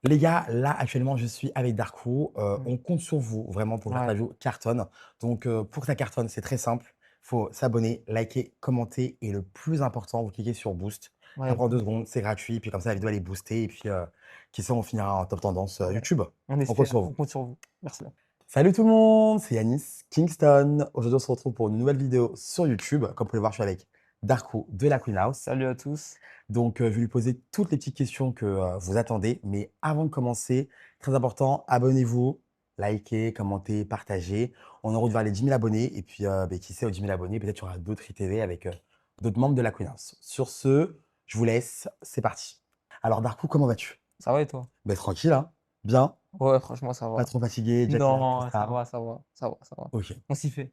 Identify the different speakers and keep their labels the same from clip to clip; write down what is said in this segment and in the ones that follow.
Speaker 1: Les gars, là, actuellement, je suis avec Darko.
Speaker 2: Mmh.
Speaker 1: On compte sur vous, vraiment, pour que
Speaker 2: Ouais,
Speaker 1: l'interview cartonne. Donc, pour que ça cartonne, c'est très simple. Il faut s'abonner, liker, commenter et le plus important, vous cliquez sur Boost. Ça
Speaker 2: ouais,
Speaker 1: prend 2 secondes, c'est gratuit. Puis comme ça, la vidéo, elle est boostée. Et puis, qui sait, on finira en top tendance
Speaker 2: ouais.
Speaker 1: YouTube.
Speaker 2: On
Speaker 1: On compte
Speaker 2: espère,
Speaker 1: sur
Speaker 2: on
Speaker 1: vous.
Speaker 2: compte sur vous. Merci.
Speaker 1: Salut tout le monde, c'est Yanis Kingston. Aujourd'hui, on se retrouve pour une nouvelle vidéo sur YouTube. Comme vous pouvez le voir, je suis avec Darko de la Queen House.
Speaker 2: Salut à tous.
Speaker 1: Donc, je vais lui poser toutes les petites questions que, vous attendez. Mais avant de commencer, très important, abonnez-vous, likez, commentez, partagez. On est en route vers les 10 000 abonnés et puis, qui sait, aux 10 000 abonnés, peut-être il y aura d'autres ITV avec, d'autres membres de la Queen House. Sur ce, je vous laisse, c'est parti. Alors Darkou, comment vas-tu?
Speaker 2: Ça va et toi?
Speaker 1: Beh, tranquille, hein? Bien?
Speaker 2: Ouais, franchement, ça
Speaker 1: Pas
Speaker 2: va.
Speaker 1: trop fatigué, jet lag, tout
Speaker 2: Non, ça
Speaker 1: ça?
Speaker 2: va, ça va, ça va, ça va.
Speaker 1: OK.
Speaker 2: On s'y fait.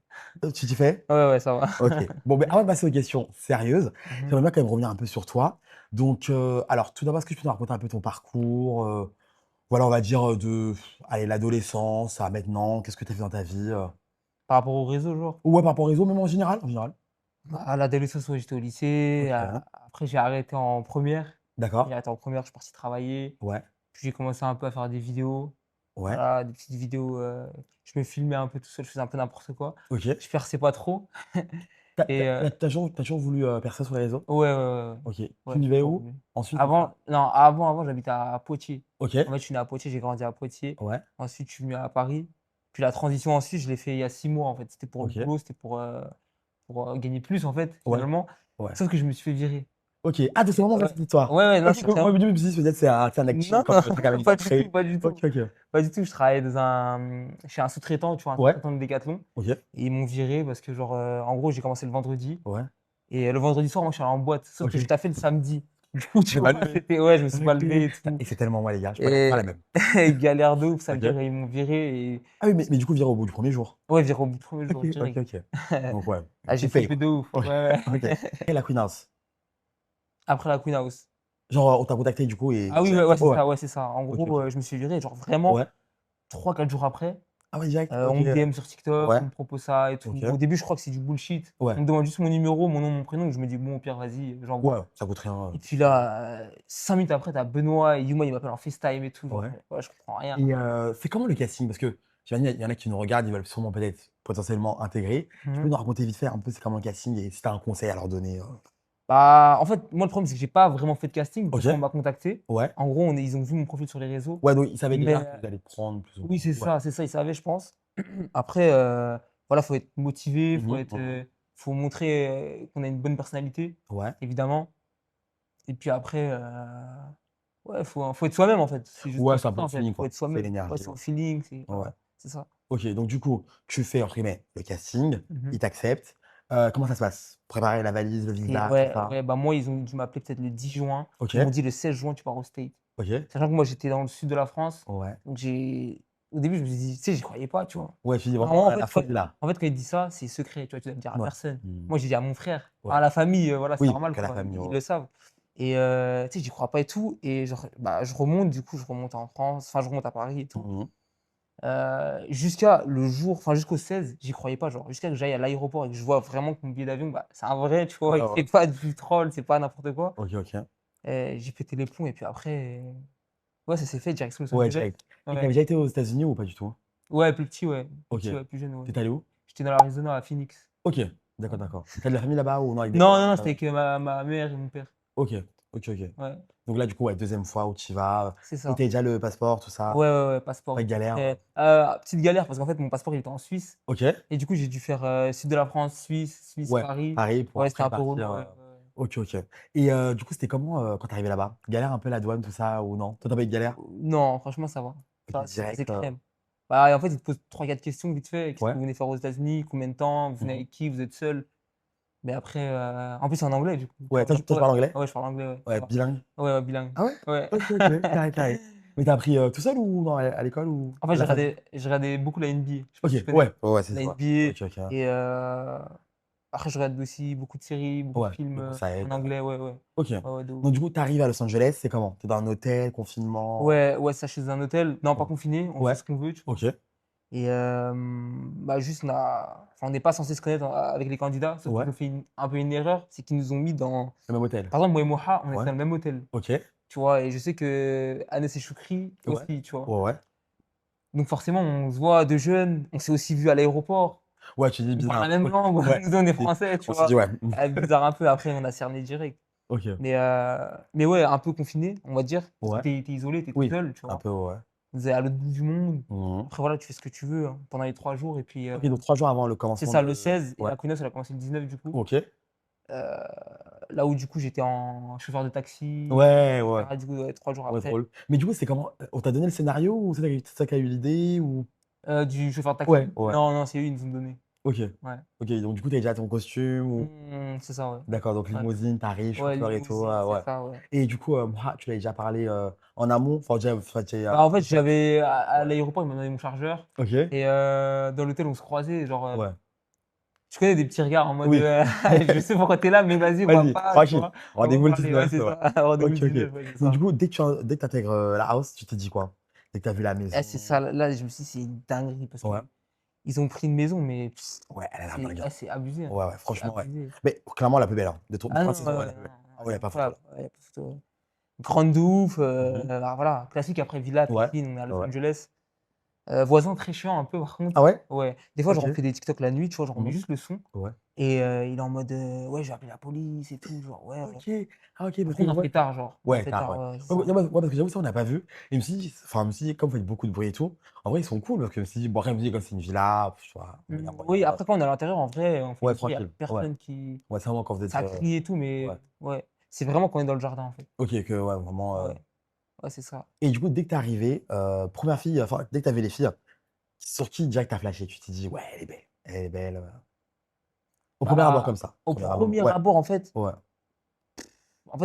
Speaker 1: Tu t'y fais?
Speaker 2: Ouais, ouais, ça va.
Speaker 1: OK. Bon, beh, avant de passer aux questions sérieuses,
Speaker 2: Mmh.
Speaker 1: j'aimerais bien quand même revenir un peu sur toi. Donc, alors tout d'abord, est-ce que tu peux nous raconter un peu ton parcours, voilà, on va dire, de allez, l'adolescence à maintenant, qu'est-ce que tu as fait dans ta vie,
Speaker 2: Par rapport au réseau, genre?
Speaker 1: Ouais, par rapport au réseau, même en général? En général.
Speaker 2: À l'adolescence, ouais, j'étais au lycée.
Speaker 1: OK.
Speaker 2: Après, j'ai arrêté en première.
Speaker 1: D'accord.
Speaker 2: J'ai arrêté en première, je suis parti travailler.
Speaker 1: Ouais.
Speaker 2: Puis j'ai commencé un peu à faire des vidéos.
Speaker 1: Ouais.
Speaker 2: Voilà, des petites vidéos, je me filmais un peu tout seul, je faisais un peu n'importe quoi.
Speaker 1: OK.
Speaker 2: Je perçais pas trop
Speaker 1: Tu
Speaker 2: et
Speaker 1: as toujours voulu, percer sur les réseaux?
Speaker 2: ouais, ouais, ouais, ouais.
Speaker 1: OK. Tu
Speaker 2: Ouais, j'ai
Speaker 1: vivais
Speaker 2: toujours
Speaker 1: où
Speaker 2: voulu.
Speaker 1: ensuite après?
Speaker 2: Avant non, avant, j'habitais à Poitiers. En
Speaker 1: OK.
Speaker 2: fait, je suis né à Poitiers, j'ai grandi à Poitiers.
Speaker 1: Ouais.
Speaker 2: Ensuite, je suis venu à Paris. Puis la transition ensuite, je l'ai fait il y a 6 mois, en fait. C'était pour le
Speaker 1: OK.
Speaker 2: boulot, c'était pour, gagner plus, en fait,
Speaker 1: Ouais.
Speaker 2: finalement.
Speaker 1: Ouais.
Speaker 2: Sauf que je me suis fait virer.
Speaker 1: OK. Ah, donc c'est vraiment vrai
Speaker 2: Ouais.
Speaker 1: cette histoire?
Speaker 2: Ouais, ouais, non,
Speaker 1: OK,
Speaker 2: c'est
Speaker 1: donc moi,
Speaker 2: vrai.
Speaker 1: au début, je me suis dit peut-être c'est un acting
Speaker 2: Non,
Speaker 1: comme le truc avec
Speaker 2: pas du tout,
Speaker 1: Darkrai.
Speaker 2: pas du
Speaker 1: OK,
Speaker 2: tout.
Speaker 1: OK.
Speaker 2: Pas du tout, je travaillais chez un sous-traitant, tu vois? Un
Speaker 1: Ouais.
Speaker 2: sous-traitant de Decathlon
Speaker 1: OK.
Speaker 2: et ils m'ont viré parce que genre, en gros, j'ai commencé le vendredi
Speaker 1: Ouais.
Speaker 2: et le vendredi soir, moi, je suis allé en boîte. Sauf que je
Speaker 1: OK.
Speaker 2: taffais le samedi. Du coup,
Speaker 1: Tu
Speaker 2: tu
Speaker 1: t'es pas
Speaker 2: vois?
Speaker 1: levé?
Speaker 2: C'était ouais, je me suis pas
Speaker 1: OK.
Speaker 2: levé et
Speaker 1: Putain
Speaker 2: tout
Speaker 1: et c'est tellement moi les gars, je peux pas
Speaker 2: et
Speaker 1: la même.
Speaker 2: galère de ouf, ça veut
Speaker 1: OK.
Speaker 2: dire ils m'ont viré et
Speaker 1: Ah oui, mais du coup, viré au bout du 1er jour?
Speaker 2: ouais, viré au bout du 1er
Speaker 1: OK,
Speaker 2: jour,
Speaker 1: OK,
Speaker 2: direct.
Speaker 1: OK. Donc ouais,
Speaker 2: Ah, j'ai
Speaker 1: coup paye
Speaker 2: flippé
Speaker 1: quoi.
Speaker 2: de ouf.
Speaker 1: OK,
Speaker 2: Ouais,
Speaker 1: OK.
Speaker 2: ouais.
Speaker 1: Et la Queen House?
Speaker 2: Après la Queen House.
Speaker 1: Genre, on t'a contacté du coup et
Speaker 2: Ah oui, ouais,
Speaker 1: direct?
Speaker 2: ouais, c'est
Speaker 1: Ouais.
Speaker 2: ça, ouais, c'est ça. En
Speaker 1: OK,
Speaker 2: gros,
Speaker 1: OK.
Speaker 2: je me suis viré, genre vraiment
Speaker 1: Ouais.
Speaker 2: 3-4 jours après.
Speaker 1: Ah ouais, direct? OK.
Speaker 2: On me DM sur TikTok,
Speaker 1: Ouais.
Speaker 2: on me propose ça et tout.
Speaker 1: OK.
Speaker 2: Au début, je crois que c'est du bullshit.
Speaker 1: Ouais.
Speaker 2: On me demande juste mon numéro, mon nom, mon prénom et je me dis: «Bon, au pire, vas-y,
Speaker 1: Ouais,
Speaker 2: j'envoie»
Speaker 1: ça coûte rien,
Speaker 2: et puis là, 5 minutes après, tu as Benoît et Yuma, il m'appelle en FaceTime et tout, genre,
Speaker 1: ouais.
Speaker 2: ouais, je comprends rien.
Speaker 1: Et c'est comment le casting? Parce que j'imagine il y en a qui nous regardent, ils veulent sûrement peut-être potentiellement intégrer. Tu peux
Speaker 2: Mmh.
Speaker 1: nous raconter vite fait un peu c'est comment le casting et si tu as un conseil à leur donner,
Speaker 2: Bah, en fait, moi, le problème, c'est que j'ai pas vraiment fait de casting parce
Speaker 1: OK.
Speaker 2: qu'on m'a contacté.
Speaker 1: Ouais.
Speaker 2: En gros, ils ont vu mon profil sur les réseaux,
Speaker 1: Ouais, donc ils savaient
Speaker 2: mais
Speaker 1: déjà que vous allez prendre plus ou
Speaker 2: oui,
Speaker 1: moins. Ouais.
Speaker 2: c'est ça, ils savaient, je pense. Après, voilà, faut être motivé,
Speaker 1: Mmh mh. Mmh.
Speaker 2: faut montrer, qu'on a une bonne personnalité,
Speaker 1: Ouais.
Speaker 2: évidemment et puis après, ouais, faut être soi-même, en fait. C'est juste
Speaker 1: Ouais, c'est un
Speaker 2: ça,
Speaker 1: peu le
Speaker 2: en fait.
Speaker 1: feeling
Speaker 2: Faut
Speaker 1: quoi.
Speaker 2: être
Speaker 1: C'est
Speaker 2: soi-même. Ouais,
Speaker 1: l'énergie,
Speaker 2: c'est au
Speaker 1: ouais.
Speaker 2: feeling, c'est ouais,
Speaker 1: Ouais.
Speaker 2: ouais, c'est ça.
Speaker 1: OK, donc du coup, tu fais entre guillemets «le casting»,
Speaker 2: Mmh.
Speaker 1: ils t'acceptent. Comment ça se passe? Préparer la valise, le
Speaker 2: Et
Speaker 1: visa, tout
Speaker 2: ouais,
Speaker 1: ça?
Speaker 2: ouais, bah, moi, ils ont dû m'appeler peut-être le 10 juin. Ils m'ont
Speaker 1: OK,
Speaker 2: dit: «Le 16 juin, tu pars aux States».
Speaker 1: OK.
Speaker 2: Sachant que moi, j'étais dans le sud de la France,
Speaker 1: Ouais.
Speaker 2: donc au début, je me suis dit tu sais, j'y croyais pas, tu vois?
Speaker 1: Ouais, tu dis vraiment
Speaker 2: Normalement,
Speaker 1: la folie là.
Speaker 2: quand il dit ça, c'est secret, tu vois? Tu dois le dire à
Speaker 1: Ouais.
Speaker 2: personne.
Speaker 1: Mmh.
Speaker 2: Moi, j'ai dit à mon frère,
Speaker 1: Ouais.
Speaker 2: enfin à la famille, voilà, c'est
Speaker 1: Oui,
Speaker 2: normal,
Speaker 1: qu'à la
Speaker 2: quoi,
Speaker 1: famille,
Speaker 2: ils
Speaker 1: ouais.
Speaker 2: le savent et tu sais, j'y crois pas et tout et genre, bah, je remonte, du coup, je remonte en France, enfin, je remonte à Paris et tout.
Speaker 1: Mmh mh.
Speaker 2: Jusqu'à le jour enfin jusqu'au 16, j'y croyais pas, genre jusqu'à que j'aille à l'aéroport et que je vois vraiment que mon billet d'avion, bah, c'est un vrai, tu vois?
Speaker 1: Ouais,
Speaker 2: Et
Speaker 1: ouais.
Speaker 2: c'est pas du troll, c'est pas n'importe quoi.
Speaker 1: OK, OK.
Speaker 2: J'ai pété les plombs et puis après, ouais, ça s'est fait direction Los
Speaker 1: Ouais,
Speaker 2: Angeles.
Speaker 1: direct. Et tu
Speaker 2: Ouais.
Speaker 1: avais déjà été aux États-Unis ou pas du tout?
Speaker 2: Ouais, plus petit, ouais. Plus
Speaker 1: OK.
Speaker 2: petit, ouais, plus jeune, ouais.
Speaker 1: Tu étais allé où?
Speaker 2: J'étais dans l'Arizona, à Phoenix.
Speaker 1: OK,
Speaker 2: Ouais.
Speaker 1: d'accord, d'accord. Tu as de la famille là-bas ou non avec des
Speaker 2: Non,
Speaker 1: potes?
Speaker 2: non, non, c'était avec, ma mère et mon père.
Speaker 1: OK, OK, OK.
Speaker 2: Ouais,
Speaker 1: Donc là, du coup, ouais, 2e fois où tu y vas,
Speaker 2: c'est
Speaker 1: et
Speaker 2: ça.
Speaker 1: tu avais déjà le passeport, tout ça?
Speaker 2: Ouais, ouais, ouais, passeport
Speaker 1: Pas
Speaker 2: et
Speaker 1: de
Speaker 2: tout.
Speaker 1: galère?
Speaker 2: Après, petite galère parce qu'en fait, mon passeport, il était en Suisse
Speaker 1: OK.
Speaker 2: et du coup, j'ai dû faire, sud de la France, Suisse,
Speaker 1: Ouais,
Speaker 2: Paris.
Speaker 1: pareil pour
Speaker 2: Ouais, c'était
Speaker 1: après
Speaker 2: un peu relou,
Speaker 1: partir,
Speaker 2: ouais, ouais, ouais.
Speaker 1: OK, OK. Et du coup, c'était comment, quand tu es arrivé là-bas? Galère un peu la douane, tout ça ou non? Toi, tu as pas eu de galère?
Speaker 2: Non, franchement, ça va.
Speaker 1: OK,
Speaker 2: Ça c'est passé
Speaker 1: direct,
Speaker 2: crème. Bah, en fait, ils te posent 3-4 questions vite fait. Qu'est-ce que
Speaker 1: ouais.
Speaker 2: vous venez faire aux États-Unis? Combien de temps? Vous
Speaker 1: Mmh
Speaker 2: venez
Speaker 1: mh.
Speaker 2: avec qui? Vous êtes seul? Mais après, en plus, c'est en anglais, du coup, tu
Speaker 1: Ouais,
Speaker 2: vois?
Speaker 1: toi,
Speaker 2: Même
Speaker 1: tu
Speaker 2: ouais,
Speaker 1: parles anglais?
Speaker 2: ouais, je parle anglais, ouais, ça
Speaker 1: Ouais,
Speaker 2: va.
Speaker 1: bilingue?
Speaker 2: Ouais, ouais, bilingue.
Speaker 1: Ah ouais?
Speaker 2: Ouais.
Speaker 1: OK, OK, carré, carré. Mais tu as appris, tout seul ou non, à l'école ou
Speaker 2: En fait,
Speaker 1: la famille?
Speaker 2: je regardais beaucoup la NBA. Je sais pas
Speaker 1: OK,
Speaker 2: si tu connais?
Speaker 1: ouais, ouais, ouais, c'est
Speaker 2: La
Speaker 1: ça.
Speaker 2: NBA
Speaker 1: OK, OK.
Speaker 2: et après, je regarde aussi beaucoup de séries, beaucoup de
Speaker 1: Ouais,
Speaker 2: films,
Speaker 1: du coup, ça
Speaker 2: en
Speaker 1: aide,
Speaker 2: anglais, ouais, ouais.
Speaker 1: OK.
Speaker 2: Ouais, ouais, de ouf.
Speaker 1: Donc du coup, tu arrives à Los Angeles, c'est comment? Tu es dans un hôtel, confinement?
Speaker 2: Ouais, ouais, ça chez un hôtel. Non, pas
Speaker 1: Ouais.
Speaker 2: confiné, on fait
Speaker 1: Ouais,
Speaker 2: ce qu'on veut, tu vois?
Speaker 1: OK.
Speaker 2: Et bah, juste on n'est pas censé se connaître avec les candidats, sauf qu'ils
Speaker 1: Ouais,
Speaker 2: ont fait un peu une erreur, c'est qu'ils nous ont mis dans
Speaker 1: le même hôtel?
Speaker 2: par exemple, moi et Moha, on était
Speaker 1: Ouais,
Speaker 2: dans le même hôtel.
Speaker 1: OK.
Speaker 2: tu vois? Et je sais qu'Anes et Choukri
Speaker 1: Ouais.
Speaker 2: aussi, tu vois?
Speaker 1: Ouais, ouais.
Speaker 2: Donc forcément, on se voit de jeunes, on s'est aussi vus à l'aéroport,
Speaker 1: Ouais, tu dis
Speaker 2: on parle la
Speaker 1: bizarre.
Speaker 2: même
Speaker 1: OK.
Speaker 2: langue,
Speaker 1: Ouais.
Speaker 2: nous on est
Speaker 1: Et
Speaker 2: français, tu
Speaker 1: on s'est
Speaker 2: vois?
Speaker 1: dit: «Ouais».
Speaker 2: Bizarre un peu, après on a cerné direct.
Speaker 1: OK.
Speaker 2: Mais ouais, un peu confiné, on va dire, parce que
Speaker 1: Ouais.
Speaker 2: tu es isolé, tu es tout
Speaker 1: Oui,
Speaker 2: seul, tu
Speaker 1: un
Speaker 2: vois?
Speaker 1: peu, ouais.
Speaker 2: Vous êtes à l'autre bout du monde.
Speaker 1: Mmh mh.
Speaker 2: Après voilà, tu fais ce que tu veux, hein, pendant les 3 jours et puis,
Speaker 1: OK, donc 3 jours avant le
Speaker 2: c'est
Speaker 1: commencement
Speaker 2: ça, le
Speaker 1: de
Speaker 2: 16 et
Speaker 1: ouais.
Speaker 2: la Kouinos, elle a commencé le 19 du coup.
Speaker 1: OK.
Speaker 2: Heu, Là où du coup j'étais en chauffeur de taxi
Speaker 1: Ouais,
Speaker 2: et
Speaker 1: ouais.
Speaker 2: cetera, du coup, ouais, 3 jours
Speaker 1: Ouais,
Speaker 2: après.
Speaker 1: drôle. Mais du coup, c'est comment? On t'a donné le scénario ou c'est toi qui as eu l'idée ou?
Speaker 2: Du chauffeur de
Speaker 1: Ouais,
Speaker 2: taxi?
Speaker 1: ouais.
Speaker 2: Non, non, c'est eux, ils nous ont donné.
Speaker 1: OK.
Speaker 2: Ouais.
Speaker 1: OK, donc du coup, tu as déjà ton costume ou
Speaker 2: C'est ça, ouais.
Speaker 1: d'accord, donc
Speaker 2: Ouais.
Speaker 1: limousine, tu
Speaker 2: Ouais,
Speaker 1: chauffeur et tout,
Speaker 2: limousine, c'est
Speaker 1: ouais.
Speaker 2: ça, ouais.
Speaker 1: Et du coup, moi, tu l'avais déjà parlé, en amont? Enfin, tu
Speaker 2: Bah, en fait,
Speaker 1: ouais,
Speaker 2: j'avais à
Speaker 1: ouais.
Speaker 2: l'aéroport, ils m'ont donné mon chargeur
Speaker 1: OK.
Speaker 2: et dans l'hôtel, on se croisait, genre,
Speaker 1: Ouais.
Speaker 2: tu connais des petits regards en mode,
Speaker 1: Oui.
Speaker 2: «Je sais pourquoi tu es là, mais vas-y, on va
Speaker 1: Vas-y,
Speaker 2: pas», tu
Speaker 1: tranquille.
Speaker 2: vois? On va
Speaker 1: Rendez-vous le
Speaker 2: parler, ouais,
Speaker 1: 19,
Speaker 2: c'est
Speaker 1: ouais.
Speaker 2: ça, rendez-vous le
Speaker 1: OK, OK.
Speaker 2: 19, ouais, c'est
Speaker 1: Donc du
Speaker 2: ça.
Speaker 1: coup, dès que tu intègres, la house, tu te dis quoi? Dès que tu as vu la
Speaker 2: Eh, c'est ça,
Speaker 1: maison?
Speaker 2: là, je me suis dit: «C'est une dinguerie» parce
Speaker 1: Ouais.
Speaker 2: qu'ils ont pris une maison, mais
Speaker 1: Ouais, elle a l'air dingue, hein.
Speaker 2: c'est abusé, hein,
Speaker 1: Ouais, ouais,
Speaker 2: c'est
Speaker 1: franchement, ouais.
Speaker 2: abusé.
Speaker 1: Mais clairement la plus belle, hein. De
Speaker 2: Ah
Speaker 1: 3
Speaker 2: non,
Speaker 1: saisons, ouais, la plus
Speaker 2: non,
Speaker 1: belle. Ah
Speaker 2: non,
Speaker 1: ouais,
Speaker 2: c'est
Speaker 1: y a pas photo,
Speaker 2: incroyable,
Speaker 1: là.
Speaker 2: ouais, y a pas photo. Grande de ouf,
Speaker 1: Mmh mh.
Speaker 2: bah, voilà, classique après villa,
Speaker 1: Ouais.
Speaker 2: piscine, on est à
Speaker 1: Ouais,
Speaker 2: Los
Speaker 1: ouais.
Speaker 2: Angeles. Voisin très chiant un peu par
Speaker 1: Ah
Speaker 2: contre.
Speaker 1: ouais?
Speaker 2: Ouais, des fois, genre,
Speaker 1: OK.
Speaker 2: on fait des TikTok la nuit, tu vois, genre, on
Speaker 1: Mmh
Speaker 2: met
Speaker 1: mh.
Speaker 2: juste le son
Speaker 1: Ouais.
Speaker 2: et il est en mode, «Ouais, je vais appeler la police et tout», genre, «Ouais, ouais».
Speaker 1: OK. Ah OK, parce
Speaker 2: Après,
Speaker 1: que
Speaker 2: on a
Speaker 1: ouais.
Speaker 2: fait tard, genre, on a
Speaker 1: Ouais,
Speaker 2: fait
Speaker 1: tard,
Speaker 2: tard,
Speaker 1: ouais.
Speaker 2: ouais, c'est
Speaker 1: Ouais, ouais,
Speaker 2: ça.
Speaker 1: non, ouais, parce que j'avoue ça on n'a pas vu et je me suis dit enfin, je me suis dit comme vous faites beaucoup de bruit et tout, en vrai ils sont cool parce que je me suis dit bon après je me dis comme c'est une villa, tu vois?
Speaker 2: Oui, après quand on est à l'intérieur, en vrai, on fait
Speaker 1: Ouais,
Speaker 2: le tour, il y a
Speaker 1: tranquille. Ouais.
Speaker 2: personne qui
Speaker 1: Ouais, c'est vraiment quand vous êtes,
Speaker 2: ça crie et tout,
Speaker 1: ouais.
Speaker 2: mais ouais, c'est vraiment quand on est dans le jardin, en fait.
Speaker 1: OK, que ouais, vraiment,
Speaker 2: Ouais, ouais, c'est ça.
Speaker 1: et du coup dès que tu es arrivé, 1re fille, enfin dès que tu as vu les filles, sur qui direct tu as flashé? Tu t'es dit: «Ouais, elle est belle», au premier abord
Speaker 2: Bah,
Speaker 1: comme ça?
Speaker 2: au
Speaker 1: Premier abord,
Speaker 2: premier
Speaker 1: ouais,
Speaker 2: abord,
Speaker 1: ouais.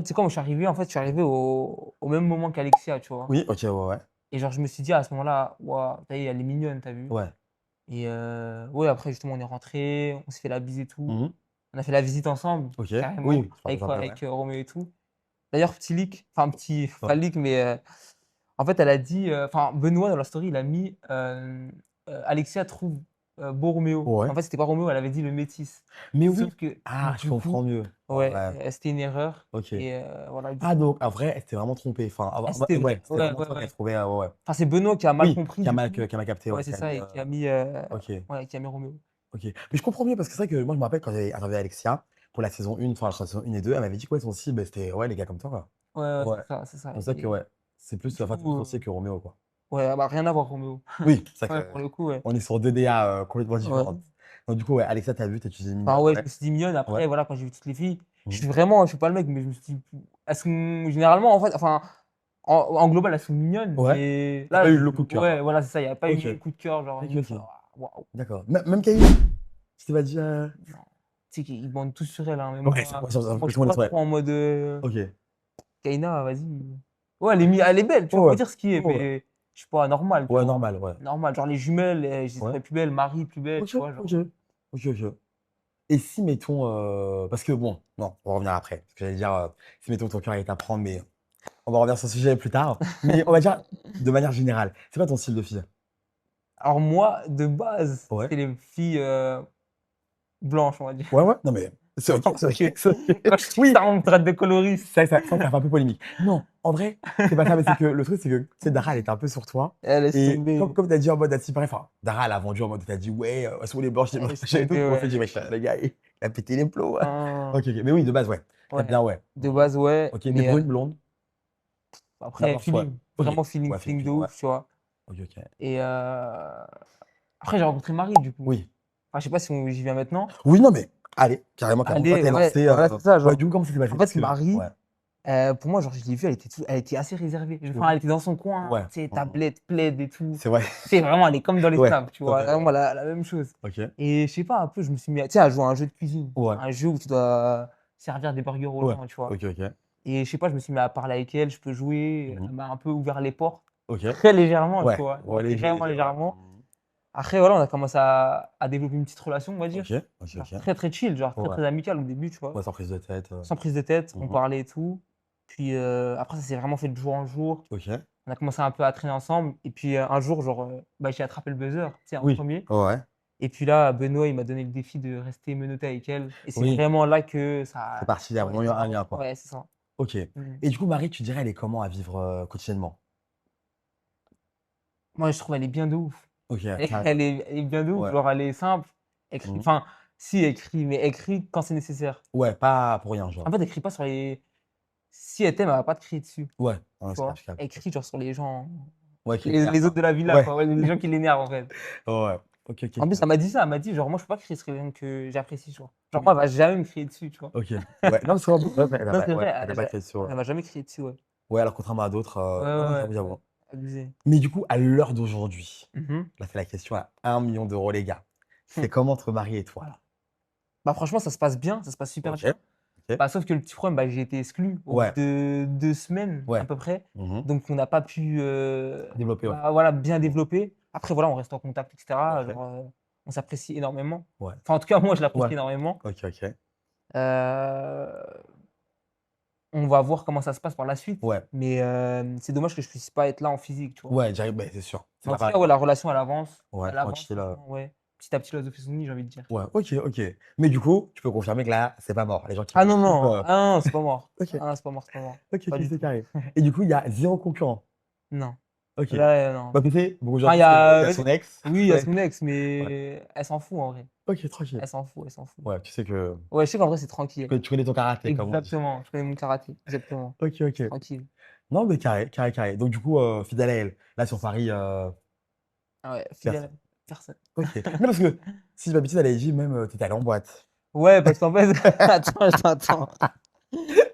Speaker 2: c'est quand moi je suis arrivé, en fait, je suis arrivé au même moment qu'Alexia, tu vois?
Speaker 1: Oui, OK, ouais, ouais.
Speaker 2: Et genre, je me suis dit à ce moment-là: «Waouh, ça y est, elle est mignonne», tu as vu?
Speaker 1: Ouais.
Speaker 2: Et ouais, après justement, on est rentrés, on s'est fait la bise et tout.
Speaker 1: Mmh mh.
Speaker 2: On a fait la visite ensemble,
Speaker 1: OK.
Speaker 2: carrément,
Speaker 1: Oui, je partage un peu, ouais.
Speaker 2: avec Roméo et tout. D'ailleurs, petit leak, enfin petit,
Speaker 1: Ouais.
Speaker 2: pas leak, mais en fait, elle a dit, enfin, Benoît dans la story, il a mis, «Alexia trouve, beau Roméo».
Speaker 1: Ouais.
Speaker 2: En fait, c'était pas Roméo, elle avait dit le métis.
Speaker 1: Mais oui!
Speaker 2: Sauf que
Speaker 1: Ah, je
Speaker 2: du coup,
Speaker 1: comprends mieux.
Speaker 2: ouais,
Speaker 1: Ouais,
Speaker 2: c'était une erreur
Speaker 1: OK.
Speaker 2: et voilà, du
Speaker 1: Ah
Speaker 2: coup,
Speaker 1: donc en vrai, elle s'était vraiment trompée, enfin, ah bah,
Speaker 2: c'était vrai.
Speaker 1: ouais, c'était
Speaker 2: Ouais,
Speaker 1: vraiment
Speaker 2: ouais,
Speaker 1: toi qui as
Speaker 2: ouais.
Speaker 1: trouvé, ouais, ouais.
Speaker 2: Enfin, c'est Benoît qui a mal
Speaker 1: Oui,
Speaker 2: compris du coup.
Speaker 1: qui a mal capté,
Speaker 2: Ouais,
Speaker 1: ouais,
Speaker 2: c'est
Speaker 1: qui a
Speaker 2: ça
Speaker 1: mis,
Speaker 2: et qui a mis,
Speaker 1: OK,
Speaker 2: ouais, qui a mis Roméo.
Speaker 1: OK. Mais je comprends mieux parce que c'est vrai que moi je me rappelle quand j'avais interviewé Alexia pour la saison 1, enfin la saison 1 et 2, elle m'avait dit que ouais, son cible, c'était ouais, les gars comme toi, quoi.
Speaker 2: Ouais, ouais,
Speaker 1: Ouais.
Speaker 2: c'est ça
Speaker 1: Donc c'est vrai que
Speaker 2: et
Speaker 1: ouais, c'est plus,
Speaker 2: du
Speaker 1: enfin, c'est plus
Speaker 2: coup,
Speaker 1: ton style que Roméo, quoi.
Speaker 2: ouais, bah, rien à voir Roméo.
Speaker 1: Oui, c'est
Speaker 2: Ouais,
Speaker 1: vrai
Speaker 2: pour le coup, ouais.
Speaker 1: qu'on est sur 2 DA, complètement
Speaker 2: Ouais.
Speaker 1: différentes. Donc du coup, ouais, Alexia, tu as vu, tu t'es dit
Speaker 2: Enfin,
Speaker 1: mignonne,
Speaker 2: ouais, je
Speaker 1: ouais.
Speaker 2: me suis dit mignonne.
Speaker 1: Ouais.
Speaker 2: Après, voilà, quand j'ai vu toutes les filles,
Speaker 1: Mmh.
Speaker 2: je suis pas le mec, mais je me suis dit: «Elles sont» généralement, en fait, enfin, en global, elles sont mignonnes,
Speaker 1: Ouais.
Speaker 2: mais
Speaker 1: Tu as
Speaker 2: là,
Speaker 1: pas eu le coup de cœur,
Speaker 2: ouais,
Speaker 1: quoi.
Speaker 2: voilà, c'est ça, il y a pas eu
Speaker 1: OK.
Speaker 2: mon coup de cœur, genre
Speaker 1: OK,
Speaker 2: une meuf,
Speaker 1: OK.
Speaker 2: waouh,
Speaker 1: D'accord. Même Camille? Tu t'es pas dit,
Speaker 2: non. Tu sais qu'ils bandent tous sur elle, hein, mais
Speaker 1: ouais, c'est
Speaker 2: moi
Speaker 1: ouais, ça
Speaker 2: moi,
Speaker 1: que
Speaker 2: je
Speaker 1: tout
Speaker 2: suis
Speaker 1: le monde
Speaker 2: pas
Speaker 1: est ouais.
Speaker 2: trop en mode,
Speaker 1: OK.
Speaker 2: Kaina, vas-y. Ouais, elle est belle, tu
Speaker 1: Ouais,
Speaker 2: vois? Faut
Speaker 1: ouais.
Speaker 2: dire ce qui est,
Speaker 1: Ouais, ouais.
Speaker 2: mais je sais pas, normal, tu
Speaker 1: Ouais,
Speaker 2: vois?
Speaker 1: normal, ouais.
Speaker 2: Normal, genre les jumelles, je les
Speaker 1: Ouais.
Speaker 2: trouvais plus belles, Marie plus belle,
Speaker 1: OK,
Speaker 2: tu vois?
Speaker 1: OK.
Speaker 2: Genre,
Speaker 1: OK, OK. Et si mettons, parce que bon, non, on va revenir après. Parce que j'allais dire, si mettons ton cœur est à prendre, mais on va revenir sur ce sujet plus tard. Mais on va dire de manière générale, c'est quoi ton style de fille?
Speaker 2: alors moi, de base,
Speaker 1: Ouais.
Speaker 2: c'est les filles, blanches, on va dire.
Speaker 1: Ouais, ouais, non mais c'est OK,
Speaker 2: Parce
Speaker 1: c'est OK,
Speaker 2: que
Speaker 1: c'est OK.
Speaker 2: quand je dis
Speaker 1: Oui,
Speaker 2: ça, on me traite de coloriste.
Speaker 1: ça fait un peu polémique. Non, en vrai, c'est pas ça, mais c'est que le truc, c'est que, tu sais, Dara, elle était un peu sur toi
Speaker 2: Eh, laisse
Speaker 1: et
Speaker 2: tomber,
Speaker 1: comme tu as dit en mode elle s'y paraît, enfin, Dara, elle a vendu en mode, tu as dit: «Ouais, elles sont les blanches, les
Speaker 2: laisse
Speaker 1: blanches et tout».
Speaker 2: tomber,
Speaker 1: On s'est dit:
Speaker 2: ouais.
Speaker 1: «Wesh, le gars, il a pété les plombs».
Speaker 2: Hein,
Speaker 1: OK, OK. Mais oui, de base, ouais. Tu aimes
Speaker 2: ouais,
Speaker 1: bien, ouais.
Speaker 2: de
Speaker 1: Blonde.
Speaker 2: base, ouais,
Speaker 1: OK, mais
Speaker 2: mais
Speaker 1: brune, blonde? La
Speaker 2: après
Speaker 1: blanche, ouais.
Speaker 2: feeling,
Speaker 1: OK.
Speaker 2: vraiment feeling,
Speaker 1: Ouais,
Speaker 2: feeling de
Speaker 1: ouais.
Speaker 2: ouf, tu vois?
Speaker 1: OK, OK.
Speaker 2: Et après j'ai rencontré Marie, du coup.
Speaker 1: Oui.
Speaker 2: Enfin, je sais pas si on j'y viens maintenant.
Speaker 1: Oui, non, mais allez, carrément, carrément. Toi,
Speaker 2: Allez,
Speaker 1: tu es
Speaker 2: ouais,
Speaker 1: lancé,
Speaker 2: voilà, c'est ça,
Speaker 1: ouais,
Speaker 2: genre.
Speaker 1: du coup, comment ça s'est passé?
Speaker 2: En fait,
Speaker 1: Parce que
Speaker 2: Marie,
Speaker 1: ouais.
Speaker 2: pour moi, genre, je l'ai vue, elle était assez réservée.
Speaker 1: Ouais.
Speaker 2: Enfin, elle était dans son coin,
Speaker 1: Ouais.
Speaker 2: tu sais,
Speaker 1: Mmh mh.
Speaker 2: tablette, plaid et tout.
Speaker 1: C'est vrai.
Speaker 2: Tu sais, vraiment, elle est comme dans les
Speaker 1: Ouais.
Speaker 2: snaps, tu vois?
Speaker 1: Ouais, ouais.
Speaker 2: Vraiment la même chose.
Speaker 1: OK.
Speaker 2: Et je sais pas, un peu, je me suis mis à tu sais, à jouer à un jeu de cuisine.
Speaker 1: Ouais.
Speaker 2: Un jeu où tu dois servir des burgers aux
Speaker 1: Ouais.
Speaker 2: gens, tu vois?
Speaker 1: OK, OK.
Speaker 2: Et je sais pas, je me suis mis à parler avec elle, je peux jouer,
Speaker 1: Mmh mh.
Speaker 2: elle m'a un peu ouvert les portes,
Speaker 1: OK.
Speaker 2: très légèrement, tu
Speaker 1: Ouais.
Speaker 2: vois?
Speaker 1: Ouais, léger,
Speaker 2: Vraiment
Speaker 1: léger, ouais.
Speaker 2: légèrement.
Speaker 1: Mmh mh.
Speaker 2: Après, voilà, on a commencé à développer une petite relation, on va dire.
Speaker 1: OK. OK,
Speaker 2: Genre
Speaker 1: OK.
Speaker 2: très, très chill, genre très,
Speaker 1: Ouais.
Speaker 2: très amical au début, tu vois?
Speaker 1: Ouais, sans prise de tête,
Speaker 2: Sans prise de tête, on
Speaker 1: mmh mh.
Speaker 2: parlait et tout. Puis, après ça s'est vraiment fait de jour en jour.
Speaker 1: OK.
Speaker 2: On a commencé un peu à traîner ensemble et puis, un jour, genre, bah, j'ai attrapé le buzzer, tu sais, en
Speaker 1: Oui.
Speaker 2: premier.
Speaker 1: Ouais, ouais.
Speaker 2: Et puis là, Benoît, il m'a donné le défi de rester menotté avec elle et c'est
Speaker 1: Oui.
Speaker 2: vraiment là que
Speaker 1: C'est
Speaker 2: ça
Speaker 1: parti, il y a
Speaker 2: ouais,
Speaker 1: vraiment eu
Speaker 2: c'est
Speaker 1: un
Speaker 2: vraiment
Speaker 1: lien, quoi.
Speaker 2: ouais, c'est ça.
Speaker 1: OK.
Speaker 2: Mmh.
Speaker 1: Et du coup, Marie, tu dirais, elle est comment à vivre, quotidiennement?
Speaker 2: Moi, je trouve elle est bien de ouf.
Speaker 1: OK,
Speaker 2: Et
Speaker 1: carré
Speaker 2: elle est bien de ouf,
Speaker 1: ouais.
Speaker 2: genre elle est simple, elle crie
Speaker 1: Mmh.
Speaker 2: enfin, si elle crie, mais elle crie quand c'est nécessaire.
Speaker 1: Ouais, pas pour rien,
Speaker 2: En
Speaker 1: genre.
Speaker 2: fait, elle crie pas sur les si elle t'aime, elle va pas te crier dessus,
Speaker 1: Ouais, non,
Speaker 2: tu
Speaker 1: c'est
Speaker 2: vois?
Speaker 1: capable.
Speaker 2: Elle crie genre sur les gens,
Speaker 1: Ouais, qui
Speaker 2: les
Speaker 1: l'énerve,
Speaker 2: autres
Speaker 1: quoi.
Speaker 2: de la villa,
Speaker 1: Ouais,
Speaker 2: quoi, ouais, les gens qui l'énervent, en fait.
Speaker 1: ouais. OK, OK,
Speaker 2: En plus,
Speaker 1: carré.
Speaker 2: elle m'a dit ça, elle m'a dit genre: «Moi, je peux pas crier sur quelqu'un que j'apprécie», tu vois? Genre
Speaker 1: Oui.
Speaker 2: moi, elle va jamais me crier dessus, tu vois?
Speaker 1: OK. Ouais, non, c'est vrai, ouais, elle a
Speaker 2: Non,
Speaker 1: pas
Speaker 2: c'est
Speaker 1: ouais,
Speaker 2: vrai,
Speaker 1: elle a pas créé sur,
Speaker 2: elle m'a jamais crié dessus, ouais.
Speaker 1: ouais, alors contrairement à d'autres,
Speaker 2: Ouais,
Speaker 1: non, non,
Speaker 2: ouais,
Speaker 1: j'avoue,
Speaker 2: ouais, ouais,
Speaker 1: j'avoue.
Speaker 2: abusé.
Speaker 1: Mais du coup, à l'heure d'aujourd'hui,
Speaker 2: Mmh mh.
Speaker 1: là, c'est la question à 1 000 000 les gars. C'est comment entre Marie et toi, là?
Speaker 2: Bah, franchement, ça se passe bien, ça se passe super
Speaker 1: OK,
Speaker 2: bien.
Speaker 1: OK.
Speaker 2: Bah, sauf que le petit problème, bah, j'ai été exclu au bout
Speaker 1: Ouais,
Speaker 2: de 2 semaines à
Speaker 1: ouais.
Speaker 2: peu près,
Speaker 1: Mmh.
Speaker 2: donc on n'a pas pu,
Speaker 1: Développer, ouais.
Speaker 2: bah, voilà, bien
Speaker 1: Mmh.
Speaker 2: développer. Après voilà, on reste en contact et cetera,
Speaker 1: OK.
Speaker 2: genre, on s'apprécie énormément.
Speaker 1: Ouais,
Speaker 2: Enfin, en tout cas, moi, je
Speaker 1: ouais.
Speaker 2: l'apprécie énormément.
Speaker 1: OK, OK.
Speaker 2: Heu, on va voir comment ça se passe par la suite,
Speaker 1: Ouais,
Speaker 2: mais c'est dommage que je puisse pas être là en physique, tu vois?
Speaker 1: ouais, j'arrive, beh, c'est sûr. C'est
Speaker 2: Mais en
Speaker 1: pas
Speaker 2: tout cas,
Speaker 1: pareil,
Speaker 2: ouais,
Speaker 1: quoi.
Speaker 2: la relation,
Speaker 1: Ouais,
Speaker 2: elle avance
Speaker 1: tranquille,
Speaker 2: franchement, ouais. Petit à petit, l'oiseau fait son nid, j'ai envie de dire.
Speaker 1: ouais, OK, OK. Mais du coup, tu peux confirmer que là, c'est pas mort. Les gens qui
Speaker 2: Ah
Speaker 1: me
Speaker 2: non,
Speaker 1: suivent,
Speaker 2: non, ah non, c'est pas mort.
Speaker 1: OK,
Speaker 2: Ah non, c'est pas mort, c'est pas mort.
Speaker 1: OK, OK,
Speaker 2: Pas du
Speaker 1: c'est
Speaker 2: tout.
Speaker 1: carré. Et du coup, il y a 0 concurrent?
Speaker 2: Non.
Speaker 1: OK.
Speaker 2: Là, non.
Speaker 1: Bah, tu sais, bon,
Speaker 2: Enfin,
Speaker 1: aujourd'hui, c'est il y a son ex.
Speaker 2: oui, il y a
Speaker 1: Ouais,
Speaker 2: son ex,
Speaker 1: ouais.
Speaker 2: mais elle s'en fout en vrai.
Speaker 1: OK, tranquille.
Speaker 2: Elle s'en fout, elle s'en fout.
Speaker 1: Ouais, tu sais que
Speaker 2: Ouais, je sais qu'en vrai, c'est tranquille.
Speaker 1: tu connais ton karaté, comme on dit.
Speaker 2: Exactement, je connais mon karaté, exactement.
Speaker 1: OK,
Speaker 2: C'est
Speaker 1: OK.
Speaker 2: tranquille.
Speaker 1: Non, mais carré, carré, carré. Donc du coup, fidèle à elle. Là, sur Paris,
Speaker 2: Ah ouais, fidèle,
Speaker 1: personne.
Speaker 2: personne.
Speaker 1: OK. Non, parce que si je m'habitue à la LG, même, tu étais allé en boîte.
Speaker 2: Ouais, parce qu'en fait attends.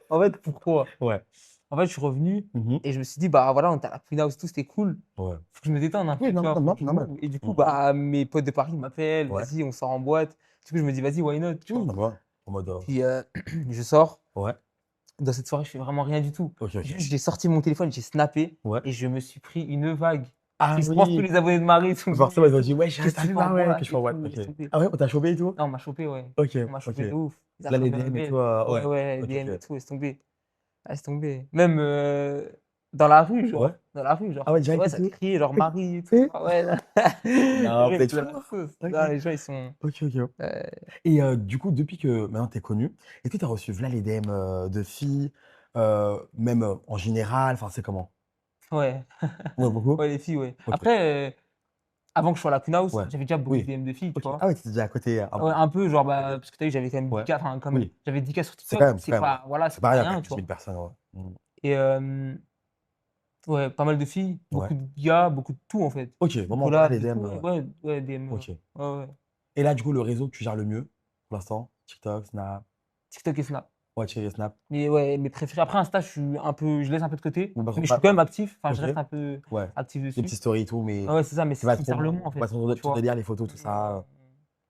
Speaker 2: En fait, pourquoi?
Speaker 1: Ouais.
Speaker 2: En fait, je suis revenu
Speaker 1: Mmh mh.
Speaker 2: et je me suis dit: «Bah, voilà, on était à la Queen House et tout, c'était cool.
Speaker 1: Ouais.
Speaker 2: Faut que je me détende un
Speaker 1: Oui,
Speaker 2: peu», tu
Speaker 1: non,
Speaker 2: vois?
Speaker 1: non,
Speaker 2: Faut
Speaker 1: non,
Speaker 2: que je
Speaker 1: normal.
Speaker 2: m'ouvre et du coup,
Speaker 1: Mmh.
Speaker 2: bah, mes potes de Paris m'appellent:
Speaker 1: Ouais.
Speaker 2: «Vas-y, on sort en boîte». Du coup, je me dis: «Vas-y, why not?» tu
Speaker 1: Oui,
Speaker 2: vois?
Speaker 1: non, bah, en mode,
Speaker 2: Puis, je sors.
Speaker 1: ouais.
Speaker 2: Dans cette soirée, je fais vraiment rien du tout.
Speaker 1: OK, OK.
Speaker 2: Juste, j'ai sorti mon téléphone, j'ai snappé
Speaker 1: Ouais.
Speaker 2: et je me suis pris une vague.
Speaker 1: Ah
Speaker 2: Je pense tous
Speaker 1: oui!
Speaker 2: les abonnés de Marie sont venus
Speaker 1: Forcément,
Speaker 2: et
Speaker 1: ils ont
Speaker 2: tout:
Speaker 1: dit: «Wesh,
Speaker 2: «Qu'est-ce que
Speaker 1: tu
Speaker 2: tu
Speaker 1: vu
Speaker 2: fais en
Speaker 1: Marouane?» que
Speaker 2: boîte
Speaker 1: je fais
Speaker 2: et
Speaker 1: en boîte.
Speaker 2: tout?»
Speaker 1: OK.
Speaker 2: laisse tomber.
Speaker 1: Ah ouais, on t'a chopé et tout?
Speaker 2: Non, on m'a chopé, ouais.
Speaker 1: OK,
Speaker 2: On m'a chopé
Speaker 1: OK.
Speaker 2: de ouf. Ils
Speaker 1: Là,
Speaker 2: après
Speaker 1: les
Speaker 2: on m'a
Speaker 1: DM et tout,
Speaker 2: appelé. Ouais,
Speaker 1: ouais.
Speaker 2: ouais,
Speaker 1: OK,
Speaker 2: DM et
Speaker 1: OK.
Speaker 2: tout, laisse tomber. Laisse tomber. Même, dans la rue,
Speaker 1: Ouais. Ah
Speaker 2: genre,
Speaker 1: ouais, direct
Speaker 2: ouais,
Speaker 1: et
Speaker 2: ça
Speaker 1: tout?
Speaker 2: criait genre
Speaker 1: OK.
Speaker 2: Marie et tout.
Speaker 1: Et
Speaker 2: Ah ouais,
Speaker 1: non,
Speaker 2: les
Speaker 1: vous
Speaker 2: gens, ils
Speaker 1: êtes
Speaker 2: faisaient la
Speaker 1: fous!
Speaker 2: sauce.
Speaker 1: OK.
Speaker 2: Non, les gens, ils sont,
Speaker 1: OK, OK.
Speaker 2: heu,
Speaker 1: Et du coup, depuis que maintenant tu es connu, est-ce que tu as reçu v'là les DM, de filles, même, en général? Enfin, c'est comment?
Speaker 2: ouais.
Speaker 1: Ouais, beaucoup?
Speaker 2: Ouais, les filles, ouais.
Speaker 1: OK.
Speaker 2: Après, avant que je sois à la Queen House,
Speaker 1: Ouais.
Speaker 2: j'avais déjà beaucoup de
Speaker 1: Oui.
Speaker 2: DM de filles, tu
Speaker 1: OK.
Speaker 2: vois?
Speaker 1: Ah ouais, tu étais déjà à côté, un
Speaker 2: Ouais,
Speaker 1: peu.
Speaker 2: un peu, genre,
Speaker 1: OK.
Speaker 2: bah, parce que tu as vu, j'avais quand même 10
Speaker 1: Ouais.
Speaker 2: K, enfin, comme
Speaker 1: Oui.
Speaker 2: j'avais 10 K sur
Speaker 1: C'est
Speaker 2: TikTok,
Speaker 1: quand même,
Speaker 2: voilà,
Speaker 1: c'est
Speaker 2: c'est
Speaker 1: pas
Speaker 2: pas
Speaker 1: rien quand
Speaker 2: rien,
Speaker 1: même,
Speaker 2: tu
Speaker 1: 10
Speaker 2: vois?
Speaker 1: 000 personnes, ouais. Mmh.
Speaker 2: Et ouais, pas mal de filles,
Speaker 1: Ouais.
Speaker 2: beaucoup de gars, beaucoup de tout, en fait.
Speaker 1: OK, vraiment voilà
Speaker 2: Collab,
Speaker 1: les
Speaker 2: de tout,
Speaker 1: DM,
Speaker 2: ouais, ouais, ouais, DM,
Speaker 1: OK.
Speaker 2: ouais, ouais.
Speaker 1: Et là, du coup, le réseau que tu gères le mieux pour l'instant? TikTok, Snap?
Speaker 2: TikTok et Snap.
Speaker 1: Ouais, tu fais Snap?
Speaker 2: Mais ouais, mes préférés. Après Insta, je laisse un peu de côté,
Speaker 1: Ou pas trop
Speaker 2: mais je suis
Speaker 1: pas
Speaker 2: quand même actif, enfin, je
Speaker 1: OK.
Speaker 2: reste un peu
Speaker 1: Ouais.
Speaker 2: actif
Speaker 1: Les
Speaker 2: dessus.
Speaker 1: petites stories et tout, mais
Speaker 2: Ouais, c'est ça, mais c'est
Speaker 1: c'est pas
Speaker 2: ce qui me
Speaker 1: trop
Speaker 2: sert le moins, en
Speaker 1: pas
Speaker 2: fait,
Speaker 1: trop
Speaker 2: tu
Speaker 1: ton
Speaker 2: vois?
Speaker 1: délire, les photos, tout
Speaker 2: Mmh,
Speaker 1: ça,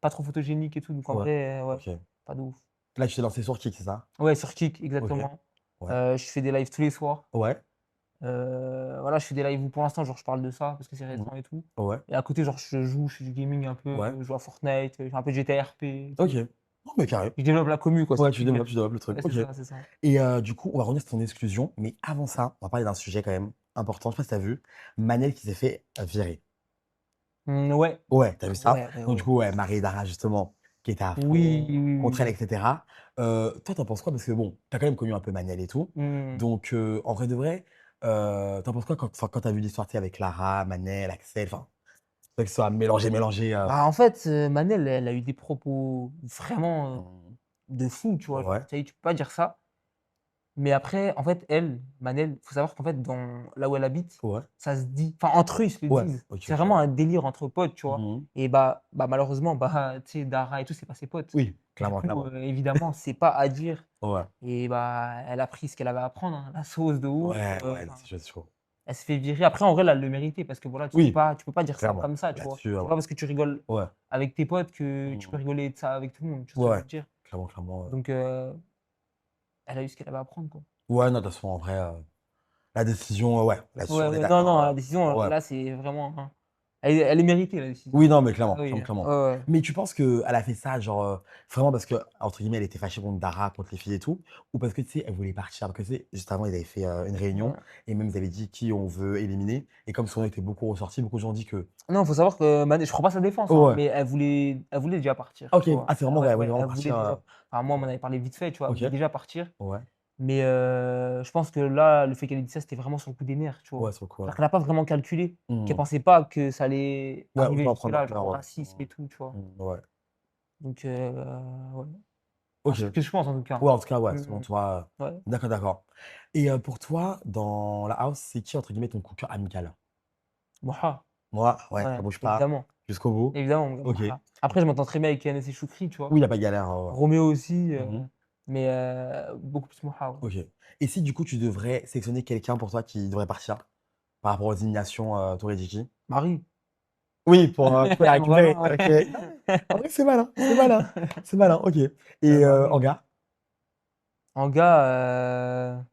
Speaker 2: pas trop photogénique et tout, donc en
Speaker 1: ouais.
Speaker 2: vrai, ouais,
Speaker 1: OK.
Speaker 2: pas de ouf.
Speaker 1: Là, tu t'es lancé sur Kik, c'est ça?
Speaker 2: Ouais, sur Kik,
Speaker 1: OK.
Speaker 2: exactement.
Speaker 1: Ouais.
Speaker 2: Je fais des lives tous les soirs.
Speaker 1: Ouais.
Speaker 2: Voilà, je fais des lives où pour l'instant, genre, je parle de ça parce que c'est
Speaker 1: Mmh.
Speaker 2: récent et tout.
Speaker 1: Ouais.
Speaker 2: Et à côté, genre, je joue, je fais du gaming un peu,
Speaker 1: Ouais.
Speaker 2: je joue à Fortnite, je fais un peu de GTA RP et
Speaker 1: OK.
Speaker 2: tout.
Speaker 1: Non, mais carré.
Speaker 2: Je développe la commu, quoi, c'est
Speaker 1: Ouais,
Speaker 2: ça qu'il faut dire.
Speaker 1: tu développes le truc.
Speaker 2: Ouais, c'est
Speaker 1: OK.
Speaker 2: ça, c'est ça.
Speaker 1: Et du coup, on va revenir sur ton exclusion, mais avant ça, on va parler d'un sujet quand même important. Je sais pas si tu as vu, Manel qui s'est fait, virer.
Speaker 2: Mmh, ouais.
Speaker 1: Ouais, tu as vu ça?
Speaker 2: Ouais, ouais,
Speaker 1: Donc du
Speaker 2: ouais.
Speaker 1: coup, ouais, Marie Dara justement, qui était à
Speaker 2: Oui,
Speaker 1: fond
Speaker 2: oui, oui,
Speaker 1: contre elle
Speaker 2: oui.
Speaker 1: et cetera. Toi, tu en penses quoi? Parce que bon, tu as quand même connu un peu Manel et tout.
Speaker 2: Mmh.
Speaker 1: Donc en vrai de vrai, tu en penses quoi quand tu as vu l'histoire, tu sais, avec Lara, Manel, Axel, enfin, c'est vrai que ce soit mélangé,
Speaker 2: Bah, en fait, Manel, elle a eu des propos vraiment,
Speaker 1: mmh,
Speaker 2: de fou, tu vois? Genre,
Speaker 1: ouais,
Speaker 2: tu peux pas dire ça. Mais après, en fait, elle, Manel, faut savoir qu'en fait, dans là où elle habite,
Speaker 1: ouais,
Speaker 2: ça se dit enfin, entre eux, ils se le
Speaker 1: ouais,
Speaker 2: disent.
Speaker 1: OK,
Speaker 2: C'est
Speaker 1: OK.
Speaker 2: vraiment un délire entre potes, tu vois?
Speaker 1: Mmh.
Speaker 2: Et bah, malheureusement, bah, tu sais, Dara et tout, c'est pas ses potes.
Speaker 1: Oui,
Speaker 2: Du
Speaker 1: clairement,
Speaker 2: coup,
Speaker 1: clairement.
Speaker 2: évidemment, c'est pas à dire
Speaker 1: Ouais,
Speaker 2: et bah, elle a pris ce qu'elle avait à prendre, hein, la sauce de ouf,
Speaker 1: ouais, ouais,
Speaker 2: enfin,
Speaker 1: c'est chaud.
Speaker 2: elle s'est fait virer. Après, en vrai, elle le méritait parce que voilà,
Speaker 1: Oui,
Speaker 2: tu peux pas dire ça
Speaker 1: clairement.
Speaker 2: comme ça, tu vois?
Speaker 1: Là-dessus,
Speaker 2: C'est pas parce que tu rigoles
Speaker 1: ouais.
Speaker 2: avec tes potes que tu peux
Speaker 1: Mmh.
Speaker 2: rigoler de ça avec tout le monde, tu vois ce
Speaker 1: Ouais,
Speaker 2: que je
Speaker 1: ouais.
Speaker 2: veux dire?
Speaker 1: Clairement, clairement,
Speaker 2: Donc, elle a eu ce qu'elle avait à prendre, quoi.
Speaker 1: ouais, non, de toute façon, en vrai, la décision, ouais, là-dessus,
Speaker 2: Ouais,
Speaker 1: on est
Speaker 2: ouais, non, non, la
Speaker 1: d'accord,
Speaker 2: décision,
Speaker 1: ouais.
Speaker 2: là, c'est vraiment, hein, elle est méritée, la décision.
Speaker 1: Oui, non, mais
Speaker 2: Ah
Speaker 1: clairement,
Speaker 2: oui,
Speaker 1: clairement, clairement.
Speaker 2: ouais, ouais.
Speaker 1: Mais tu penses qu'elle a fait ça, genre, vraiment parce que entre guillemets, «elle était fâchée contre Dara, contre les filles et tout», ou parce que, tu sais, elle voulait partir? Parce que, tu sais, juste avant, ils avaient fait, une réunion
Speaker 2: Ouais.
Speaker 1: et même ils avaient dit qui on veut éliminer et comme son nom était beaucoup ressorti, beaucoup de gens ont dit que
Speaker 2: Non, faut savoir que Mané je prends pas sa défense, hein,
Speaker 1: ouais.
Speaker 2: mais elle voulait déjà partir,
Speaker 1: OK.
Speaker 2: tu vois?
Speaker 1: Ah, c'est
Speaker 2: Ah
Speaker 1: vraiment, ouais,
Speaker 2: ouais,
Speaker 1: elle voulait
Speaker 2: ouais,
Speaker 1: vraiment
Speaker 2: elle voulait
Speaker 1: partir,
Speaker 2: déjà enfin, moi, on m'en
Speaker 1: ouais.
Speaker 2: avait parlé vite fait, tu vois? Elle
Speaker 1: OK.
Speaker 2: voulait déjà partir,
Speaker 1: Ouais.
Speaker 2: Mais je pense que là, le fait qu'elle ait dit ça, c'était vraiment sur le coup des nerfs, tu vois?
Speaker 1: Ouais, sur le coup, ouais.
Speaker 2: Alors qu'elle a pas vraiment calculé, qu'elle
Speaker 1: Mmh.
Speaker 2: pensait pas que ça allait
Speaker 1: Ouais,
Speaker 2: arriver
Speaker 1: autant prendre
Speaker 2: jusque-là,
Speaker 1: l'ampleur,
Speaker 2: genre au
Speaker 1: ouais.
Speaker 2: racisme et tout, tu vois?
Speaker 1: Ouais.
Speaker 2: Donc ouais. Enfin, c'est ce
Speaker 1: OK.
Speaker 2: que je pense en tout cas.
Speaker 1: Ouais, en tout cas, ouais, selon
Speaker 2: Mmh.
Speaker 1: toi,
Speaker 2: Ouais.
Speaker 1: d'accord, d'accord. Et pour toi, dans la house, c'est qui, entre guillemets, «ton coup de cœur amical»?
Speaker 2: Moha,
Speaker 1: Moi, ouais,
Speaker 2: ouais,
Speaker 1: ça bouge pas
Speaker 2: évidemment,
Speaker 1: jusqu'au bout.
Speaker 2: évidemment,
Speaker 1: OK.
Speaker 2: Moha. Après, je m'entends très bien avec Enes et Choukri, tu
Speaker 1: Oui,
Speaker 2: vois?
Speaker 1: il y a pas de galère, ouais.
Speaker 2: Roméo aussi,
Speaker 1: Mmh.
Speaker 2: mais beaucoup plus Moha, ouais.
Speaker 1: OK. Et si du coup, tu devrais sélectionner quelqu'un pour toi qui devrait partir par rapport aux éliminations, tu aurais dit qui?
Speaker 2: Marie.
Speaker 1: Oui, pour la récupérer,
Speaker 2: Voilà, ouais.
Speaker 1: OK. Non mais en vrai, c'est malin, c'est malin, c'est malin, OK. Et en
Speaker 2: Marie.
Speaker 1: gars?
Speaker 2: En gars,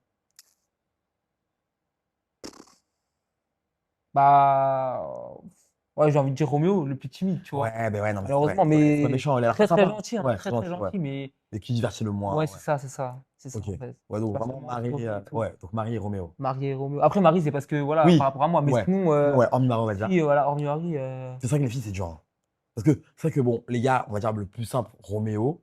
Speaker 2: bah, ouais, j'ai envie de dire Roméo, le plus timide, tu vois?
Speaker 1: Ouais, beh, ouais, non, mais c'est vrai,
Speaker 2: Malheureusement,
Speaker 1: c'est vrai. C'est pas
Speaker 2: mais
Speaker 1: méchant, il a l'air très
Speaker 2: très, très
Speaker 1: sympa.
Speaker 2: gentil, hein,
Speaker 1: Ouais,
Speaker 2: très,
Speaker 1: très
Speaker 2: très
Speaker 1: gentil, ouais.
Speaker 2: gentil, mais
Speaker 1: Et qui divertit le moins,
Speaker 2: ouais,
Speaker 1: ouais.
Speaker 2: c'est ça,
Speaker 1: OK.
Speaker 2: en fait.
Speaker 1: Ouais,
Speaker 2: Il
Speaker 1: donc
Speaker 2: passe
Speaker 1: vraiment
Speaker 2: tellement entre
Speaker 1: Marie,
Speaker 2: vie et tout.
Speaker 1: ouais, donc Marie et Roméo.
Speaker 2: Marie et Roméo. Après Marie, c'est parce que voilà, par
Speaker 1: Oui,
Speaker 2: rapport à moi, mais
Speaker 1: ouais.
Speaker 2: sinon,
Speaker 1: Sinon, ouais, hormis Marie, on va dire.
Speaker 2: filles, voilà, hormis Marie,
Speaker 1: C'est vrai que les filles, c'est dur, hein. Parce que c'est vrai que bon, les gars, on va dire le plus simple, Roméo.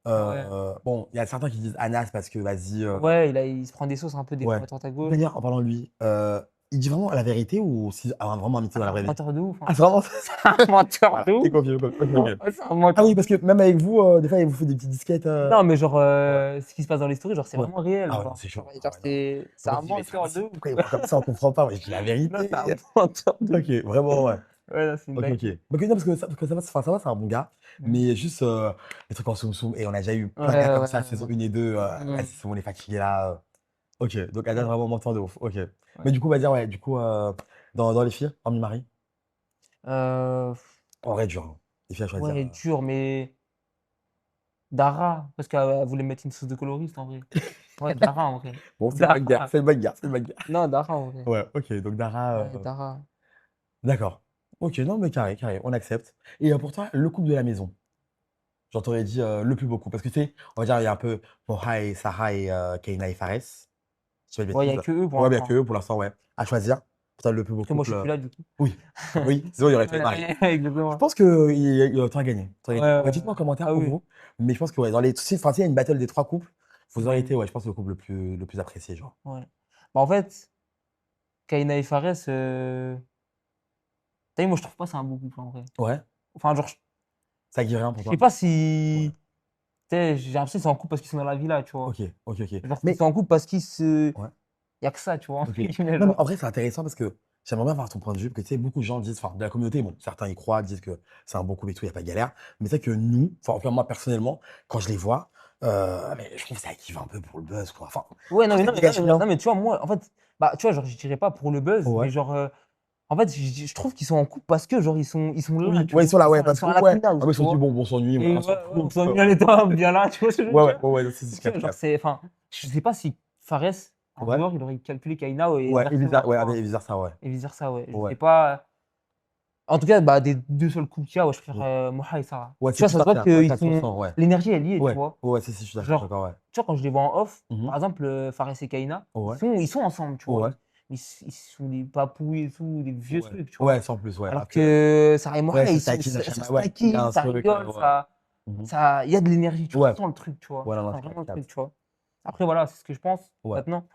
Speaker 2: ouais,
Speaker 1: Bon, il y a certains qui disent Anas parce que vas-y,
Speaker 2: ouais, il se prend des sauces un peu des
Speaker 1: ouais.
Speaker 2: fois à droite à gauche.
Speaker 1: D'ailleurs, en parlant de lui, il dit vraiment la vérité ou si vraiment un mytho dans
Speaker 2: C'est
Speaker 1: la
Speaker 2: un
Speaker 1: vraie vie?
Speaker 2: menteur de ouf, hein.
Speaker 1: Ah, c'est vraiment
Speaker 2: C'est un menteur
Speaker 1: voilà,
Speaker 2: de
Speaker 1: et
Speaker 2: ouf.
Speaker 1: confirmé, OK, OK.
Speaker 2: Ouais, c'est un
Speaker 1: Ah
Speaker 2: menteur
Speaker 1: oui,
Speaker 2: de
Speaker 1: parce que
Speaker 2: ouf.
Speaker 1: même avec vous, des fois, il vous fait des petites disquettes,
Speaker 2: Non, mais genre,
Speaker 1: ouais,
Speaker 2: ce qui se passe dans les stories, genre, c'est
Speaker 1: ouais.
Speaker 2: vraiment réel,
Speaker 1: Ah ouais, non,
Speaker 2: genre.
Speaker 1: c'est chaud. Ah
Speaker 2: Genre,
Speaker 1: ouais, non.
Speaker 2: c'est
Speaker 1: Moi,
Speaker 2: un
Speaker 1: je dis: «Mais c'est pas
Speaker 2: menteur de
Speaker 1: possible,
Speaker 2: ouf.
Speaker 1: pourquoi il parle comme ça? On comprend pas». Ouais, je dis: «La
Speaker 2: Non, c'est un
Speaker 1: vérité».
Speaker 2: menteur de ouf.
Speaker 1: OK, vraiment, ouais.
Speaker 2: Ouais, non, c'est une
Speaker 1: OK, OK.
Speaker 2: dinguerie.
Speaker 1: OK, non, parce que ça va, enfin, ça va, c'est un bon gars,
Speaker 2: Mmh.
Speaker 1: mais juste, les trucs en soum soum et on a déjà eu
Speaker 2: Ouais,
Speaker 1: plein de cas
Speaker 2: ouais,
Speaker 1: comme
Speaker 2: ouais,
Speaker 1: ça, saison
Speaker 2: ouais.
Speaker 1: 1 et 2,
Speaker 2: Mmh.
Speaker 1: vas-y, c'est bon, on est fatigués là, OK, donc Adèle
Speaker 2: Ouais,
Speaker 1: vraiment mentor de ouf, OK.
Speaker 2: ouais.
Speaker 1: Mais du coup, on va dire, ouais, du coup, dans les filles, hormis Marie?
Speaker 2: Heu,
Speaker 1: En vrai, dur, hein. Les filles à choisir,
Speaker 2: ouais, dur, mais Dara, parce qu'elle voulait mettre une sauce de coloriste, en vrai. Ouais, Dara, en vrai.
Speaker 1: bon, c'est le banger,
Speaker 2: Dara.
Speaker 1: c'est le banger, c'est le banger.
Speaker 2: Non, Dara, en vrai.
Speaker 1: Ouais, OK, donc Dara,
Speaker 2: Ouais, Dara.
Speaker 1: d'accord. OK, non, mais carré, carré, on accepte. Et pour toi, le couple de la maison, genre, tu aurais dit, le plus beau couple? Parce que tu sais, on va dire, il y a un peu Moha et Sarah et Keïna et Fares, si je dis pas de
Speaker 2: Ouais, il y a
Speaker 1: bêtises.
Speaker 2: que eux pour
Speaker 1: Ouais, mais il y a que
Speaker 2: l'instant.
Speaker 1: eux pour l'instant, ouais. À choisir, pour toi, le plus beau
Speaker 2: Après moi, je
Speaker 1: couple,
Speaker 2: suis plus là, du coup.
Speaker 1: oui, oui, sinon il y aurait toi et Marie.
Speaker 2: Ouais,
Speaker 1: Je
Speaker 2: exactement.
Speaker 1: pense qu'il aurait gagné, tu
Speaker 2: Ouais,
Speaker 1: aurais gagné.
Speaker 2: ouais,
Speaker 1: Ouais,
Speaker 2: ouais.
Speaker 1: dites-moi en commentaire
Speaker 2: Ah
Speaker 1: pour
Speaker 2: oui.
Speaker 1: vous, mais je pense que, ouais, dans les si enfin, s'il y a une battle des 3 couples, vous auriez
Speaker 2: Mmh,
Speaker 1: été, ouais, je pense le couple le plus apprécié, genre.
Speaker 2: ouais. Bah, en fait, Kaina et Fares, tu vu, moi, je trouve pas c'est un beau couple, en vrai.
Speaker 1: Ouais,
Speaker 2: Enfin, genre,
Speaker 1: ça guérit rien pour
Speaker 2: je sais
Speaker 1: toi?
Speaker 2: pas
Speaker 1: Ouais.
Speaker 2: si tu sais, j'ai l'impression qu'ils sont en couple parce qu'ils sont dans la villa, tu vois?
Speaker 1: OK, OK, OK.
Speaker 2: Genre, qu'ils
Speaker 1: Mais
Speaker 2: sont en couple parce qu'ils se
Speaker 1: ouais.
Speaker 2: il y a que ça, tu vois? Entre
Speaker 1: OK.
Speaker 2: guillemets,
Speaker 1: Non, mais
Speaker 2: genre.
Speaker 1: en vrai, c'est intéressant parce que j'aimerais bien avoir ton point de vue, parce que tu sais, beaucoup de gens disent, enfin, de la communauté, bon, certains y croient, disent que c'est un bon couple et tout, il y a pas de galère. Mais c'est vrai que nous, enfin, en tout cas, moi, personnellement, quand je les vois, mais je trouve que ça équivaut un peu pour le buzz, quoi. Enfin,
Speaker 2: Ouais,
Speaker 1: je
Speaker 2: non,
Speaker 1: trouve
Speaker 2: mais
Speaker 1: que ça
Speaker 2: non, mais non,
Speaker 1: dégage
Speaker 2: mais
Speaker 1: rien.
Speaker 2: non, mais tu vois, moi, en fait, bah, tu vois, genre, je dirais pas pour le buzz, mais
Speaker 1: Ouais.
Speaker 2: genre, en fait, je trouve qu'ils sont en couple parce que, genre, ils sont là,
Speaker 1: Oui,
Speaker 2: tu
Speaker 1: ouais, ils
Speaker 2: vois?
Speaker 1: sont là, ouais,
Speaker 2: Ils
Speaker 1: parce
Speaker 2: sont
Speaker 1: que
Speaker 2: à la
Speaker 1: ouais.
Speaker 2: Queen House,
Speaker 1: Ah, mais ils se
Speaker 2: tu
Speaker 1: sont dit:
Speaker 2: vois?
Speaker 1: «Bon, on s'ennuie,
Speaker 2: Et
Speaker 1: on
Speaker 2: ouais,
Speaker 1: s'en
Speaker 2: ouais, on
Speaker 1: fout».
Speaker 2: s'ennuie en étant bien là, tu vois ce que je veux
Speaker 1: Ouais, ouais,
Speaker 2: dire?
Speaker 1: ouais, ouais, si, si, je
Speaker 2: Tu vois,
Speaker 1: capte, je
Speaker 2: genre,
Speaker 1: capte.
Speaker 2: c'est enfin, je sais pas si Fares, en
Speaker 1: Ouais,
Speaker 2: dehors, il aurait calculé Kaina et
Speaker 1: ouais, et
Speaker 2: inversement, tu vois?
Speaker 1: vice versa, ouais.
Speaker 2: Et vice versa, ouais. Je
Speaker 1: Ouais.
Speaker 2: sais pas. En tout cas, bah, des 2 seuls couples qu'il y a, ouais, je préfère,
Speaker 1: Ouais.
Speaker 2: Moha et Sarah.
Speaker 1: Ouais,
Speaker 2: Tu
Speaker 1: c'est
Speaker 2: vois,
Speaker 1: plus
Speaker 2: ça se voit
Speaker 1: sincère, ouais,
Speaker 2: qu'ils sont
Speaker 1: 4 ouais.
Speaker 2: l'énergie, elle y est, tu
Speaker 1: Ouais,
Speaker 2: vois?
Speaker 1: ouais, si, si, je suis
Speaker 2: Genre,
Speaker 1: d'accord, ouais.
Speaker 2: tu vois, quand je les vois en off,
Speaker 1: Mmh.
Speaker 2: par exemple, Fares et Kaina,
Speaker 1: Ouais,
Speaker 2: ils sont ensemble, tu vois?
Speaker 1: ouais,
Speaker 2: Ils sont des papouilles et tout, des vieux
Speaker 1: ouais.
Speaker 2: trucs, tu vois?
Speaker 1: Ouais, sans plus, ouais.
Speaker 2: Alors
Speaker 1: Alors que
Speaker 2: que Sarah et
Speaker 1: ouais,
Speaker 2: Moha,
Speaker 1: ça
Speaker 2: ils
Speaker 1: se
Speaker 2: sont
Speaker 1: taquine à chaque
Speaker 2: ça se
Speaker 1: ouais, il y a
Speaker 2: taquine,
Speaker 1: un
Speaker 2: ça
Speaker 1: truc,
Speaker 2: rigole,
Speaker 1: ouais. Mmh.
Speaker 2: il y a de l'énergie, tu
Speaker 1: Ouais,
Speaker 2: ressens le truc, tu vois?
Speaker 1: ouais, non,
Speaker 2: Tu
Speaker 1: non,
Speaker 2: sens
Speaker 1: je capte,
Speaker 2: vraiment
Speaker 1: je
Speaker 2: le truc,
Speaker 1: capte.
Speaker 2: tu vois? Après voilà, c'est ce que je pense
Speaker 1: Ouais.
Speaker 2: maintenant,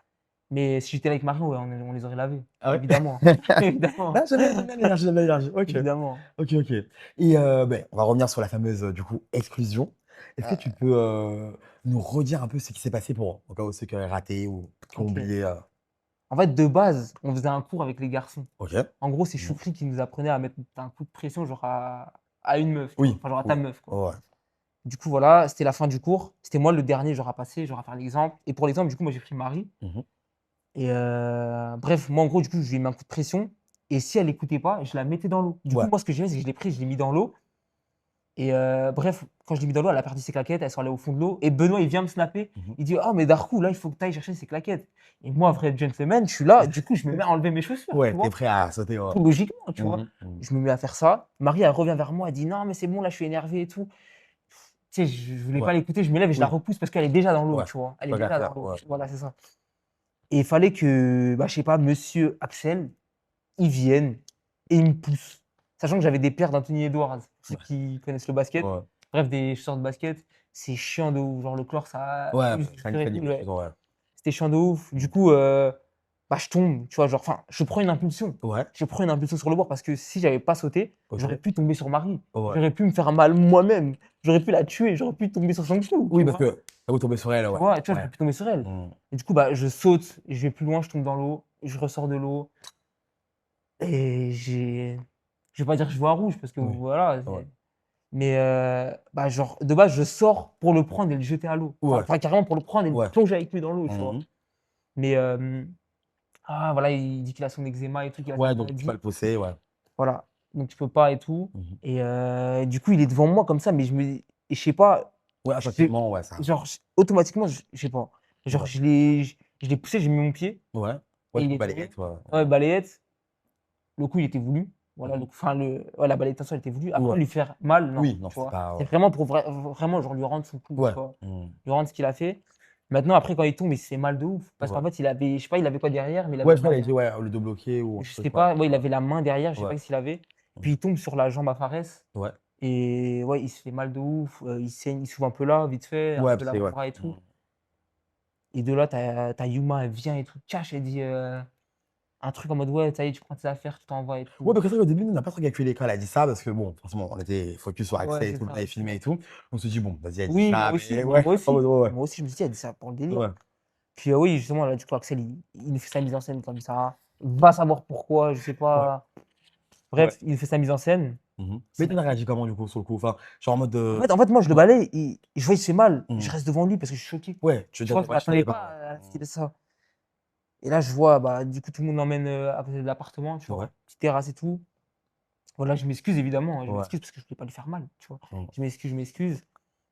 Speaker 2: mais si j'étais avec Marie, ouais, on les aurait lavés,
Speaker 1: Ah ouais?
Speaker 2: évidemment, évidemment,
Speaker 1: Ah, j'aime bien l'énergie, j'aime bien l'énergie. OK.
Speaker 2: évidemment.
Speaker 1: OK, OK. Et on va revenir sur la fameuse, du coup, exclusion. Est-ce que tu peux, nous redire un peu ce qui s'est passé pour au cas où ceux qui auraient raté ou qui ont
Speaker 2: OK.
Speaker 1: oublié,
Speaker 2: En fait, de base, on faisait un cours avec les garçons.
Speaker 1: OK.
Speaker 2: En gros, c'est
Speaker 1: Mmh.
Speaker 2: Choukri qui nous apprenait à mettre un coup de pression, genre à une meuf, tu vois?
Speaker 1: Oui,
Speaker 2: Enfin, genre à ta
Speaker 1: oui.
Speaker 2: meuf, quoi.
Speaker 1: Ouais.
Speaker 2: Du coup, voilà, c'était la fin du cours. C'était moi le dernier, genre à passer, genre à faire l'exemple. Et pour l'exemple, du coup, moi, j'ai pris Marie.
Speaker 1: Mmh.
Speaker 2: Et bref, moi, en gros, du coup, je lui ai mis un coup de pression. Et si elle écoutait pas, je la mettais dans l'eau. Du coup,
Speaker 1: Ouais.
Speaker 2: moi, ce que j'ai fait, c'est que je l'ai pris, je l'ai mis dans l'eau. Et bref, quand je l'ai mis dans l'eau, elle a perdu ses claquettes, elles sont allées au fond de l'eau. Et Benoît, il vient me snapper.
Speaker 1: Mmh.
Speaker 2: Il dit: «Oh, mais Darkou, là, il faut que tu ailles chercher ses claquettes». Et moi, vrai gentleman, je suis là. Du coup, je me mets à enlever mes chaussures,
Speaker 1: Ouais,
Speaker 2: tu
Speaker 1: tu es
Speaker 2: vois?
Speaker 1: prêt à sauter, ouais.
Speaker 2: Tout logiquement, tu vois?
Speaker 1: Mmh. Mmh.
Speaker 2: Je me mets à faire ça. Marie, elle revient vers moi, elle dit: «Non, mais c'est bon, là, je suis énervée et tout». Tu sais, je voulais
Speaker 1: Ouais.
Speaker 2: pas l'écouter, je me lève et je la
Speaker 1: Oui.
Speaker 2: repousse parce qu'elle est déjà dans l'eau,
Speaker 1: Ouais.
Speaker 2: tu vois? Elle est
Speaker 1: Tant qu'à
Speaker 2: déjà dans
Speaker 1: faire,
Speaker 2: l'eau.
Speaker 1: ouais.
Speaker 2: Voilà, c'est ça. Et il fallait que, bah, je sais pas, monsieur Axel, il vienne et il me pousse. Sachant que j'avais des paires d'Anthony Edwards, pour ceux
Speaker 1: Ouais.
Speaker 2: qui connaissent le basket.
Speaker 1: Ouais.
Speaker 2: Bref, des chaussures de basket, c'est chiant de ouf. Genre le chlore, ça
Speaker 1: Ouais,
Speaker 2: use
Speaker 1: c'est
Speaker 2: du
Speaker 1: un
Speaker 2: cuir et tout,
Speaker 1: crédit,
Speaker 2: ouais.
Speaker 1: plutôt, ouais.
Speaker 2: C'était chiant de ouf. Du coup, bah, je tombe, tu vois? Genre, enfin, je prends une impulsion.
Speaker 1: Ouais,
Speaker 2: Je prends une impulsion sur le bord parce que si j'avais pas sauté, j'aurais
Speaker 1: OK.
Speaker 2: pu tomber sur Marie.
Speaker 1: Ouais.
Speaker 2: J'aurais pu me faire mal moi-même. J'aurais pu la tuer, j'aurais pu tomber sur son cou,
Speaker 1: Oui,
Speaker 2: tu
Speaker 1: parce
Speaker 2: vois?
Speaker 1: que ça vous tombez sur elle,
Speaker 2: Tu
Speaker 1: ouais.
Speaker 2: vois? Tu vois,
Speaker 1: Ouais.
Speaker 2: j'aurais pu tomber sur elle.
Speaker 1: Mmh.
Speaker 2: Et du coup, bah, je saute, je vais plus loin, je tombe dans l'eau, je ressors de l'eau et je vais pas dire que je vois rouge parce que
Speaker 1: Oui.
Speaker 2: voilà,
Speaker 1: Ouais.
Speaker 2: mais bah, genre, de base, je sors pour le prendre et le jeter à l'eau. Enfin
Speaker 1: Ouais.
Speaker 2: enfin, carrément pour le prendre et le
Speaker 1: Ouais.
Speaker 2: plonger avec lui dans l'eau, tu vois?
Speaker 1: Mmh.
Speaker 2: Mais voilà, il dit qu'il a son eczéma et tout, qu'il a sa
Speaker 1: Ouais, donc tu peux pas
Speaker 2: maladie.
Speaker 1: le pousser, ouais.
Speaker 2: Voilà, donc je peux pas et tout
Speaker 1: Mmh.
Speaker 2: et du coup, il est devant moi comme ça, mais je sais pas,
Speaker 1: Ouais,
Speaker 2: je
Speaker 1: instinctivement, ouais, ça
Speaker 2: genre, automatiquement, je sais pas, genre,
Speaker 1: ouais.
Speaker 2: je l'ai poussé, j'ai mis mon pied
Speaker 1: Ouais. Ouais,
Speaker 2: et
Speaker 1: tu
Speaker 2: il
Speaker 1: peux
Speaker 2: est
Speaker 1: balayer,
Speaker 2: tombé.
Speaker 1: toi.
Speaker 2: Ouais, balayette, le coup, il était voulu. Voilà,
Speaker 1: Mmh.
Speaker 2: ouais, la balayette en soi, elle était voulue. Après,
Speaker 1: Ouais.
Speaker 2: lui faire mal, non,
Speaker 1: Oui, non,
Speaker 2: tu
Speaker 1: c'est
Speaker 2: vois?
Speaker 1: pas
Speaker 2: C'est
Speaker 1: ouais.
Speaker 2: vraiment pour vraiment, genre, lui rendre son coup,
Speaker 1: Ouais.
Speaker 2: tu vois?
Speaker 1: Mmh.
Speaker 2: Lui rendre ce qu'il a fait. Maintenant, après, quand il tombe, il se fait mal de ouf parce
Speaker 1: Ouais.
Speaker 2: qu'en fait, il avait je sais pas, il avait quoi derrière, mais il avait
Speaker 1: Ouais,
Speaker 2: la
Speaker 1: je crois
Speaker 2: main
Speaker 1: qu'il a dit,
Speaker 2: derrière.
Speaker 1: ouais, le dos bloqué ou un
Speaker 2: Je sais
Speaker 1: truc, ouais.
Speaker 2: pas, ouais, il
Speaker 1: Ouais.
Speaker 2: avait la main derrière, je sais
Speaker 1: Ouais.
Speaker 2: pas qu'est-ce qu'il avait.
Speaker 1: Mmh.
Speaker 2: Puis il tombe sur la jambe à Fares
Speaker 1: Ouais.
Speaker 2: et ouais, il se fait mal de ouf, il saigne, il s'ouvre un peu là, vite fait, un
Speaker 1: Ouais,
Speaker 2: peu
Speaker 1: parce que ouais.
Speaker 2: l'avant-bras et
Speaker 1: Mmh.
Speaker 2: tout et de là, tu as Yuma, elle vient et tout, cache, elle dit, un truc en mode: «Ouais, ça y est, tu prends tes affaires, tu t'en vas et
Speaker 1: Ouais,
Speaker 2: tout».
Speaker 1: parce que c'est vrai qu'au début, nous, on n'a pas trop calculé quand elle a dit ça parce que bon, forcément, on était focus sur
Speaker 2: Ouais,
Speaker 1: Axel et
Speaker 2: c'est
Speaker 1: tout, on
Speaker 2: ça.
Speaker 1: avait filmé et tout. On se dit: «Bon, vas-y, elle dit
Speaker 2: Oui,
Speaker 1: ça»,
Speaker 2: moi aussi,
Speaker 1: mais
Speaker 2: bah,
Speaker 1: ouais,
Speaker 2: moi
Speaker 1: en
Speaker 2: aussi.
Speaker 1: mode ouais, ouais.
Speaker 2: Moi aussi, je me suis dit: «Elle dit ça pour le délire».
Speaker 1: Ouais.
Speaker 2: Puis, oui, justement, là, du coup, Axel, il nous fait sa mise en scène comme ça. Va savoir pourquoi, je sais
Speaker 1: Ouais.
Speaker 2: pas.
Speaker 1: Ouais.
Speaker 2: Bref, il nous fait sa mise en scène.
Speaker 1: Mmh. Mais
Speaker 2: C'est
Speaker 1: tu as réagi comment du coup sur le coup? Enfin, genre en mode,
Speaker 2: en fait, moi, je le
Speaker 1: ouais.
Speaker 2: balaye, je vois, il se fait mal. Je
Speaker 1: Mmh.
Speaker 2: reste devant lui parce que je suis choqué.
Speaker 1: Ouais, tu veux
Speaker 2: Tu
Speaker 1: dire
Speaker 2: vois,
Speaker 1: de
Speaker 2: je
Speaker 1: ouais, tu
Speaker 2: m'attendais
Speaker 1: t'attendais
Speaker 2: pas
Speaker 1: pas, ouais.
Speaker 2: à ce qu'il ait ça et là, je vois, bah, du coup, tout le monde l'emmène, à côté de l'appartement, tu
Speaker 1: Mmh. Ouais.
Speaker 2: vois? Petite terrasse et tout. Voilà, je m'excuse évidemment, hein, je
Speaker 1: Ouais.
Speaker 2: m'excuse parce que je voulais pas lui faire mal, tu vois?
Speaker 1: Mmh.
Speaker 2: Je m'excuse.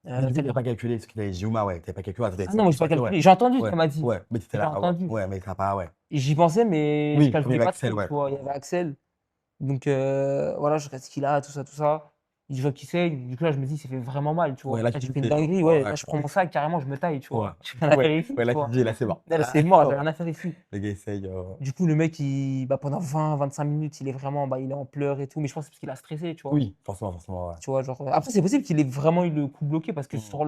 Speaker 1: Mais du coup,
Speaker 2: Ça
Speaker 1: tu
Speaker 2: lui
Speaker 1: as pas calculé ce qu'il avait dit Yuma, ouais, tu avais pas calculé, tu étais
Speaker 2: ah non, moi, j'ai
Speaker 1: focus
Speaker 2: pas
Speaker 1: sur que ouais.
Speaker 2: calculé. J'ai entendu ce
Speaker 1: Ouais,
Speaker 2: qu'elle m'a dit.
Speaker 1: ouais, mais tu étais
Speaker 2: J'ai
Speaker 1: là, ah ouais,
Speaker 2: entendu.
Speaker 1: ouais, mais tu as pas ouais.
Speaker 2: Et j'y pensais, mais je
Speaker 1: Oui, comme il y
Speaker 2: calculais
Speaker 1: avait
Speaker 2: pas
Speaker 1: Axel,
Speaker 2: trop,
Speaker 1: ouais.
Speaker 2: tu vois? Il y avait Axel, donc voilà, je regarde ce qu'il a, tout ça, tout ça. Je vois qu'il saigne, du coup, là, je me dis: «Il s'est fait vraiment mal», tu
Speaker 1: Ouais,
Speaker 2: vois?
Speaker 1: là,
Speaker 2: Là,
Speaker 1: tu te
Speaker 2: j'ai
Speaker 1: dis
Speaker 2: fait une
Speaker 1: que
Speaker 2: dinguerie, ouais,
Speaker 1: ouais,
Speaker 2: là, je prends mon sac, carrément, je me taille, tu
Speaker 1: ouais,
Speaker 2: vois? J'ai rien à faire
Speaker 1: ouais,
Speaker 2: ici,
Speaker 1: ouais,
Speaker 2: tu
Speaker 1: là, tu te
Speaker 2: vois?
Speaker 1: dis: «Là, c'est mort».
Speaker 2: Là,
Speaker 1: Ah,
Speaker 2: c'est mort, j'ai
Speaker 1: ouais.
Speaker 2: rien à faire ici.
Speaker 1: Le gars essaye,
Speaker 2: Du coup, le mec, bah, pendant 20-25 minutes, il est vraiment, bah, il est en pleurs et tout, mais je pense que c'est parce qu'il a stressé, tu vois?
Speaker 1: oui, forcément, forcément, ouais.
Speaker 2: Tu vois? Genre, après, c'est possible qu'il ait vraiment eu le coup bloqué parce que
Speaker 1: Mmh.
Speaker 2: sur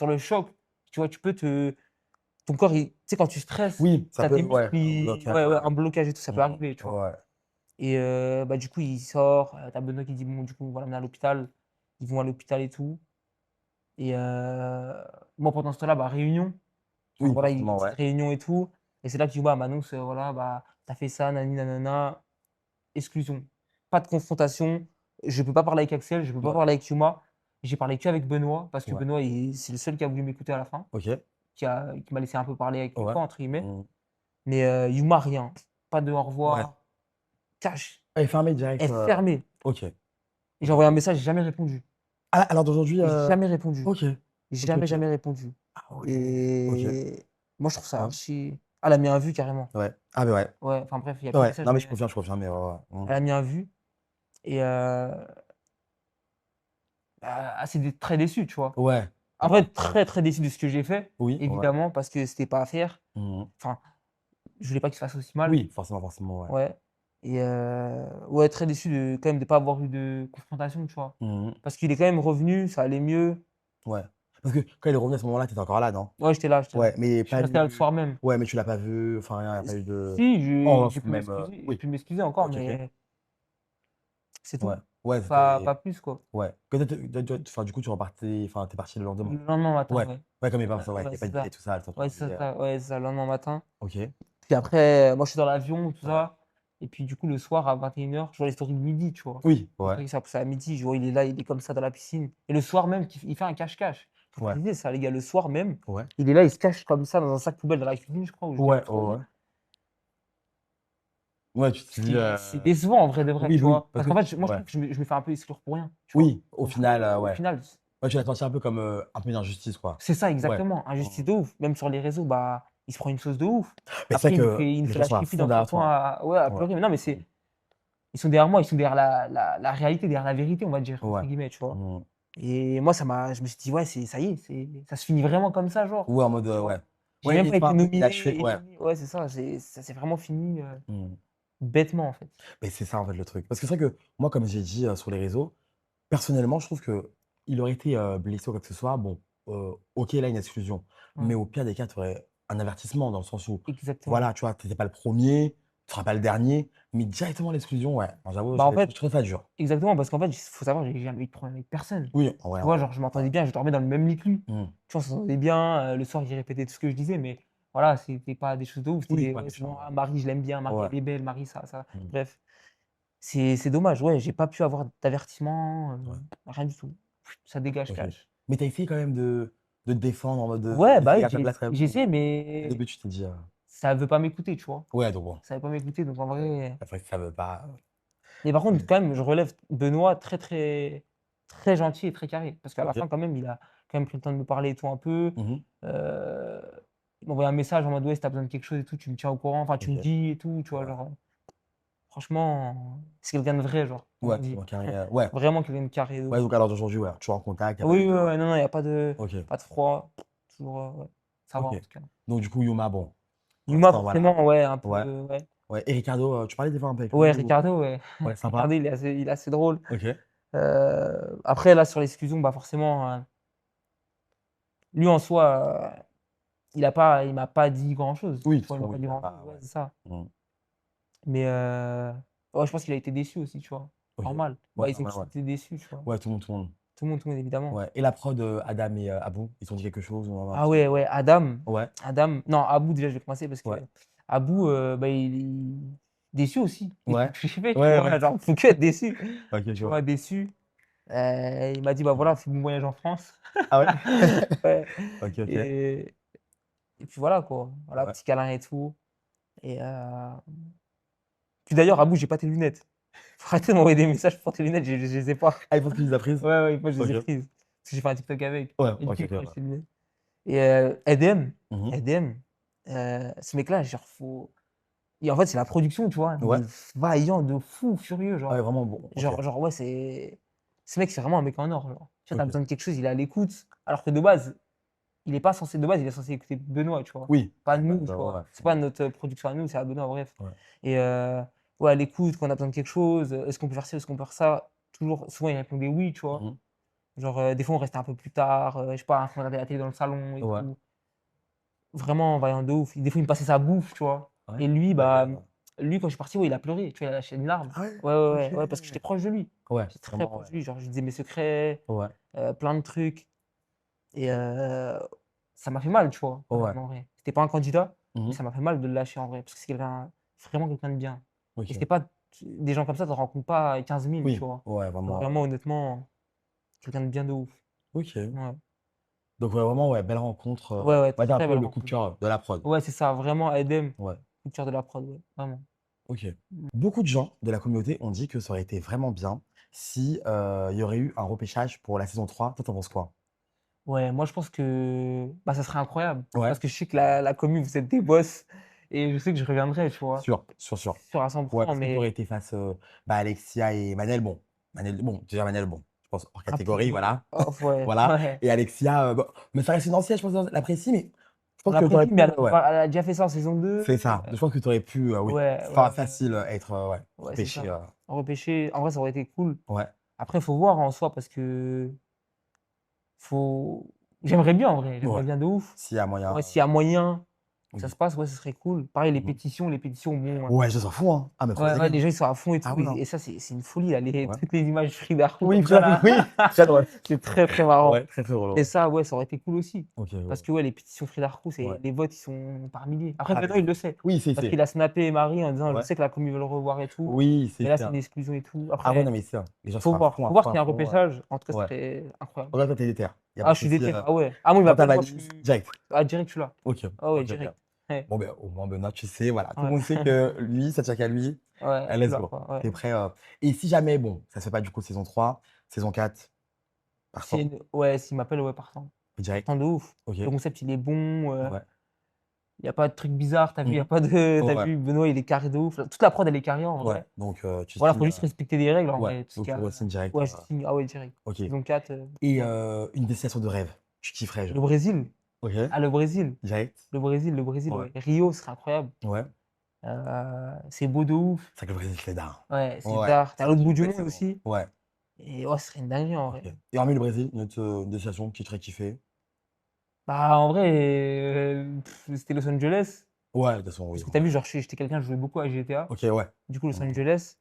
Speaker 2: le choc, tu vois, tu peux te ton corps, il tu sais, quand tu stresses,
Speaker 1: Oui, ça
Speaker 2: tu as
Speaker 1: peut
Speaker 2: tes muscles
Speaker 1: ouais, un
Speaker 2: qui
Speaker 1: blocage,
Speaker 2: ouais, ouais,
Speaker 1: ouais.
Speaker 2: un blocage et tout, ça peut
Speaker 1: Mmh.
Speaker 2: arriver, tu vois?
Speaker 1: Ouais,
Speaker 2: Et bah, du coup, il sort, tu as Benoît qui dit: «Bon, du coup, on va l'emmener à l'hôpital». Ils vont à l'hôpital et tout et moi, pendant ce temps-là, bah, réunion. Enfin,
Speaker 1: oui,
Speaker 2: voilà,
Speaker 1: forcément,
Speaker 2: petite
Speaker 1: ouais.
Speaker 2: réunion et tout et c'est là que Yuma m'annonce, voilà, bah: «Tu as fait ça, nani nanana, exclusion. Pas de confrontation, je peux pas parler avec Axel, je peux pas
Speaker 1: Ouais,
Speaker 2: parler avec Yuma». J'ai parlé qu'avec Benoît parce que
Speaker 1: ouais.
Speaker 2: Benoît, c'est le seul qui a voulu m'écouter à la fin,
Speaker 1: OK,
Speaker 2: qui m'a laissé un peu «parler avec le
Speaker 1: ouais.
Speaker 2: corps» entre guillemets.
Speaker 1: Mmh.
Speaker 2: Mais Yuma, rien. Pas de au
Speaker 1: Ouais.
Speaker 2: revoir, cash,
Speaker 1: Elle est fermée direct,
Speaker 2: est fermée.
Speaker 1: OK,
Speaker 2: J'ai
Speaker 1: OK.
Speaker 2: envoyé un message, j'ai jamais répondu.
Speaker 1: Ah, à l'heure d'aujourd'hui,
Speaker 2: J'ai jamais répondu.
Speaker 1: OK, OK,
Speaker 2: Jamais,
Speaker 1: OK.
Speaker 2: jamais répondu
Speaker 1: Ah ouais, OK,
Speaker 2: et moi, je trouve ça
Speaker 1: ouais,
Speaker 2: archi ah, elle a mis un vu carrément.
Speaker 1: ouais. Ah beh, ouais.
Speaker 2: Ouais, enfin bref, il y a plus de
Speaker 1: Ouais,
Speaker 2: message,
Speaker 1: non mais
Speaker 2: mais
Speaker 1: je confirme, mais ouais, ouais. Mmh.
Speaker 2: elle a mis un vu et bah, assez très déçu, tu vois?
Speaker 1: Ouais,
Speaker 2: En
Speaker 1: ouais,
Speaker 2: fait, très, très déçu de ce que j'ai fait,
Speaker 1: oui, ouais.
Speaker 2: évidemment, parce que c'était pas à faire.
Speaker 1: Mmh mh.
Speaker 2: Enfin, je voulais pas qu'il se fasse aussi mal.
Speaker 1: Oui, forcément, forcément, ouais.
Speaker 2: Ouais et ouais, très déçu de quand même de pas avoir eu de confrontation, tu vois?
Speaker 1: Mmh mh.
Speaker 2: Parce qu'il est quand même revenu, ça allait mieux.
Speaker 1: Ouais. Parce que quand il est revenu à ce moment-là, tu étais encore là, non?
Speaker 2: Ouais, j'étais là, j'étais là.
Speaker 1: Ouais, mais
Speaker 2: Je suis
Speaker 1: pas
Speaker 2: resté là le soir
Speaker 1: vu
Speaker 2: même.
Speaker 1: ouais, mais tu l'as pas vu, enfin rien, il y a pas eu de
Speaker 2: Si,
Speaker 1: en
Speaker 2: j'ai
Speaker 1: off
Speaker 2: pu
Speaker 1: même,
Speaker 2: m'excuser j'ai
Speaker 1: oui.
Speaker 2: pu m'excuser encore,
Speaker 1: OK, OK.
Speaker 2: mais c'est
Speaker 1: Ouais.
Speaker 2: tout.
Speaker 1: Ouais,
Speaker 2: Pas
Speaker 1: c'était
Speaker 2: plus, quoi.
Speaker 1: ouais. Que enfin, du coup, tu repartais enfin, tu es parti le lendemain?
Speaker 2: Le lendemain matin,
Speaker 1: Ouais.
Speaker 2: ouais.
Speaker 1: Ouais, comme il pas ça, ouais, il y
Speaker 2: Ouais,
Speaker 1: a pas
Speaker 2: c'est
Speaker 1: de billet
Speaker 2: ça.
Speaker 1: et tout ça, le temps de
Speaker 2: Ouais, c'est
Speaker 1: trouver,
Speaker 2: ça, ouais, c'est ça, le lendemain matin.
Speaker 1: OK.
Speaker 2: Puis après, moi, je suis dans l'avion, tout
Speaker 1: Ouais.
Speaker 2: ça et puis du coup, le soir à 21h, je vois les stories de midi, tu vois?
Speaker 1: Oui,
Speaker 2: Les
Speaker 1: ouais,
Speaker 2: stories, ça poussait à midi, je vois, il est là, il est comme ça dans la piscine et le soir même, il fait un cache-cache. Faut
Speaker 1: ouais,
Speaker 2: préciser ça, les gars, le soir même,
Speaker 1: ouais.
Speaker 2: il est là, il se cache comme ça dans un sac poubelle dans la cuisine, je crois, où je devais
Speaker 1: Ouais,
Speaker 2: me
Speaker 1: ouais,
Speaker 2: trouver.
Speaker 1: ouais. Ouais, tu te dis,
Speaker 2: C'est décevant en vrai de vrai,
Speaker 1: oui,
Speaker 2: tu
Speaker 1: oui,
Speaker 2: vois?
Speaker 1: parce
Speaker 2: Parce
Speaker 1: que
Speaker 2: qu'en fait, moi, je
Speaker 1: ouais.
Speaker 2: trouve que je me fais un peu exclure pour rien, tu vois?
Speaker 1: Oui, au
Speaker 2: Donc
Speaker 1: final,
Speaker 2: au
Speaker 1: ouais.
Speaker 2: final,
Speaker 1: Ouais, tu l'as senti un peu comme, un peu une injustice, quoi.
Speaker 2: c'est ça
Speaker 1: Ouais.
Speaker 2: exactement, injustice
Speaker 1: Mmh.
Speaker 2: de ouf. Même sur les réseaux, bah, il se prend une sauce de ouf.
Speaker 1: Mais c'est
Speaker 2: Après,
Speaker 1: vrai que
Speaker 2: il nous
Speaker 1: les
Speaker 2: fait
Speaker 1: gens
Speaker 2: la
Speaker 1: sont à
Speaker 2: chipie
Speaker 1: fond
Speaker 2: dans son
Speaker 1: derrière
Speaker 2: coin
Speaker 1: toi,
Speaker 2: à ouais, à
Speaker 1: hein. Ouais.
Speaker 2: pleurer. Mais non, mais
Speaker 1: Mmh.
Speaker 2: ils sont derrière moi, ils sont derrière la réalité, derrière la vérité, on va dire, entre
Speaker 1: Ouais.
Speaker 2: guillemets, tu vois?
Speaker 1: Mmh.
Speaker 2: Et moi, je me suis dit: «Ouais, ça y est, ça se finit vraiment comme ça, genre»,
Speaker 1: Ouais, en mode,
Speaker 2: tu vois?
Speaker 1: ouais.
Speaker 2: J'ai
Speaker 1: Ouais
Speaker 2: même
Speaker 1: et
Speaker 2: pas été
Speaker 1: enfin, il a tué
Speaker 2: nominé et
Speaker 1: ouais.
Speaker 2: fini. Ouais, c'est ça, ça s'est vraiment fini,
Speaker 1: Mmh.
Speaker 2: bêtement, en fait.
Speaker 1: Mais c'est ça, en fait, le truc. Parce que c'est vrai que moi, comme j'ai dit, sur les réseaux, personnellement, je trouve qu'il aurait été, blessé ou quoi que ce soit, bon, OK, là, une exclusion.
Speaker 2: Ouais.
Speaker 1: Mais au pire des cas, tu aurais un avertissement dans le sens où,
Speaker 2: exactement.
Speaker 1: voilà, tu vois, tu étais pas le premier, tu seras pas le dernier, mais directement l'exclusion, ouais. Alors j'avoue,
Speaker 2: Bah, en fait
Speaker 1: je trouve ça dur.
Speaker 2: exactement, parce qu'en fait, il faut savoir, j'ai jamais eu de problème avec personne.
Speaker 1: Oui, en
Speaker 2: Tu vois?
Speaker 1: vrai,
Speaker 2: Genre, je
Speaker 1: ouais.
Speaker 2: m'entendais bien, je dormais dans le même lit que lui.
Speaker 1: Mmh.
Speaker 2: Tu vois? On s'entendait bien, le soir, il répétait tout ce que je disais, mais voilà, c'était pas des choses de ouf. C'était
Speaker 1: Oui,
Speaker 2: des:
Speaker 1: pas
Speaker 2: «Ouais, c'est
Speaker 1: méchant,
Speaker 2: bon,
Speaker 1: ouais.
Speaker 2: ah Marie, je l'aime bien, Marie,
Speaker 1: Ouais.
Speaker 2: elle est belle, Marie ça, ça».
Speaker 1: Mmh.
Speaker 2: Bref, c'est dommage, ouais, j'ai pas pu avoir d'avertissement,
Speaker 1: Ouais,
Speaker 2: rien du tout. Ça dégage,
Speaker 1: OK.
Speaker 2: cache.
Speaker 1: Mais tu as essayé quand même de te défendre en mode,
Speaker 2: Ouais, bah,
Speaker 1: essayer
Speaker 2: oui,
Speaker 1: à ta place quand même
Speaker 2: j'ai
Speaker 1: ou
Speaker 2: essayé,
Speaker 1: dès le
Speaker 2: mais
Speaker 1: début tu t'es dit,
Speaker 2: ça veut pas m'écouter, tu vois?
Speaker 1: ouais, donc bon,
Speaker 2: Ça veut pas m'écouter, donc en vrai
Speaker 1: après ça veut pas,
Speaker 2: mais par contre,
Speaker 1: OK.
Speaker 2: quand même, je relève Benoît très, très, très gentil et très carré. Parce qu'à la
Speaker 1: OK.
Speaker 2: fin, quand même, il a quand même pris le temps de me parler et tout un peu.
Speaker 1: Mmh mh.
Speaker 2: Heu, il m'a envoyé un message en mode: «Ouais, si tu as besoin de quelque chose et tout, tu me tiens au courant, enfin, tu me
Speaker 1: OK.
Speaker 2: dis et tout», tu vois?
Speaker 1: Ouais.
Speaker 2: Genre, franchement, c'est quelqu'un de vrai, genre, comme
Speaker 1: Ouais,
Speaker 2: on dit.
Speaker 1: donc carré, ouais.
Speaker 2: Vraiment quelqu'un de carré de
Speaker 1: Ouais,
Speaker 2: ouf.
Speaker 1: donc à l'heure d'aujourd'hui, ouais, toujours en contact, il y a pas
Speaker 2: Oui,
Speaker 1: eu
Speaker 2: ouais,
Speaker 1: de
Speaker 2: ouais, non, non, il y a
Speaker 1: OK,
Speaker 2: pas de froid, toujours, ouais, ça va
Speaker 1: OK.
Speaker 2: en tout cas.
Speaker 1: Donc du coup, Yuma, bon, pour
Speaker 2: Yuma,
Speaker 1: l'instant, voilà.
Speaker 2: forcément, ouais, un peu,
Speaker 1: Ouais,
Speaker 2: ouais.
Speaker 1: ouais et Ricardo, tu parlais des fois un peu avec
Speaker 2: Ouais,
Speaker 1: lui ou
Speaker 2: Ricardo, ouais.
Speaker 1: ouais, sympa?
Speaker 2: Ricardo, il est assez drôle.
Speaker 1: OK.
Speaker 2: Après là, sur l'exclusion, bah, forcément, lui en soi, il m'a pas dit grand chose,
Speaker 1: Oui, de
Speaker 2: tu
Speaker 1: toute
Speaker 2: vois? Il
Speaker 1: façon,
Speaker 2: m'a pas
Speaker 1: oui,
Speaker 2: dit
Speaker 1: il a
Speaker 2: grand chose,
Speaker 1: pas
Speaker 2: ouais,
Speaker 1: ouais.
Speaker 2: c'est ça.
Speaker 1: Mmh.
Speaker 2: Mais ouais, je pense qu'il a été déçu aussi, tu vois?
Speaker 1: OK.
Speaker 2: Normal.
Speaker 1: Ouais,
Speaker 2: Bah, ils ont
Speaker 1: normal,
Speaker 2: tous
Speaker 1: ouais.
Speaker 2: été déçus, tu vois?
Speaker 1: Ouais, tout le monde.
Speaker 2: Tout le monde, évidemment.
Speaker 1: Ouais et la prod, Adam et Abou, ils t'ont dit quelque chose ou un
Speaker 2: Ah
Speaker 1: petit
Speaker 2: ouais, ouais,
Speaker 1: ouais,
Speaker 2: Non, Abou, déjà, je vais commencer parce que
Speaker 1: ouais,
Speaker 2: Abou, bah, il déçu aussi. Qu'est-ce
Speaker 1: ouais,
Speaker 2: que j'ai fait, tu
Speaker 1: ouais,
Speaker 2: vois?
Speaker 1: ouais.
Speaker 2: Genre, faut que être déçu,
Speaker 1: OK, je
Speaker 2: tu
Speaker 1: vois.
Speaker 2: vois? Déçu. Il m'a dit: «Bah, voilà, fais bon voyage en France».
Speaker 1: Ah ouais?
Speaker 2: Ouais
Speaker 1: OK, OK.
Speaker 2: et et puis voilà, quoi. Voilà,
Speaker 1: Ouais.
Speaker 2: petit câlin et tout et puis d'ailleurs, Abou, j'ai pas tes lunettes. Faut arrêter de m'envoyer des messages pour tes lunettes, je les ai pas.
Speaker 1: Ah, ils pensent que tu les as prises?
Speaker 2: Ouais, ouais, une fois, je les
Speaker 1: OK.
Speaker 2: ai prises. Parce que j'ai fait un TikTok avec.
Speaker 1: Ouais,
Speaker 2: Et du
Speaker 1: OK,
Speaker 2: coup, il
Speaker 1: OK,
Speaker 2: croit
Speaker 1: ouais.
Speaker 2: que c'est lunettes. Et Edem,
Speaker 1: Mmh mh.
Speaker 2: Edem, ce mec-là, genre, faut et en fait, c'est la production, tu vois?
Speaker 1: Ouais.
Speaker 2: Mais vaillant de fou furieux,
Speaker 1: Ah ouais,
Speaker 2: genre.
Speaker 1: vraiment bon, OK,
Speaker 2: Genre, ouais, c'est ce mec, c'est vraiment un mec en or, genre. Tu vois, tu as
Speaker 1: OK.
Speaker 2: besoin de quelque chose, il est à l'écoute, alors que de base, il est pas censé de base, il est censé écouter Benoît, tu vois?
Speaker 1: Oui.
Speaker 2: Pas
Speaker 1: Ouais,
Speaker 2: nous, tu
Speaker 1: bah, ouais,
Speaker 2: vois?
Speaker 1: ouais.
Speaker 2: C'est pas
Speaker 1: Mmh.
Speaker 2: notre production à nous, c'est à Benoît, bref.
Speaker 1: Ouais.
Speaker 2: Et ouais, à l'écoute, quand on a besoin de quelque chose, «Est-ce qu'on peut faire ci? Est-ce qu'on peut faire ça?» Toujours souvent, il répondait: «Oui», tu
Speaker 1: Mmh
Speaker 2: vois?
Speaker 1: mh.
Speaker 2: Genre, des fois, on restait un peu plus tard, je sais pas, on regardait la télé dans le salon et
Speaker 1: Ouais.
Speaker 2: tout. Vraiment vaillant de ouf. Des fois, il me passait sa bouffe, tu vois?
Speaker 1: Ouais.
Speaker 2: Et lui,
Speaker 1: OK,
Speaker 2: bah,
Speaker 1: ouais.
Speaker 2: lui, quand je suis parti, ouais, il a pleuré, tu vois? Il a lâché une larme.
Speaker 1: Ah ouais?
Speaker 2: Ouais, ouais,
Speaker 1: OK.
Speaker 2: ouais, ouais, parce que j'étais proche de lui.
Speaker 1: Ouais,
Speaker 2: J'étais très
Speaker 1: vraiment,
Speaker 2: proche
Speaker 1: ouais.
Speaker 2: de lui, genre, je lui disais mes secrets,
Speaker 1: Ouais.
Speaker 2: plein de trucs et ça m'a fait mal, tu vois? Quand
Speaker 1: Ouais.
Speaker 2: même, en vrai. C'était pas un candidat,
Speaker 1: Mmh
Speaker 2: mais
Speaker 1: mh.
Speaker 2: ça m'a fait mal de le lâcher, en vrai, parce que c'est vraiment quelqu'un de bien. Et
Speaker 1: OK.
Speaker 2: c'est pas des gens comme ça, tu en rencontres pas 15 000, tu
Speaker 1: Oui.
Speaker 2: vois?
Speaker 1: Ouais,
Speaker 2: Genre
Speaker 1: vraiment,
Speaker 2: vraiment, honnêtement, quelqu'un de bien de ouf.
Speaker 1: OK.
Speaker 2: Ouais.
Speaker 1: Donc ouais, vraiment, ouais, belle rencontre,
Speaker 2: Ouais, ouais,
Speaker 1: on va dire un
Speaker 2: très
Speaker 1: peu
Speaker 2: belle
Speaker 1: le coup de
Speaker 2: rencontre.
Speaker 1: cœur de la prod.
Speaker 2: Ouais, c'est ça, vraiment Edem,
Speaker 1: Ouais,
Speaker 2: coup de cœur de la prod, ouais, vraiment.
Speaker 1: OK.
Speaker 2: Mmh.
Speaker 1: Beaucoup de gens de la communauté ont dit que ça aurait été vraiment bien si, il y aurait eu un repêchage pour la saison 3. Toi, tu en penses quoi?
Speaker 2: Ouais, moi je pense que, bah, ça serait incroyable
Speaker 1: Ouais,
Speaker 2: parce que je sais que la commu, vous êtes des boss et je sais que je reviendrai, tu vois?
Speaker 1: sûr, sûr, sûr.
Speaker 2: Sûr à
Speaker 1: Ouais,
Speaker 2: 100
Speaker 1: est-ce que tu
Speaker 2: mais
Speaker 1: aurais été face, bah, Alexia et Manel? Bon, Manel, bon, déjà Manel, bon, je pense hors
Speaker 2: un peu
Speaker 1: catégorie, voilà.
Speaker 2: ouais,
Speaker 1: Voilà
Speaker 2: ouais,
Speaker 1: et Alexia, bon, mais ça reste une ancienne, je pense, elle apprécie, mais je
Speaker 2: on
Speaker 1: pense que tu aurais
Speaker 2: l'apprécie mais
Speaker 1: pu, ouais,
Speaker 2: elle a déjà fait ça en saison 2.
Speaker 1: c'est ça. Je pense que tu aurais pu, oui,
Speaker 2: Ouais, ouais, ouais,
Speaker 1: facile, être, ouais,
Speaker 2: ouais, c'est
Speaker 1: repêché,
Speaker 2: ça. Repêcher, en vrai, ça aurait été cool.
Speaker 1: ouais,
Speaker 2: Après, il faut voir en soi parce que faut j'aimerais bien en vrai,
Speaker 1: ouais,
Speaker 2: j'aimerais bien de ouf.
Speaker 1: s'il y a moyen,
Speaker 2: Ouais, s'il y a moyen que ça
Speaker 1: oui.
Speaker 2: se passe, ouais, ce serait cool. Pareil,
Speaker 1: Mmh mh.
Speaker 2: les pétitions, bon,
Speaker 1: Ouais, je s'en fous, hein. Ah mais faut
Speaker 2: ouais,
Speaker 1: y
Speaker 2: ouais,
Speaker 1: aller,
Speaker 2: les
Speaker 1: hein.
Speaker 2: gens, ils sont à fond et
Speaker 1: Ah
Speaker 2: tout
Speaker 1: ouais, hein.
Speaker 2: et ça, c'est une folie là, les
Speaker 1: Ouais.
Speaker 2: toutes les images Frida Kahlo
Speaker 1: Oui,
Speaker 2: comme
Speaker 1: tout
Speaker 2: ça
Speaker 1: à fait,
Speaker 2: là,
Speaker 1: oui, très drôle.
Speaker 2: c'est très, très marrant
Speaker 1: Ouais, très, très drôle,
Speaker 2: et
Speaker 1: ouais.
Speaker 2: ça, ouais, ça aurait été cool aussi.
Speaker 1: OK,
Speaker 2: Parce
Speaker 1: ouais.
Speaker 2: que, ouais, les pétitions Frida Kahlo, c'est
Speaker 1: Ouais.
Speaker 2: les votes, ils sont par milliers. Après
Speaker 1: Ah mais
Speaker 2: maintenant, il le sait
Speaker 1: oui,
Speaker 2: parce
Speaker 1: c'est
Speaker 2: qu'il a snappé Marie en disant: «Je
Speaker 1: ouais.
Speaker 2: sais que la commu veut le revoir et tout,
Speaker 1: Oui,
Speaker 2: mais
Speaker 1: c'est
Speaker 2: là, c'est une
Speaker 1: ça.
Speaker 2: exclusion et tout».
Speaker 1: Ah ouais,
Speaker 2: Après,
Speaker 1: non mais c'est ça. Les gens sont
Speaker 2: faut voir
Speaker 1: à
Speaker 2: s'il y a un
Speaker 1: fond,
Speaker 2: repêchage. En tout cas, ce
Speaker 1: ouais.
Speaker 2: serait incroyable.
Speaker 1: En tout cas, toi, tu es déter. Il y a pas
Speaker 2: Ah,
Speaker 1: de
Speaker 2: je suis
Speaker 1: souci,
Speaker 2: déter. Ah ouais. Ah moi, il
Speaker 1: tu prends ta
Speaker 2: m'appelle, moi, je
Speaker 1: valise
Speaker 2: suis
Speaker 1: direct.
Speaker 2: ah direct, je suis là.
Speaker 1: OK,
Speaker 2: Ah ouais,
Speaker 1: OK, OK.
Speaker 2: direct. Ouais,
Speaker 1: Bon ben, au moins Benoît, tu sais, voilà, tout le
Speaker 2: ouais.
Speaker 1: monde sait que lui, ça tient qu'à lui.
Speaker 2: Ouais, je suis
Speaker 1: Let's
Speaker 2: là,
Speaker 1: go.
Speaker 2: quoi, ouais.
Speaker 1: Tu es prêt, et si jamais, bon, ça se fait pas du coup saison 3, saison 4, partant?
Speaker 2: Ouais, s'il m'appelle, ouais, partant.
Speaker 1: Direct?
Speaker 2: Partant de ouf.
Speaker 1: OK.
Speaker 2: Le concept, il est bon,
Speaker 1: Ouais.
Speaker 2: il y a pas de trucs bizarres, tu as vu? Il y
Speaker 1: Mmh
Speaker 2: a pas de tu as
Speaker 1: Ouais,
Speaker 2: vu? Benoît, il est carré de ouf. Toute la prod, elle est carrée en
Speaker 1: ouais.
Speaker 2: vrai.
Speaker 1: Donc tu
Speaker 2: Voilà,
Speaker 1: signes,
Speaker 2: faut juste respecter des règles en
Speaker 1: ouais,
Speaker 2: vrai. Tout ce
Speaker 1: donc
Speaker 2: qu'il
Speaker 1: tu
Speaker 2: y a
Speaker 1: re-signes direct,
Speaker 2: ouais, je signe. Ah ouais, direct.
Speaker 1: OK
Speaker 2: Saison 4,
Speaker 1: et
Speaker 2: ouais.
Speaker 1: une destination de rêve? Tu kifferais
Speaker 2: Le
Speaker 1: genre?
Speaker 2: Brésil.
Speaker 1: OK.
Speaker 2: Ah, le Brésil.
Speaker 1: Direct?
Speaker 2: Le Brésil,
Speaker 1: Ouais.
Speaker 2: ouais. Rio, ce serait incroyable.
Speaker 1: Ouais.
Speaker 2: C'est beau de ouf.
Speaker 1: C'est vrai que le Brésil, c'est d'art.
Speaker 2: Ouais, c'est
Speaker 1: Ouais,
Speaker 2: d'art. Tu es à
Speaker 1: c'est vrai
Speaker 2: l'autre
Speaker 1: que j'ai
Speaker 2: bout du
Speaker 1: pas eu
Speaker 2: monde
Speaker 1: saison.
Speaker 2: aussi
Speaker 1: Ouais,
Speaker 2: et ouais, ce serait une dinguerie en
Speaker 1: OK
Speaker 2: vrai.
Speaker 1: et hormis le Brésil, une autre, destination qui te ferait kiffer?
Speaker 2: Bah, en vrai, c'était Los Angeles.
Speaker 1: Ouais, de toute façon,
Speaker 2: Parce
Speaker 1: oui,
Speaker 2: que
Speaker 1: en
Speaker 2: tu as
Speaker 1: vrai.
Speaker 2: vu, genre, j'étais quelqu'un, je jouais beaucoup à GTA.
Speaker 1: OK, ouais.
Speaker 2: Du coup, Los
Speaker 1: Mmh.
Speaker 2: Angeles.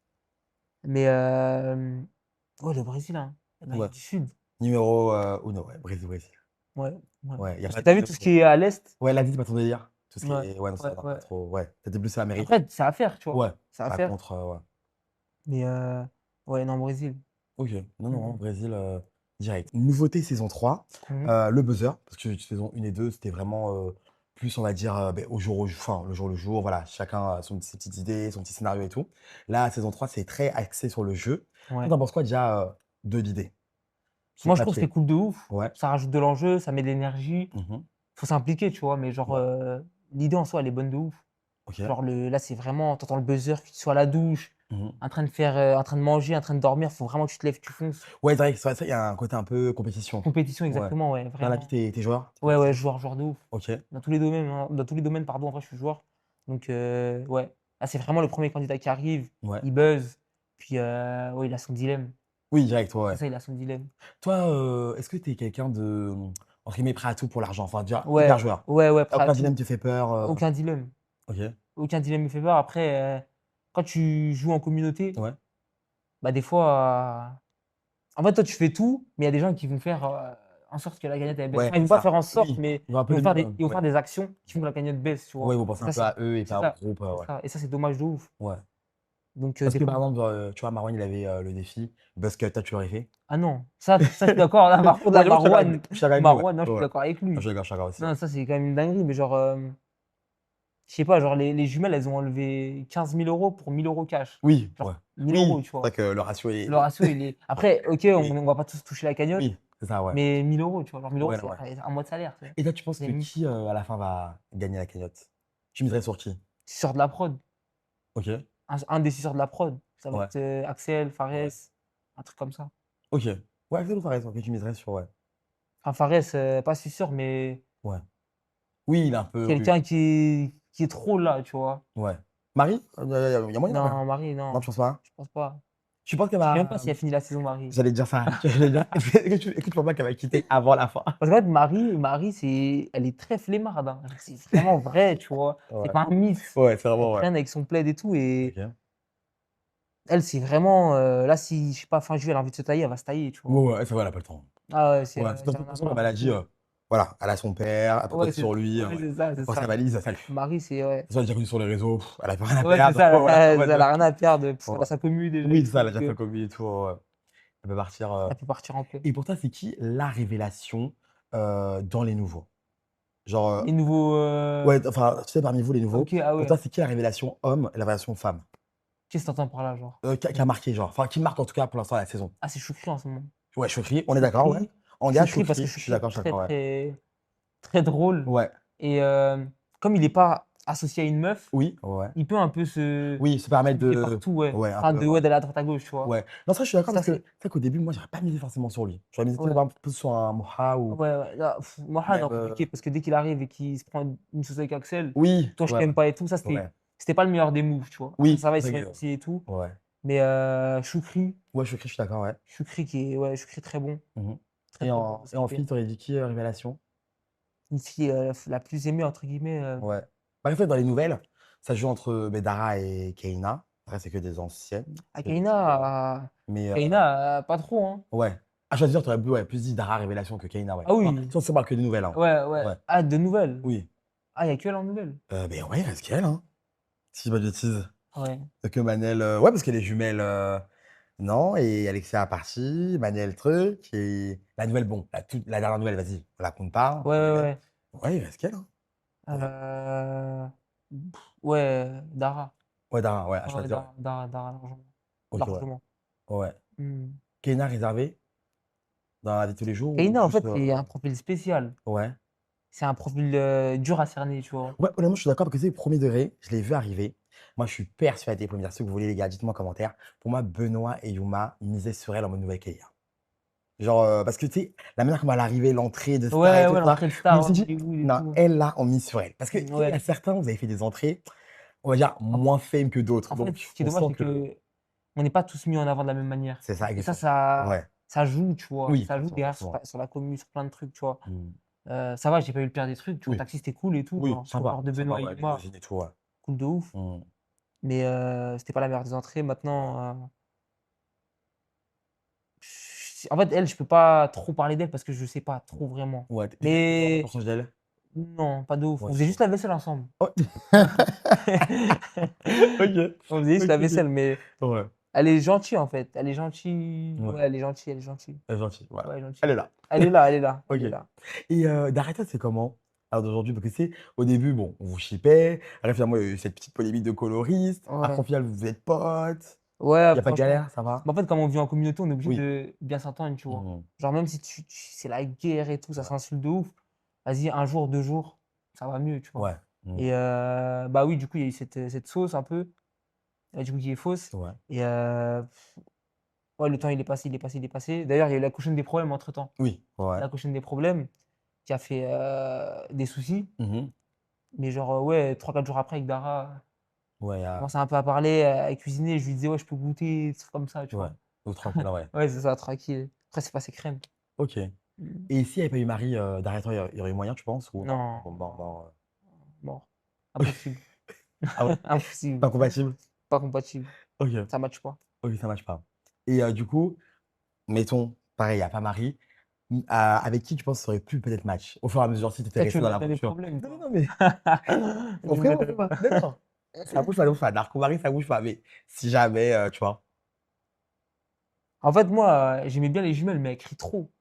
Speaker 2: Mais ouais, le Brésil, hein,
Speaker 1: Ouais.
Speaker 2: l'Amérique du Sud.
Speaker 1: Numéro, 1, ouais, Brésil, Brésil.
Speaker 2: Ouais, ouais.
Speaker 1: Ouais, il y a
Speaker 2: Parce
Speaker 1: pas
Speaker 2: que tu as vu
Speaker 1: de
Speaker 2: tout ce qui est à l'est?
Speaker 1: ouais, l'Asie, c'est pas ton délire? Tout ce qui
Speaker 2: Ouais,
Speaker 1: est ouais, non, ça,
Speaker 2: ouais,
Speaker 1: non, pas
Speaker 2: ouais.
Speaker 1: trop, ouais. Tu étais plus à l'Amérique?
Speaker 2: Après, c'est à faire, tu vois?
Speaker 1: Ouais,
Speaker 2: C'est à
Speaker 1: pas
Speaker 2: faire.
Speaker 1: contre, ouais.
Speaker 2: Mais ouais, non, Brésil.
Speaker 1: OK. Non,
Speaker 2: Mmh
Speaker 1: non,
Speaker 2: mh.
Speaker 1: Brésil, direct. Nouveauté saison 3,
Speaker 2: Mmh.
Speaker 1: le buzzer, parce que saison 1 et 2 c'était vraiment, plus, on va dire, au jour, enfin, le jour, voilà. Chacun a ses petites idées, son petit scénario et tout. Là, saison 3 c'est très axé sur le jeu. Toi,
Speaker 2: Ouais.
Speaker 1: tu penses quoi déjà, de l'idée? Sur
Speaker 2: Moi,
Speaker 1: le
Speaker 2: je trouve que c'est
Speaker 1: papier?
Speaker 2: cool de ouf.
Speaker 1: Ouais.
Speaker 2: Ça rajoute de l'enjeu, ça met de l'énergie.
Speaker 1: Mmh.
Speaker 2: Faut s'impliquer, tu vois? Mais genre,
Speaker 1: Ouais.
Speaker 2: l'idée en soi, elle est bonne de ouf.
Speaker 1: OK.
Speaker 2: Genre là, c'est vraiment tu entends le buzzer, que tu sois à la douche,
Speaker 1: Mmh.
Speaker 2: en train de manger, en train de dormir, faut vraiment que tu te lèves, tu fonces.
Speaker 1: Ouais, c'est vrai, il y a un côté un peu compétition.
Speaker 2: Compétition,
Speaker 1: Ouais.
Speaker 2: exactement, ouais,
Speaker 1: Dans la vie,
Speaker 2: vraiment.
Speaker 1: tu es joueur? Tu
Speaker 2: Ouais, ouais,
Speaker 1: compétitif?
Speaker 2: joueur de ouf.
Speaker 1: OK.
Speaker 2: Dans tous les domaines, hein, dans tous les domaines, pardon, en vrai, je suis joueur. Donc ouais. Là, c'est vraiment le premier candidat qui arrive,
Speaker 1: Ouais.
Speaker 2: il buzz, puis ouais, il a son dilemme.
Speaker 1: Oui, direct, ouais,
Speaker 2: C'est
Speaker 1: ouais.
Speaker 2: ça, il a son dilemme.
Speaker 1: Toi, est-ce que tu es quelqu'un de, entre guillemets, «prêt à tout pour l'argent»? Enfin, déjà
Speaker 2: Ouais,
Speaker 1: hyper joueur.
Speaker 2: ouais, ouais,
Speaker 1: Tu
Speaker 2: prêt à
Speaker 1: aucun dilemme
Speaker 2: tout.
Speaker 1: te fait peur,
Speaker 2: Aucun dilemme.
Speaker 1: OK.
Speaker 2: Aucun dilemme me fait peur. Après, quand tu joues en communauté,
Speaker 1: Ouais.
Speaker 2: bah, des fois, en fait, toi, tu fais tout, mais il y a des gens qui vont faire, en sorte que la cagnotte, elle baisse.
Speaker 1: Ouais,
Speaker 2: Enfin, ils
Speaker 1: c'est
Speaker 2: vont pas
Speaker 1: ça.
Speaker 2: faire en sorte,
Speaker 1: Oui,
Speaker 2: mais
Speaker 1: il y aura un peu le minimum,
Speaker 2: ils vont
Speaker 1: ouais.
Speaker 2: faire des actions qui font que la cagnotte baisse, tu
Speaker 1: Ouais,
Speaker 2: vois?
Speaker 1: ils vont penser
Speaker 2: Et
Speaker 1: un
Speaker 2: ça,
Speaker 1: peu à eux et
Speaker 2: c'est
Speaker 1: pas au
Speaker 2: ça,
Speaker 1: groupe,
Speaker 2: c'est
Speaker 1: ouais.
Speaker 2: ça. Et ça, c'est dommage de ouf.
Speaker 1: Ouais.
Speaker 2: Donc
Speaker 1: Parce
Speaker 2: des
Speaker 1: que
Speaker 2: fois
Speaker 1: par exemple, tu vois, Marwan, il avait, le défi Buzz Cut, toi, tu l'aurais fait?
Speaker 2: ah non, ça, je suis d'accord. Là, par contre, là,
Speaker 1: Ouais, j'avoue, je suis d'accord avec lui, ouais.
Speaker 2: Marouane, non, je
Speaker 1: Ouais,
Speaker 2: suis
Speaker 1: ouais.
Speaker 2: d'accord avec
Speaker 1: Je
Speaker 2: lui.
Speaker 1: suis d'accord, aussi, ouais.
Speaker 2: Non, ça, c'est quand même une dinguerie, mais genre, je sais pas, genre les jumelles, elles ont enlevé 15 000 € pour 1 000 € cash.
Speaker 1: Oui, ouais.
Speaker 2: Genre 1 000
Speaker 1: Oui,
Speaker 2: €, tu
Speaker 1: c'est vrai
Speaker 2: vois?
Speaker 1: que le ratio
Speaker 2: Le
Speaker 1: est
Speaker 2: ratio, il est après, OK,
Speaker 1: oui,
Speaker 2: on va pas tous toucher la cagnotte,
Speaker 1: oui, c'est ça, ouais.
Speaker 2: mais 1 000 €, tu vois? Genre 1 000 €,
Speaker 1: Ouais, non,
Speaker 2: c'est
Speaker 1: ouais.
Speaker 2: un mois de salaire, tu vois?
Speaker 1: Et toi, tu penses
Speaker 2: C'est
Speaker 1: que
Speaker 2: même
Speaker 1: qui, à la fin va gagner la cagnotte? Tu miserais sur qui?
Speaker 2: suceur de la prod,
Speaker 1: OK.
Speaker 2: un des suceurs de la prod. Ça va
Speaker 1: Ouais,
Speaker 2: être, Axel, Fares,
Speaker 1: ouais.
Speaker 2: un truc comme ça.
Speaker 1: OK. Ouais, Axel ou Fares? OK, tu miserais sur ouais.
Speaker 2: Enfin Fares, pas suceur, mais
Speaker 1: Ouais. Oui, il est un peu oui,
Speaker 2: quelqu'un qui est trop là, tu vois?
Speaker 1: ouais. Marie? Il y a moyen, ouais?
Speaker 2: Non, Marie,
Speaker 1: Non,
Speaker 2: non,
Speaker 1: tu penses pas?
Speaker 2: je pense pas.
Speaker 1: Tu penses qu'elle
Speaker 2: Je sais même pas
Speaker 1: va
Speaker 2: si elle finit la saison, Marie.
Speaker 1: j'allais dire ça, j'allais dire est-ce que tu penses pas qu'elle va quitter avant la fin?
Speaker 2: Parce qu'en fait, Marie, elle est très flemmarde, hein. C'est vraiment vrai, tu vois? C'est
Speaker 1: Ouais.
Speaker 2: pas un mythe.
Speaker 1: Ouais, c'est
Speaker 2: Elle
Speaker 1: vraiment ouais.
Speaker 2: traîne avec son plaid et tout et
Speaker 1: OK.
Speaker 2: elle, c'est vraiment, là, si, je sais pas, fin juillet, elle a envie de se tailler, elle va se tailler, tu vois?
Speaker 1: Ouais, ouais, c'est vrai, elle a pas le temps.
Speaker 2: Ah ouais, si
Speaker 1: Ouais, de
Speaker 2: si
Speaker 1: toute
Speaker 2: elle en a
Speaker 1: façon, la
Speaker 2: marre et
Speaker 1: maladie,
Speaker 2: tout.
Speaker 1: voilà, elle a son père, elle peut
Speaker 2: Ouais,
Speaker 1: compter sur lui,
Speaker 2: ouais,
Speaker 1: ouais.
Speaker 2: c'est ça,
Speaker 1: Elle
Speaker 2: c'est
Speaker 1: passe sa
Speaker 2: ça.
Speaker 1: valise, salut. De
Speaker 2: Marie, c'est ouais.
Speaker 1: toute façon, elle est déjà connue sur les réseaux, elle a plus rien à
Speaker 2: Ouais, c'est
Speaker 1: perdre.
Speaker 2: ça,
Speaker 1: Voilà, en mode,
Speaker 2: elle a rien à perdre, elle
Speaker 1: ouais.
Speaker 2: a sa commu déjà et
Speaker 1: Oui, c'est ça,
Speaker 2: tout,
Speaker 1: elle a
Speaker 2: donc
Speaker 1: déjà sa commu et tout, ouais. Elle peut partir,
Speaker 2: elle peut partir en paix.
Speaker 1: et pour toi, c'est qui la révélation, dans les nouveaux? Genre,
Speaker 2: Les nouveaux,
Speaker 1: ouais, enfin, tu sais, parmi vous, les nouveaux,
Speaker 2: OK, ah
Speaker 1: pour
Speaker 2: ouais.
Speaker 1: toi, c'est qui la révélation homme et la révélation femme?
Speaker 2: Qu'est-ce que tu entends par là, genre?
Speaker 1: Qui a marqué, genre, enfin, qui marque en tout cas pour l'instant la saison?
Speaker 2: Ah, c'est Choukri en ce moment.
Speaker 1: Ouais, Chokri, on est d'accord, ouais.
Speaker 2: Choukri
Speaker 1: En gars,
Speaker 2: Choukri parce que
Speaker 1: Chokri, je suis
Speaker 2: Choukri
Speaker 1: d'accord,
Speaker 2: très,
Speaker 1: ouais.
Speaker 2: très, très drôle
Speaker 1: Ouais.
Speaker 2: et comme il est pas associé à une meuf,
Speaker 1: Oui, ouais.
Speaker 2: il peut un peu se
Speaker 1: Oui, se permettre
Speaker 2: s'immiscer
Speaker 1: de
Speaker 2: partout, ouais.
Speaker 1: ouais, un
Speaker 2: Enfin
Speaker 1: peu,
Speaker 2: de
Speaker 1: ouais.
Speaker 2: ouais, d'aller à droite à gauche, tu vois?
Speaker 1: Ouais. Non, ça, je suis d'accord
Speaker 2: Ça,
Speaker 1: parce que
Speaker 2: c'est
Speaker 1: c'est vrai qu'au début, moi, j'aurais pas misé forcément sur lui. J'aurais misé peut-être
Speaker 2: ouais,
Speaker 1: un peu sur un Moha ou
Speaker 2: ouais, ouais, là, Mourad,
Speaker 1: même,
Speaker 2: non, compliqué parce que dès qu'il arrive et qu'il se prend une sauce avec Axel,
Speaker 1: oui,
Speaker 2: «Toi, je
Speaker 1: ouais,
Speaker 2: t'aime pas» et tout, ça,
Speaker 1: ouais.
Speaker 2: c'était pas le meilleur des moves, tu vois? Après
Speaker 1: Oui,
Speaker 2: ça va, ils
Speaker 1: c'est
Speaker 2: se
Speaker 1: vrai
Speaker 2: sont
Speaker 1: que
Speaker 2: réconciliés et tout,
Speaker 1: ouais.
Speaker 2: mais
Speaker 1: Ouais, Chokri, je suis d'accord, ouais.
Speaker 2: Choukri qui est ouais, Choukri très bon,
Speaker 1: Mmh
Speaker 2: très, très bon dans ce
Speaker 1: et
Speaker 2: qu'il
Speaker 1: en
Speaker 2: fait.
Speaker 1: fille, tu aurais dit qui, révélation?
Speaker 2: Une fille, la plus aimée entre guillemets,
Speaker 1: Ouais. Bah, en fait, dans les nouvelles, ça joue entre, Dara et Keina. Après, c'est que des anciennes,
Speaker 2: ah
Speaker 1: c'est c'est ouais.
Speaker 2: Keïna,
Speaker 1: Mais
Speaker 2: pas trop, hein.
Speaker 1: ouais. À choisir, tu aurais ouais, plus dit Dara révélation que Keina, ouais.
Speaker 2: Ah
Speaker 1: Enfin,
Speaker 2: oui,
Speaker 1: si on se parle que des nouvelles, hein.
Speaker 2: ouais, ouais.
Speaker 1: Ouais.
Speaker 2: Ah, de nouvelles?
Speaker 1: Oui.
Speaker 2: Ah, il y a que elle en nouvelles?
Speaker 1: Beh, ouais, il reste qu'elle, hein, si je dis pas de bêtises.
Speaker 2: Ouais.
Speaker 1: Que Manel, ouais, parce que les jumelles, non et Alexia a parti, Manel truc et la nouvelle, bon, la dernière nouvelle, vas-y, on la compte pas,
Speaker 2: Ouais,
Speaker 1: on
Speaker 2: ouais,
Speaker 1: l'aimait.
Speaker 2: ouais.
Speaker 1: Ouais, il reste qu'elle, hein. Ouais.
Speaker 2: Heu, ouais, Dara.
Speaker 1: Ouais, Dara, ouais, à
Speaker 2: Ouais, ouais,
Speaker 1: choisir, ouais.
Speaker 2: Dara largement.
Speaker 1: OK, ouais.
Speaker 2: Largement.
Speaker 1: Ouais.
Speaker 2: Mmh.
Speaker 1: Keina réservé dans la vie de tous les jours ou
Speaker 2: Keïna en
Speaker 1: plus,
Speaker 2: fait, c'est un profil spécial.
Speaker 1: ouais.
Speaker 2: C'est un profil, dur à cerner, tu vois?
Speaker 1: Ouais, honnêtement, je suis d'accord parce que c'est premier degré, je l'ai vu arriver. Moi, je suis persuadé, pour me dire ce que vous voulez, les gars, dites-moi en commentaire. Pour moi, Benoît et Yuma misaient sur elle en mode nouvelle Keïa. Genre, parce que tu sais, la manière comment elle est arrivée, l'entrée de star et
Speaker 2: Ouais,
Speaker 1: tout
Speaker 2: ouais,
Speaker 1: ça,
Speaker 2: l'entrée de
Speaker 1: je me
Speaker 2: star,
Speaker 1: suis
Speaker 2: ouais,
Speaker 1: dit:
Speaker 2: Hollywood et
Speaker 1: «Non,
Speaker 2: tout.
Speaker 1: elle là, on mise sur elle». Parce que, tu sais, il y a
Speaker 2: Ouais.
Speaker 1: certains, vous avez fait des entrées, on va dire,
Speaker 2: En
Speaker 1: moins fame que d'autres.
Speaker 2: en fait,
Speaker 1: Donc
Speaker 2: ce qui est
Speaker 1: on
Speaker 2: dommage,
Speaker 1: sent
Speaker 2: c'est
Speaker 1: que
Speaker 2: qu'on n'est pas tous mis en avant de la même manière
Speaker 1: c'est ça,
Speaker 2: et ça
Speaker 1: exactement.
Speaker 2: ça
Speaker 1: Ouais.
Speaker 2: ça joue, tu vois?
Speaker 1: Oui,
Speaker 2: Ça joue
Speaker 1: forcément,
Speaker 2: derrière
Speaker 1: forcément.
Speaker 2: sur la commu, sur plein de trucs, tu vois?
Speaker 1: Mmh.
Speaker 2: Ça va, j'ai pas eu le pire des trucs, tu vois?
Speaker 1: Oui,
Speaker 2: Taxi, c'était cool et tout,
Speaker 1: oui,
Speaker 2: genre,
Speaker 1: sympa,
Speaker 2: transport de
Speaker 1: sympa,
Speaker 2: Benoît et
Speaker 1: ouais,
Speaker 2: Yuma,
Speaker 1: limousine et tout, ouais.
Speaker 2: cool de ouf.
Speaker 1: Mmh.
Speaker 2: Mais c'était pas la meilleure des entrées. Maintenant, en fait, elle, je peux pas trop parler d'elle parce que je sais pas trop vraiment.
Speaker 1: Ouais, tu es vraiment
Speaker 2: Mais
Speaker 1: proche d'elle?
Speaker 2: non, pas de ouf.
Speaker 1: Ouais,
Speaker 2: On
Speaker 1: c'est
Speaker 2: faisait
Speaker 1: bon.
Speaker 2: juste la vaisselle ensemble.
Speaker 1: Oh! OK.
Speaker 2: On faisait juste
Speaker 1: OK,
Speaker 2: la
Speaker 1: OK.
Speaker 2: vaisselle, mais
Speaker 1: Ouais,
Speaker 2: elle est gentille, en fait. Elle est gentille.
Speaker 1: ouais,
Speaker 2: Ouais, elle est gentille, elle est gentille.
Speaker 1: elle est gentille,
Speaker 2: Ouais,
Speaker 1: voilà.
Speaker 2: elle est
Speaker 1: Elle
Speaker 2: gentille.
Speaker 1: est là.
Speaker 2: Elle est là, elle est là,
Speaker 1: OK.
Speaker 2: elle est là.
Speaker 1: Et derrière toi, c'est comment? Alors d'aujourd'hui, parce que tu sais, au début, bon, on vous shippait, après finalement, il y a eu cette petite polémique de coloriste, après
Speaker 2: Ouais.
Speaker 1: au final, vous êtes potes,
Speaker 2: Ouais,
Speaker 1: il y a pas de
Speaker 2: franchement.
Speaker 1: galère, ça va?
Speaker 2: En fait, comme on vit en communauté, on est obligé
Speaker 1: Oui.
Speaker 2: de bien s'entendre, tu vois?
Speaker 1: Mmh.
Speaker 2: Genre, même si c'est la guerre et tout, ça
Speaker 1: Ouais,
Speaker 2: s'insulte de ouf. Vas-y, un jour, 2 jours, ça va mieux, tu vois?
Speaker 1: ouais. Mmh.
Speaker 2: Et bah, oui, du coup, il y a eu cette sauce un peu, du coup, qui est fausse
Speaker 1: Ouais.
Speaker 2: et ouais, le temps, il est passé, il est passé, il est passé. D'ailleurs, il y a eu la caution des problèmes entre-temps.
Speaker 1: Oui, ouais.
Speaker 2: La caution des problèmes qui a fait, des soucis,
Speaker 1: Mmh mh.
Speaker 2: mais genre, ouais, 3 4 jours après avec Dara,
Speaker 1: Ouais,
Speaker 2: on commençait un peu à parler, à cuisiner. Je lui disais: «Ouais, je peux goûter», des trucs comme ça, tu
Speaker 1: ouais.
Speaker 2: vois?
Speaker 1: Donc tranquille, ouais.
Speaker 2: Ouais, c'est ça, tranquille. Après, c'est passé crème.
Speaker 1: OK.
Speaker 2: Mmh.
Speaker 1: Et s'il y avait pas eu Marie, derrière toi, il y aurait eu moyen, tu penses? Ou non?
Speaker 2: Non,
Speaker 1: Bon, mort,
Speaker 2: non,
Speaker 1: mort,
Speaker 2: mort. Impossible.
Speaker 1: Ah ouais?
Speaker 2: Impossible.
Speaker 1: Pas compatible?
Speaker 2: Pas compatible.
Speaker 1: OK.
Speaker 2: Ça matche pas.
Speaker 1: OK, ça matche pas. Et du coup, mettons, pareil, il y a pas Marie, avec qui tu penses ça aurait pu peut-être match? Au fur et à mesure, si tu étais
Speaker 2: Toi, tu
Speaker 1: resté
Speaker 2: veux
Speaker 1: dans
Speaker 2: mettre dans les
Speaker 1: l'aventure?
Speaker 2: problèmes,
Speaker 1: Non, non,
Speaker 2: toi.
Speaker 1: non, mais on
Speaker 2: Tu veux
Speaker 1: fait,
Speaker 2: mettre
Speaker 1: on
Speaker 2: dans
Speaker 1: fait
Speaker 2: les
Speaker 1: pas. D'accord. Ça bouge pas, Narco Marie, ça bouge pas, mais si jamais, tu vois?
Speaker 2: En fait, moi, j'aimais bien les jumelles, mais elles crient trop.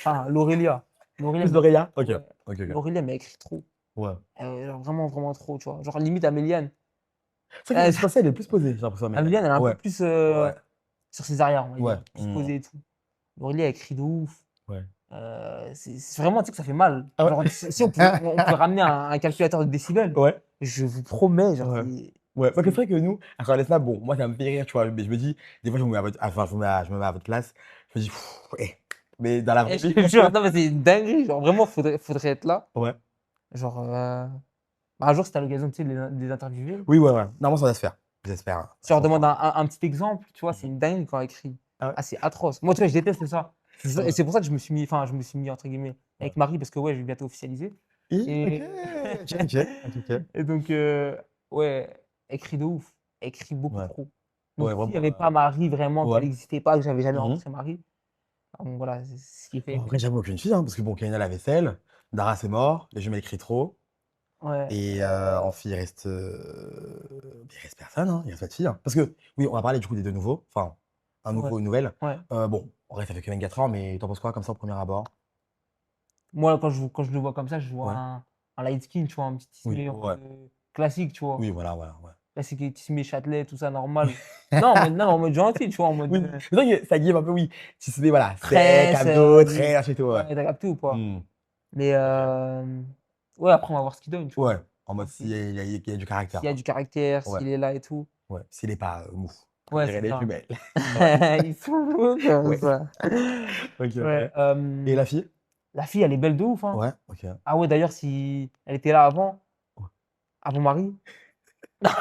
Speaker 2: Enfin, l'Aurélia. L'Aurélia,
Speaker 1: Plus
Speaker 2: mais
Speaker 1: d'Aurélia? OK.
Speaker 2: ouais,
Speaker 1: OK, OK.
Speaker 2: l'Aurélia, mais elle crie trop.
Speaker 1: Ouais.
Speaker 2: Genre vraiment, vraiment trop, tu vois? Genre limite Améliane.
Speaker 1: C'est vrai que
Speaker 2: Heu,
Speaker 1: c'est censé elle est plus posée, j'ai l'impression, Améliane.
Speaker 2: Améliane, elle est un peu
Speaker 1: Ouais,
Speaker 2: plus,
Speaker 1: ouais,
Speaker 2: sur ses arrières, on va
Speaker 1: ouais.
Speaker 2: dire, plus
Speaker 1: Mmh.
Speaker 2: posée et tout. L'Aurélia, elle crie de ouf.
Speaker 1: Ouais.
Speaker 2: C'est vraiment, tu sais que ça fait mal.
Speaker 1: Ah ouais?
Speaker 2: Genre, si on pouvait ramener un calculateur de décibels,
Speaker 1: Ouais,
Speaker 2: je vous promets, genre,
Speaker 1: ouais. Ouais, parce que c'est
Speaker 2: c'est
Speaker 1: vrai que nous, à travers les snaps, bon, moi, ça me fait rire, tu vois? Mais je me dis, des fois, je me mets à votre enfin, je me mets à votre place, je me dis: «Eh». Mais dans la vraie
Speaker 2: je
Speaker 1: vie,
Speaker 2: te jure, non, mais c'est une dinguerie, genre vraiment, faudrait être là.
Speaker 1: ouais.
Speaker 2: Genre, bah, un jour, si tu as l'occasion, tu sais, de les interviewer,
Speaker 1: Oui, ouais, ouais. Non, moi, ça va se faire. J'espère,
Speaker 2: tu leur
Speaker 1: franchement.
Speaker 2: demandes un petit exemple, tu vois?
Speaker 1: Mmh
Speaker 2: C'est
Speaker 1: mh.
Speaker 2: une dinguerie quand elle crie.
Speaker 1: Ah ouais?
Speaker 2: Ah, c'est atroce. Moi, tu vois, je déteste ça. Et
Speaker 1: Ouais,
Speaker 2: c'est pour ça que je me suis mis entre guillemets
Speaker 1: ouais.
Speaker 2: avec Marie parce que, ouais, je vais bientôt officialiser
Speaker 1: OK!
Speaker 2: et
Speaker 1: OK, OK. OK, OK.
Speaker 2: et donc ouais, elle crie de ouf. Elle crie beaucoup
Speaker 1: Ouais.
Speaker 2: trop. Donc
Speaker 1: Ouais,
Speaker 2: s'il y
Speaker 1: vraiment,
Speaker 2: avait pas Marie vraiment,
Speaker 1: ouais.
Speaker 2: qu'elle existait pas, que j'avais jamais
Speaker 1: Mmh mh.
Speaker 2: rencontré Marie, donc voilà, c'est ce qui fait
Speaker 1: Bon,
Speaker 2: que
Speaker 1: après, j'avoue aucune fille, hein, parce que bon, Kaina, la vaisselle, Dara, c'est mort, les jumelles crient trop
Speaker 2: ouais,
Speaker 1: et en fille, il reste personne, hein, il reste pas de filles, hein. Parce que oui, on va parler du coup des 2 nouveaux, enfin, un
Speaker 2: ouais,
Speaker 1: nouveau, une nouvelle.
Speaker 2: ouais.
Speaker 1: Bon, en vrai, ça fait que 24 heures, mais tu en penses quoi comme ça au premier abord?
Speaker 2: Moi, quand je le vois comme ça, je vois
Speaker 1: Ouais.
Speaker 2: un light skin, tu vois? Un petit
Speaker 1: Oui,
Speaker 2: Tismé en
Speaker 1: ouais.
Speaker 2: mode, classique, tu vois?
Speaker 1: Oui, voilà, voilà, ouais.
Speaker 2: Classique Tismé Châtelet, tout ça normal. Non, en mode gentil, tu vois? En mode,
Speaker 1: Oui, c'est vrai que ça give un peu, oui, si c'est voilà, sec,
Speaker 2: tresse,
Speaker 1: abdos,
Speaker 2: vas-y.
Speaker 1: très et tout, ouais.
Speaker 2: Ouais, tu as capté ou pas?
Speaker 1: Mmh.
Speaker 2: Mais
Speaker 1: OK.
Speaker 2: ouais, après on va voir ce qu'il donne, tu vois?
Speaker 1: Ouais, en mode
Speaker 2: Voir
Speaker 1: s'il y a du caractère,
Speaker 2: s'il y a
Speaker 1: quoi.
Speaker 2: du caractère,
Speaker 1: Ouais,
Speaker 2: s'il est là et tout.
Speaker 1: ouais, s'il est pas, mou, comme
Speaker 2: Ouais,
Speaker 1: diraient
Speaker 2: c'est
Speaker 1: les
Speaker 2: ça.
Speaker 1: jumelles. Ouais,
Speaker 2: Ils sont beaux comme
Speaker 1: ouais.
Speaker 2: ça.
Speaker 1: OK,
Speaker 2: Ouais,
Speaker 1: OK. Et la fille?
Speaker 2: la fille, elle est belle de ouf, hein.
Speaker 1: Ouais, OK.
Speaker 2: Ah ouais, d'ailleurs, si elle était là
Speaker 1: Ouais.
Speaker 2: avant Marie.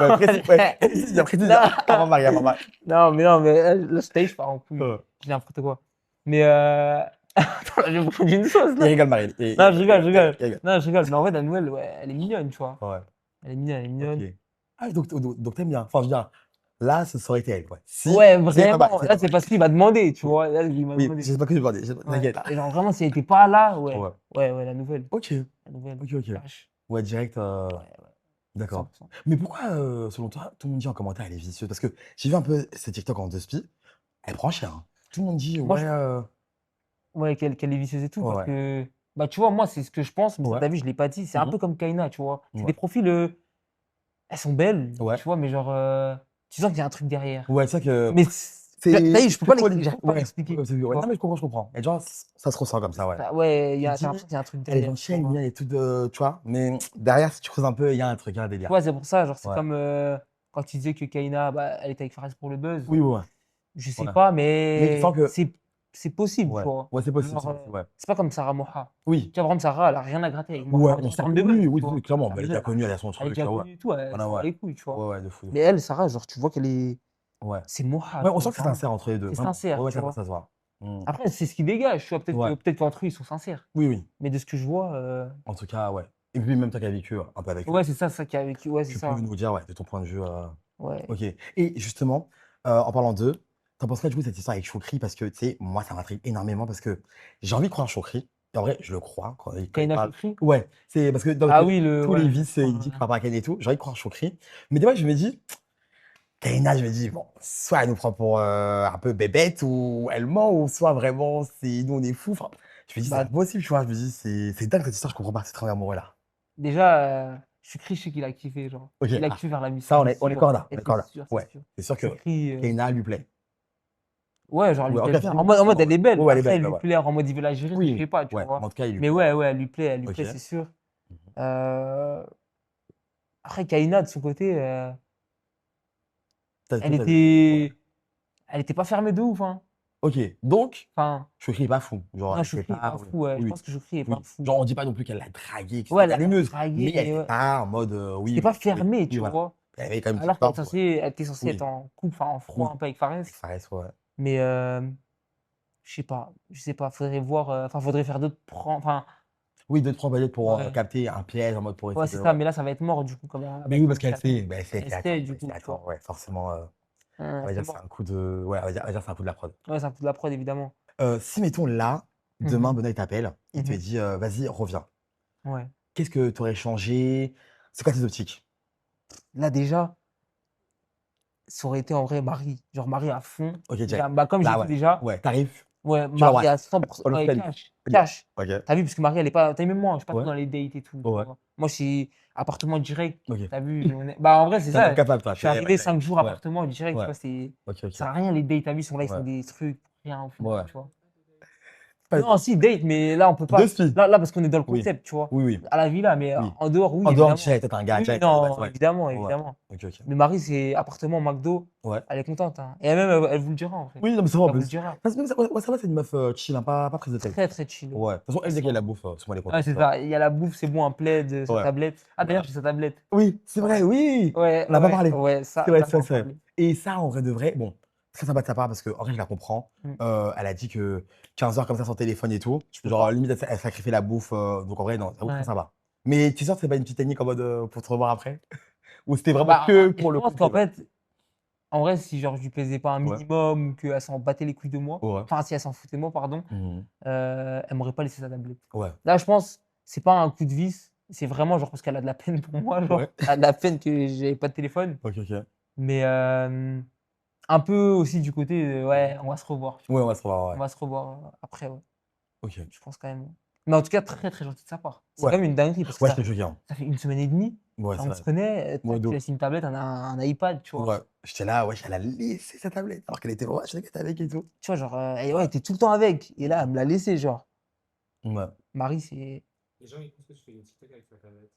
Speaker 1: Ouais, précise, ouais, précise bien, précise bien.
Speaker 2: Non,
Speaker 1: Avant Marie, avant Marie.
Speaker 2: non, mais là, ça y est, je pars en couille.
Speaker 1: Ouais.
Speaker 2: Je dis n'importe quoi. Mais attends, là, je vais me prendre une sauce,
Speaker 1: Il
Speaker 2: là.
Speaker 1: rigole Marie,
Speaker 2: Non, je rigole, je
Speaker 1: il rigole,
Speaker 2: rigole.
Speaker 1: il rigole.
Speaker 2: Non, je rigole. Mais en vrai, la nouvelle, ouais, elle est mignonne, tu vois?
Speaker 1: Ouais,
Speaker 2: Elle est mignonne, elle est
Speaker 1: OK.
Speaker 2: mignonne.
Speaker 1: Ah donc tu aimes bien? Enfin, je veux dire, là, ça aurait été elle, quoi. Si,
Speaker 2: Ouais,
Speaker 1: c'est pas Marie,
Speaker 2: vraiment.
Speaker 1: c'est
Speaker 2: Là,
Speaker 1: pas
Speaker 2: c'est
Speaker 1: Marie.
Speaker 2: parce qu'il m'a demandé, tu
Speaker 1: Oui,
Speaker 2: vois? Là, il m'a
Speaker 1: oui,
Speaker 2: demandé.
Speaker 1: je sais pas que je demandais,
Speaker 2: Ouais,
Speaker 1: t'inquiète.
Speaker 2: et genre vraiment, si elle était pas là, ouais.
Speaker 1: Ouais.
Speaker 2: Ouais, ouais, la nouvelle.
Speaker 1: OK,
Speaker 2: La nouvelle,
Speaker 1: OK, OK.
Speaker 2: cash.
Speaker 1: Ouais, direct,
Speaker 2: Ouais, ouais,
Speaker 1: d'accord.
Speaker 2: 100.
Speaker 1: Mais pourquoi, selon toi, tout le monde dit en commentaire, elle est vicieuse? Parce que j'ai vu un peu ces TikTok en 2 spi, elle prend cher, hein. Tout le monde dit:
Speaker 2: Moi,
Speaker 1: «Ouais,
Speaker 2: ouais, qu'elle est vicieuse et tout
Speaker 1: ouais,
Speaker 2: parce
Speaker 1: ouais,
Speaker 2: que, bah, tu vois, moi, c'est ce que je pense, mais ça,
Speaker 1: ouais,
Speaker 2: tu vu, je l'ai pas dit. C'est un
Speaker 1: mmh
Speaker 2: peu comme Kaina, tu vois?
Speaker 1: mh,
Speaker 2: C'est
Speaker 1: ouais,
Speaker 2: des profils, elles sont belles,
Speaker 1: ouais,
Speaker 2: tu vois? Mais genre, tu sens qu'il y a un truc derrière.
Speaker 1: ouais, c'est vrai que
Speaker 2: Mais tu
Speaker 1: c'est
Speaker 2: vu, je peux
Speaker 1: plus
Speaker 2: pas
Speaker 1: trop
Speaker 2: l'expliquer, j'arrive pas à
Speaker 1: ouais,
Speaker 2: l'expliquer,
Speaker 1: ouais, c'est
Speaker 2: tu
Speaker 1: ouais, non,
Speaker 2: vois?
Speaker 1: mais je comprends et genre ça se ressent comme ça, ouais.
Speaker 2: Ouais,
Speaker 1: Tu te
Speaker 2: tu as
Speaker 1: dis:
Speaker 2: l'impression qu'il y a un truc
Speaker 1: «Elle est
Speaker 2: derrière, tu
Speaker 1: gentille, elle est
Speaker 2: vois?
Speaker 1: mignonne et tout tu vois? Mais derrière, si tu creuses un peu, il y a un truc, il y a un
Speaker 2: Tu
Speaker 1: délire.
Speaker 2: vois, c'est pour ça, genre, c'est
Speaker 1: Ouais.
Speaker 2: comme, quand tu disais que Kaina, bah, elle était avec Fares pour le buzz.
Speaker 1: Oui, ouais,
Speaker 2: Je sais
Speaker 1: ouais.
Speaker 2: pas,
Speaker 1: Mais tu sens
Speaker 2: mais
Speaker 1: que
Speaker 2: c'est possible, tu
Speaker 1: ouais,
Speaker 2: vois?
Speaker 1: ouais, c'est possible,
Speaker 2: Genre,
Speaker 1: ouais.
Speaker 2: c'est pas comme Sarah Moha.
Speaker 1: Oui,
Speaker 2: Tu vois, par exemple, Sarah, elle a rien à gratter avec
Speaker 1: ouais,
Speaker 2: Moha
Speaker 1: on
Speaker 2: en
Speaker 1: s'en
Speaker 2: termes de
Speaker 1: oui,
Speaker 2: buzz,
Speaker 1: oui,
Speaker 2: tu vois?
Speaker 1: oui, clairement,
Speaker 2: En
Speaker 1: bah,
Speaker 2: termes
Speaker 1: elle
Speaker 2: de
Speaker 1: est déjà
Speaker 2: buzz,
Speaker 1: connue, elle a son
Speaker 2: elle est
Speaker 1: truc,
Speaker 2: déjà
Speaker 1: ouais.
Speaker 2: connue et tout, elle
Speaker 1: Voilà,
Speaker 2: s'en bat
Speaker 1: ouais.
Speaker 2: les couilles, tu vois?
Speaker 1: Ouais, ouais, de fou, de
Speaker 2: Mais
Speaker 1: fou.
Speaker 2: elle, Sarah, genre, tu vois qu'elle est
Speaker 1: Ouais.
Speaker 2: c'est Moha,
Speaker 1: Ouais,
Speaker 2: tu
Speaker 1: on
Speaker 2: vois?
Speaker 1: sent que c'est
Speaker 2: Genre,
Speaker 1: sincère entre les 2,
Speaker 2: c'est
Speaker 1: vraiment. Ouais,
Speaker 2: sincère,
Speaker 1: ouais,
Speaker 2: tu
Speaker 1: ça
Speaker 2: vois?
Speaker 1: se voit. Mmh.
Speaker 2: Après, c'est ce qu'ils dégagent, tu vois?
Speaker 1: Ouais.
Speaker 2: Peut-être qu'entre eux, ils sont sincères.
Speaker 1: Oui, oui.
Speaker 2: Mais de ce que je vois,
Speaker 1: En tout cas, ouais. Et puis même toi qui as vécu, un peu avec eux,
Speaker 2: ouais, c'est ça qui a vécu ouais, c'est
Speaker 1: tu peux
Speaker 2: ça.
Speaker 1: nous dire, ouais, de ton point de vue,
Speaker 2: Ouais.
Speaker 1: OK. Et justement, en parlant d'eux, tu en penses quoi du coup de cette histoire avec Choukri? Parce que tu sais, moi ça m'intrigue énormément parce que j'ai envie de croire Choukri et en vrai, je le crois quand il
Speaker 2: Kaina
Speaker 1: parle
Speaker 2: Chokri?
Speaker 1: ouais, c'est parce que dans
Speaker 2: Ah oui, le
Speaker 1: tous les
Speaker 2: ouais,
Speaker 1: vices, il dit par rapport à Ken et tout, j'ai envie de croire Choukri. Mais des fois, je me dis Kaina, je me dis: «Bon, soit elle nous prend pour, un peu bébête ou elle ment ou soit vraiment c'est nous on est fous». Enfin, je me dis: «C'est pas
Speaker 2: bah,
Speaker 1: possible», tu vois? Je me dis: «C'est dingue cette histoire, je comprends pas, ce triangle amoureux là».
Speaker 2: déjà, Chokri, je sais qu'il a kiffé, genre.
Speaker 1: OK,
Speaker 2: Il a
Speaker 1: ah,
Speaker 2: kiffé vers la mission,
Speaker 1: ça
Speaker 2: c'est
Speaker 1: on est
Speaker 2: sûr.
Speaker 1: corda,
Speaker 2: Et
Speaker 1: on est
Speaker 2: c'est
Speaker 1: corda.
Speaker 2: sûr, c'est
Speaker 1: Ouais,
Speaker 2: sûr.
Speaker 1: c'est sûr que
Speaker 2: Chokri,
Speaker 1: Kaina lui plaît.
Speaker 2: ouais, genre, elle lui
Speaker 1: Ouais, en tout
Speaker 2: plaît
Speaker 1: cas
Speaker 2: bien.
Speaker 1: physiquement
Speaker 2: En mode,
Speaker 1: physiquement,
Speaker 2: elle
Speaker 1: ouais.
Speaker 2: est belle.
Speaker 1: Ouais, ouais, elle est
Speaker 2: Après,
Speaker 1: belle,
Speaker 2: elle
Speaker 1: ouais,
Speaker 2: lui
Speaker 1: ouais.
Speaker 2: plaire en mode il veut la gérer, ça, je
Speaker 1: Oui,
Speaker 2: sais pas, tu
Speaker 1: ouais, mais
Speaker 2: vois?
Speaker 1: en tout cas, il lui
Speaker 2: Mais
Speaker 1: plaît.
Speaker 2: ouais, ouais, elle lui
Speaker 1: OK.
Speaker 2: plaît, c'est sûr.
Speaker 1: Mmh mh.
Speaker 2: Heu, Après Kaina, de son côté,
Speaker 1: Tu as
Speaker 2: elle
Speaker 1: toi, tu avais ouais.
Speaker 2: était elle était pas fermée de ouf, hein.
Speaker 1: OK, donc
Speaker 2: Enfin,
Speaker 1: Choucry est pas fou? Genre,
Speaker 2: non,
Speaker 1: c'est
Speaker 2: Chokri est
Speaker 1: pas
Speaker 2: pas
Speaker 1: ouais,
Speaker 2: fou, ouais. Je
Speaker 1: oui,
Speaker 2: pense que Chokri est pas
Speaker 1: oui.
Speaker 2: fou.
Speaker 1: Genre, on dit pas non plus qu'elle l'a dragué, que
Speaker 2: Ouais,
Speaker 1: c'était
Speaker 2: elle
Speaker 1: la
Speaker 2: l'a pas
Speaker 1: laineuse,
Speaker 2: dragué,
Speaker 1: mais elle
Speaker 2: mais
Speaker 1: était
Speaker 2: ouais.
Speaker 1: pas en mode, oui,
Speaker 2: C'était pas
Speaker 1: oui, oui,
Speaker 2: fermé,
Speaker 1: oui,
Speaker 2: tu
Speaker 1: voilà.
Speaker 2: vois?
Speaker 1: Elle avait quand même une petite
Speaker 2: Alors qu'elle est
Speaker 1: porte, quoi.
Speaker 2: censée elle était censée être
Speaker 1: Oui,
Speaker 2: en couple, enfin en froid
Speaker 1: oui,
Speaker 2: un peu avec Fares.
Speaker 1: avec Fares, ouais.
Speaker 2: Mais, je sais pas, faudrait voir, enfin faudrait faire d'autres pran enfin,
Speaker 1: Oui, 2-3 ballettes pour,
Speaker 2: ouais,
Speaker 1: capter un piège en mode pour
Speaker 2: ouais,
Speaker 1: essayer
Speaker 2: c'est
Speaker 1: de
Speaker 2: ça,
Speaker 1: ouais.
Speaker 2: mais là, ça va être mort du coup, comme à
Speaker 1: Mais oui,
Speaker 2: Bâtiment
Speaker 1: parce
Speaker 2: de
Speaker 1: qu'elle sait,
Speaker 2: Création.
Speaker 1: bah, elle sait
Speaker 2: Elle
Speaker 1: qu'elle
Speaker 2: sait
Speaker 1: attend,
Speaker 2: du
Speaker 1: elle sait
Speaker 2: coup, tu vois?
Speaker 1: attend, ouais, forcément, on va dire
Speaker 2: C'est
Speaker 1: que c'est
Speaker 2: mort.
Speaker 1: un coup de ouais, on va dire que c'est un coup de la prod.
Speaker 2: Ouais, c'est un coup de la prod évidemment.
Speaker 1: Si mettons là,
Speaker 2: Mmh
Speaker 1: demain,
Speaker 2: mh.
Speaker 1: Benoît il t'appelle, il te
Speaker 2: Mmh.
Speaker 1: dit, «Vas-y, reviens».
Speaker 2: Ouais.
Speaker 1: Qu'est-ce que tu aurais changé? C'est quoi tes optiques?
Speaker 2: Là déjà, ça aurait été en vrai Marie, genre Marie à fond.
Speaker 1: OK,
Speaker 2: Déjà,
Speaker 1: direct.
Speaker 2: bah, comme j'ai
Speaker 1: Là,
Speaker 2: dit
Speaker 1: ouais.
Speaker 2: déjà,
Speaker 1: Ouais, tu arrives,
Speaker 2: ouais,
Speaker 1: tu vas
Speaker 2: Marie
Speaker 1: what?
Speaker 2: à 100
Speaker 1: On le
Speaker 2: ouais,
Speaker 1: fait.
Speaker 2: cash,
Speaker 1: OK.
Speaker 2: cash.
Speaker 1: OK.
Speaker 2: Tu as vu? Parce que Marie elle est pas tu as vu même moi, je suis pas trop
Speaker 1: Ouais,
Speaker 2: dans les dates et tout, tu
Speaker 1: ouais,
Speaker 2: vois? Moi, c'est appartement direct,
Speaker 1: OK.
Speaker 2: tu as vu? On est bah, en vrai, c'est
Speaker 1: Tu es un homme
Speaker 2: ça.
Speaker 1: capable toi,
Speaker 2: Je
Speaker 1: tu
Speaker 2: suis
Speaker 1: es ouais,
Speaker 2: arrivé
Speaker 1: direct.
Speaker 2: 5 jours
Speaker 1: Ouais,
Speaker 2: appartement direct, tu
Speaker 1: ouais.
Speaker 2: vois? C'est
Speaker 1: OK,
Speaker 2: ça
Speaker 1: OK.
Speaker 2: sert à rien les dates, tu as vu? Ils sont là, ils font
Speaker 1: Ouais,
Speaker 2: des trucs pour rien au final,
Speaker 1: ouais.
Speaker 2: tu vois?
Speaker 1: Pas
Speaker 2: Non, si date, mais là on peut
Speaker 1: de
Speaker 2: pas.
Speaker 1: spi?
Speaker 2: Là parce qu'on est dans le
Speaker 1: Oui.
Speaker 2: concept, tu vois?
Speaker 1: Oui, oui,
Speaker 2: À la villa, mais
Speaker 1: oui.
Speaker 2: en dehors, oui,
Speaker 1: En dehors
Speaker 2: évidemment.
Speaker 1: direct, toi tu es un gars
Speaker 2: Oui,
Speaker 1: direct à la base,
Speaker 2: non,
Speaker 1: ouais.
Speaker 2: évidemment,
Speaker 1: Ouais.
Speaker 2: évidemment.
Speaker 1: OK, OK.
Speaker 2: Mais Marie, c'est appartement, McDo,
Speaker 1: Ouais.
Speaker 2: elle est contente, hein. Et même, elle vous le dira, en fait.
Speaker 1: Oui, non, mais ça va en
Speaker 2: Elle vous le
Speaker 1: plus.
Speaker 2: dira.
Speaker 1: Parce que même ça ouais, ouais, ça va, c'est une meuf, chill, hein, pas prise de tête.
Speaker 2: Très, très chill, ouais.
Speaker 1: Ouais. De toute façon, elle,
Speaker 2: Elle
Speaker 1: dès
Speaker 2: sent
Speaker 1: qu'elle la bouffe, c'est bon, elle est
Speaker 2: ouais,
Speaker 1: contente,
Speaker 2: c'est
Speaker 1: tu vois?
Speaker 2: ça. Il y a la bouffe, c'est bon, un plaid, sa
Speaker 1: Ouais.
Speaker 2: tablette. Ah d'ailleurs,
Speaker 1: Bah,
Speaker 2: j'ai sa tablette.
Speaker 1: oui, c'est vrai,
Speaker 2: Ouais.
Speaker 1: oui!
Speaker 2: Ouais,
Speaker 1: On n'a pas
Speaker 2: ouais,
Speaker 1: parlé.
Speaker 2: ouais,
Speaker 1: C'est
Speaker 2: ça,
Speaker 1: vrai,
Speaker 2: ça,
Speaker 1: c'est
Speaker 2: faut
Speaker 1: vrai,
Speaker 2: en
Speaker 1: c'est vrai.
Speaker 2: parler.
Speaker 1: Et ça, en vrai de vrai, bon, très sympa de sa part parce qu'en vrai, je la comprends.
Speaker 2: Mmh.
Speaker 1: Elle a dit que 15 heures comme ça sans téléphone et tout,
Speaker 2: Je peux
Speaker 1: genre
Speaker 2: pas.
Speaker 1: limite elle sacrifie la bouffe, donc en vrai, non, j'avoue très
Speaker 2: Ouais.
Speaker 1: sympa. Mais tu es sûr que c'est pas une petite technique en mode, pour te revoir après? Ou c'était vraiment que
Speaker 2: Bah, je
Speaker 1: pour le
Speaker 2: pense
Speaker 1: coup,
Speaker 2: qu'en
Speaker 1: c'est ouais.
Speaker 2: fait, en vrai, si genre je lui plaisais pas un
Speaker 1: Ouais,
Speaker 2: minimum ou qu'elle s'en battait les couilles de moi,
Speaker 1: ouais.
Speaker 2: enfin si elle s'en foutait de moi, pardon,
Speaker 1: Mmh mh.
Speaker 2: elle m'aurait pas laissé sa tablette.
Speaker 1: Ouais,
Speaker 2: Là, je pense, c'est pas un coup de vis, c'est vraiment genre parce qu'elle a de la peine pour moi,
Speaker 1: ouais.
Speaker 2: genre. Elle a de la peine que j'avais pas de téléphone.
Speaker 1: OK, OK.
Speaker 2: Mais, un peu aussi du côté, ouais, on va se revoir, tu
Speaker 1: Ouais,
Speaker 2: vois?
Speaker 1: on va se revoir,
Speaker 2: On
Speaker 1: ouais.
Speaker 2: va se revoir, après, ouais.
Speaker 1: OK.
Speaker 2: Je pense quand même. Mais en tout cas, très, très gentil de sa part. C'est
Speaker 1: Ouais.
Speaker 2: quand même une dinguerie parce que
Speaker 1: Ouais, j'étais choqué, hein.
Speaker 2: ça fait 1 semaine et demie,
Speaker 1: Ouais, c'est
Speaker 2: on se
Speaker 1: vrai.
Speaker 2: connaît,
Speaker 1: Ouais,
Speaker 2: tac,
Speaker 1: de
Speaker 2: tu
Speaker 1: ouf.
Speaker 2: laisses une tablette, un iPad, tu vois?
Speaker 1: Ouais. J'étais là, wesh, elle a laissé sa tablette alors qu'elle était ouais, je savais qu'elle était avec et tout.
Speaker 2: Tu vois, genre, et ouais,
Speaker 1: Ouais.
Speaker 2: tu es tout le temps avec et là,
Speaker 1: Mmh
Speaker 2: elle me l'a laissé, genre.
Speaker 1: mh. Ouais.
Speaker 2: Marie, c'est
Speaker 3: Les gens, ils pensent que tu fais des TikTok avec ta tablette.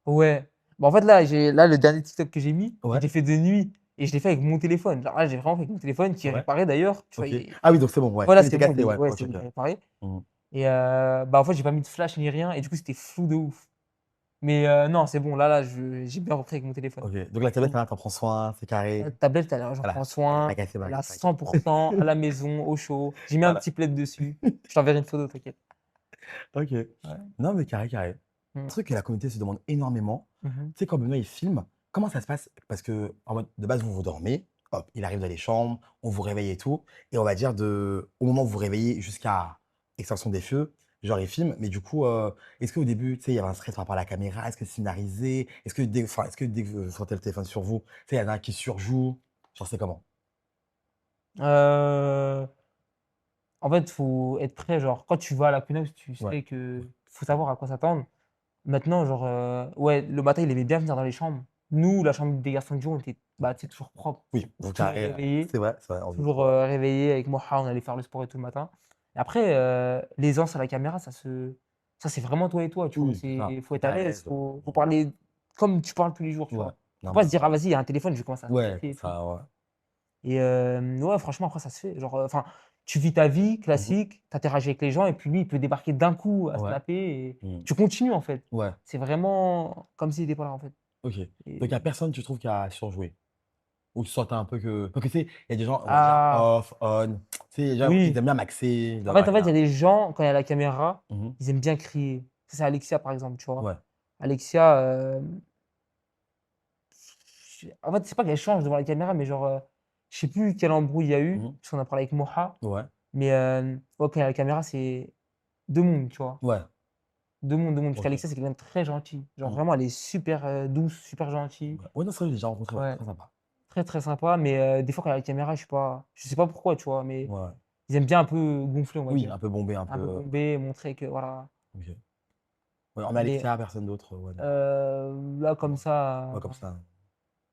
Speaker 2: ouais. Bah, en fait, là, le dernier TikTok que j'ai mis, je
Speaker 1: Ouais,
Speaker 2: l'ai fait de nuit et je l'ai fait avec mon téléphone. Genre là, j'ai vraiment fait avec mon téléphone qui est
Speaker 1: ouais.
Speaker 2: réparé d'ailleurs, tu vois?
Speaker 1: OK. Ah oui, donc c'est bon, ouais.
Speaker 2: Voilà,
Speaker 1: Il
Speaker 2: c'est
Speaker 1: était
Speaker 2: bon,
Speaker 1: cassé, ouais.
Speaker 2: ouais,
Speaker 1: OK,
Speaker 2: c'est bon, il
Speaker 1: OK.
Speaker 2: est réparé
Speaker 1: Mmh.
Speaker 2: et bah, en fait, j'ai pas mis de flash ni rien et du coup, c'était flou de ouf. Mais non, c'est bon, là, je j'ai bien repris avec mon téléphone.
Speaker 1: OK. Donc la
Speaker 2: C'est
Speaker 1: tablette,
Speaker 2: bon.
Speaker 1: ça va, tu en prends soin, c'est
Speaker 2: La
Speaker 1: carré.
Speaker 2: tablette, j'en prends
Speaker 1: Voilà. Elle est pas
Speaker 2: soin,
Speaker 1: cassée,
Speaker 2: elle a
Speaker 1: Marie, t'inquiète.
Speaker 2: 100 à la maison, au chaud. J'ai mis un
Speaker 1: Voilà.
Speaker 2: petit plaid dessus. Je t'enverrai une photo, t'inquiète.
Speaker 1: OK.
Speaker 2: Ouais.
Speaker 1: Non, mais carré, carré. Un
Speaker 2: Mmh.
Speaker 1: truc que la communauté se demande énormément,
Speaker 2: Mmh mh.
Speaker 1: tu sais, quand Benoît, il filme, comment ça se passe? Parce qu'en mode, de base, vous vous dormez, hop, il arrive dans les chambres, on vous réveille et tout et on va dire au moment où vous vous réveillez jusqu'à extinction des feux, genre, il filme, mais du coup, est-ce qu'au début, tu sais, il y avait un stress par rapport à la caméra? Est-ce que c'est scénarisé? Est-ce que dès que vous sortez le téléphone sur vous, tu sais, il y en a un qui surjoue? Genre, c'est comment?
Speaker 2: Heu, En fait, faut être prêt, genre, quand tu vas à la Quinox, tu
Speaker 1: Ouais.
Speaker 2: sais que faut savoir à quoi s'attendre. Maintenant, genre, ouais, le matin, il aimait bien venir dans les chambres. Nous, la chambre des garçons de jour, on était, bah, tu sais, toujours propre,
Speaker 1: Oui,
Speaker 2: toujours
Speaker 1: donc
Speaker 2: toujours
Speaker 1: carré,
Speaker 2: réveillés.
Speaker 1: c'est vrai, en vrai.
Speaker 2: Toujours, réveillés avec Moha, on allait faire le sport et tout le matin. Et après, l'aisance à la caméra, ça c'est vraiment toi et toi, tu
Speaker 1: Oui,
Speaker 2: vois?
Speaker 1: oui, c'est ça.
Speaker 2: Faut
Speaker 1: Si
Speaker 2: être
Speaker 1: tu
Speaker 2: à
Speaker 1: à
Speaker 2: l'aise,
Speaker 1: l'aise,
Speaker 2: faut parler comme tu parles tous les jours, tu
Speaker 1: ouais,
Speaker 2: vois? Faut pas se
Speaker 1: normal.
Speaker 2: dire: «Ah vas-y, il y a un téléphone, je vais commencer à
Speaker 1: Ouais,
Speaker 2: stresser
Speaker 1: comme
Speaker 2: et tout».
Speaker 1: ça, ouais.
Speaker 2: Et ouais, franchement, après ça se fait. Genre, enfin, tu vis ta vie
Speaker 1: Mmh.
Speaker 2: classique, tu interagis avec les gens et puis lui, il peut débarquer d'un coup à
Speaker 1: Ouais.
Speaker 2: snapper et
Speaker 1: Mmh.
Speaker 2: tu continues, en fait.
Speaker 1: Ouais,
Speaker 2: C'est vraiment comme s'il était pas là, en fait.
Speaker 1: OK. Donc il y
Speaker 2: Et
Speaker 1: a personne, tu trouves, qui a surjoué? Ou tu sentais un peu que parce que tu sais, il y a des gens, on va dire
Speaker 2: Ah,
Speaker 1: off, on, tu sais, les gens, ils
Speaker 2: oui.
Speaker 1: aiment bien maxer,
Speaker 2: En fait, il y a des gens, quand il y a la caméra,
Speaker 1: Mmh.
Speaker 2: ils aiment bien crier. Ça, c'est Alexia, par exemple, tu vois?
Speaker 1: Ouais.
Speaker 2: Alexia, en fait, c'est pas qu'elle change devant la caméra, mais genre, je sais plus quel embrouille il y a eu,
Speaker 1: Mmh.
Speaker 2: parce qu'on a parlé avec Moha,
Speaker 1: Ouais.
Speaker 2: mais ouais, quand il y a la caméra, c'est 2 mondes, tu vois?
Speaker 1: Ouais.
Speaker 2: 2 mondes, parce
Speaker 1: OK.
Speaker 2: qu'Alexia, c'est quelqu'un de très gentil. Genre
Speaker 1: Mmh.
Speaker 2: vraiment, elle est super, douce, super gentille.
Speaker 1: Ouais. Ouais, non, c'est vrai, je l'ai déjà rencontré, ouais,
Speaker 2: Ouais,
Speaker 1: très sympa.
Speaker 2: très, très sympa, mais des fois, quand il y a la caméra, je sais pas pourquoi, tu vois? Mais
Speaker 1: Ouais.
Speaker 2: ils aiment bien un peu gonfler, on va
Speaker 1: Oui,
Speaker 2: dire.
Speaker 1: un peu bombé, un
Speaker 2: Un peu
Speaker 1: peu,
Speaker 2: bomber, montrer que voilà.
Speaker 1: OK. Ouais, hormis
Speaker 2: Mais
Speaker 1: Alexia, personne d'autre, ouais, non.
Speaker 2: là, comme
Speaker 1: Ouais.
Speaker 2: ça,
Speaker 1: Ouais, comme ça.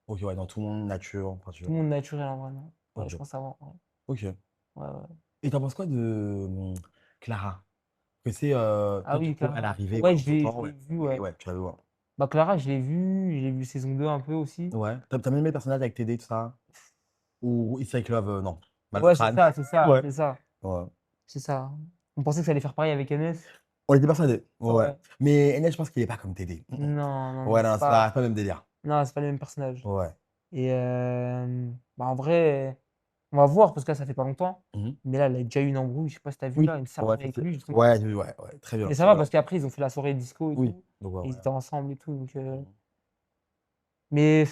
Speaker 1: OK, ouais, dans tout le monde, nature, peinture.
Speaker 2: tout le monde naturel, en vrai, non. Ouais, je
Speaker 1: OK.
Speaker 2: pense ça va, ouais.
Speaker 1: OK.
Speaker 2: Ouais, ouais.
Speaker 1: Et tu en penses quoi de, Clara? Que c'est,
Speaker 2: Ah
Speaker 1: toi, du
Speaker 2: oui,
Speaker 1: coup, à
Speaker 2: Clara.
Speaker 1: l'arrivée, ouais,
Speaker 2: Ouais, je
Speaker 1: entre-temps,
Speaker 2: l'ai
Speaker 1: ouais.
Speaker 2: vue,
Speaker 1: Et
Speaker 2: ouais.
Speaker 1: ouais, tu l'as vu, ouais.
Speaker 2: Bah, Clara, je l'ai vue saison 2 un peu aussi.
Speaker 1: Ouais. Tu as même aimé le personnage avec TD, tout ça? Ou It's Like Love, non?
Speaker 2: Ouais, c'est
Speaker 1: Malfrane?
Speaker 2: ça, c'est ça,
Speaker 1: Ouais.
Speaker 2: c'est ça,
Speaker 1: Ouais.
Speaker 2: c'est ça. On pensait que ça allait faire pareil avec NS.
Speaker 1: On était persuadés. Ouais, ouais.
Speaker 2: Ouais.
Speaker 1: Mais Enes, je pense qu'il est pas comme TD.
Speaker 2: Non, non, non,
Speaker 1: Ouais, non, c'est pas le même délire.
Speaker 2: c'est pas le même personnage.
Speaker 1: Ouais.
Speaker 2: Et bah, en vrai, on va voir parce que là, ça fait pas longtemps.
Speaker 1: Mmh.
Speaker 2: Mais là, elle a déjà eu une embrouille, je sais pas si tu as vu
Speaker 1: Oui.
Speaker 2: là, une
Speaker 1: Ouais,
Speaker 2: saloperie
Speaker 1: ça
Speaker 2: avec
Speaker 1: c'est
Speaker 2: lui justement.
Speaker 1: ouais, j'ai vu, ouais, ouais, très violent,
Speaker 2: Mais ça
Speaker 1: très
Speaker 2: va
Speaker 1: violent.
Speaker 2: parce qu'après, ils ont fait la soirée disco et
Speaker 1: Oui.
Speaker 2: tout.
Speaker 1: Donc ouais,
Speaker 2: Et
Speaker 1: ouais.
Speaker 2: ils étaient ensemble et tout. Donc,
Speaker 1: Mmh.
Speaker 2: mais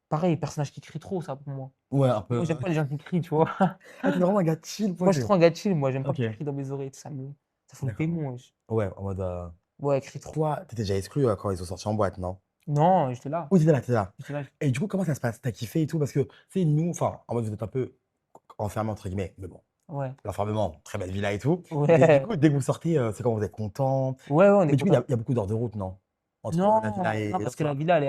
Speaker 2: pareil, personnage qui crie trop, ça pour moi.
Speaker 1: Ouais, un peu,
Speaker 2: Moi, j'aime pas les gens qui crient, tu vois.
Speaker 1: ah, tu es vraiment un gars chill,
Speaker 2: Moi, je suis
Speaker 1: posé.
Speaker 2: trop un gars chill, moi, j'aime pas
Speaker 1: OK,
Speaker 2: qu'on crie dans mes oreilles, ça fout le
Speaker 1: d'accord.
Speaker 2: démon, wesh.
Speaker 1: Ouais, en mode,
Speaker 2: Ouais, elle crie trop.
Speaker 1: toi, tu étais déjà exclu, quand ils sont sortis en boîte, non?
Speaker 2: Non, j'étais là,
Speaker 1: Oui, tu étais là, tu étais là.
Speaker 2: j'étais là.
Speaker 1: Et du coup, comment ça se passe? Tu as kiffé et tout? Parce que, tu sais, nous, enfin, en mode, vous êtes un peu «enfermés» entre guillemets, mais bon,
Speaker 2: Ouais.
Speaker 1: l'enfermement, très belle villa et tout. Mais du
Speaker 2: Ouais.
Speaker 1: coup, dès que vous sortez, c'est comment? Vous êtes contents?
Speaker 2: Ouais, ouais, on est
Speaker 1: Mais du coup, il y
Speaker 2: content.
Speaker 1: a il y a beaucoup d'heures de route, non? Entre la villa
Speaker 2: Non, non,
Speaker 1: et
Speaker 2: parce que la
Speaker 1: l'endroit?
Speaker 2: villa, elle est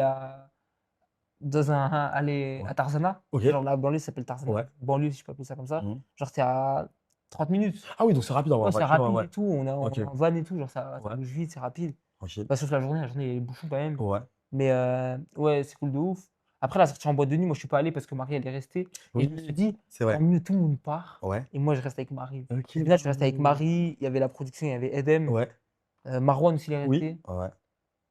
Speaker 2: elle est
Speaker 1: Ouais.
Speaker 2: à Tarzana.
Speaker 1: OK.
Speaker 2: Genre la banlieue s'appelle Tarzana.
Speaker 1: Ouais.
Speaker 2: Banlieue, si je peux appeler ça comme ça.
Speaker 1: Mmh.
Speaker 2: Genre, c'est à 30 minutes.
Speaker 1: Ah oui, donc c'est rapide en
Speaker 2: Ouais, c'est
Speaker 1: voiture,
Speaker 2: rapide
Speaker 1: ouais.
Speaker 2: et tout. On
Speaker 1: OK.
Speaker 2: est en van et tout, genre ça
Speaker 1: Ouais,
Speaker 2: bouge vite, c'est rapide.
Speaker 1: tranquille.
Speaker 2: Bah, sauf la journée, il y a les bouchons quand même.
Speaker 1: Ouais.
Speaker 2: Mais ouais, c'est cool de ouf. Après la sortie en boîte de nuit, moi je suis pas allé parce que Marie elle est restée et je me suis
Speaker 1: Oui,
Speaker 2: dit:
Speaker 1: c'est
Speaker 2: «Tant
Speaker 1: vrai.
Speaker 2: mieux, tout le monde part
Speaker 1: Ouais.
Speaker 2: et moi je reste avec Marie».
Speaker 1: OK,
Speaker 2: Au
Speaker 1: oui,
Speaker 2: final, je suis resté
Speaker 1: oui,
Speaker 2: avec
Speaker 1: oui, oui.
Speaker 2: Marie, il y avait la production, il y avait Edem,
Speaker 1: Ouais.
Speaker 2: Marouane aussi il est
Speaker 1: Oui.
Speaker 2: resté.
Speaker 1: Ouais.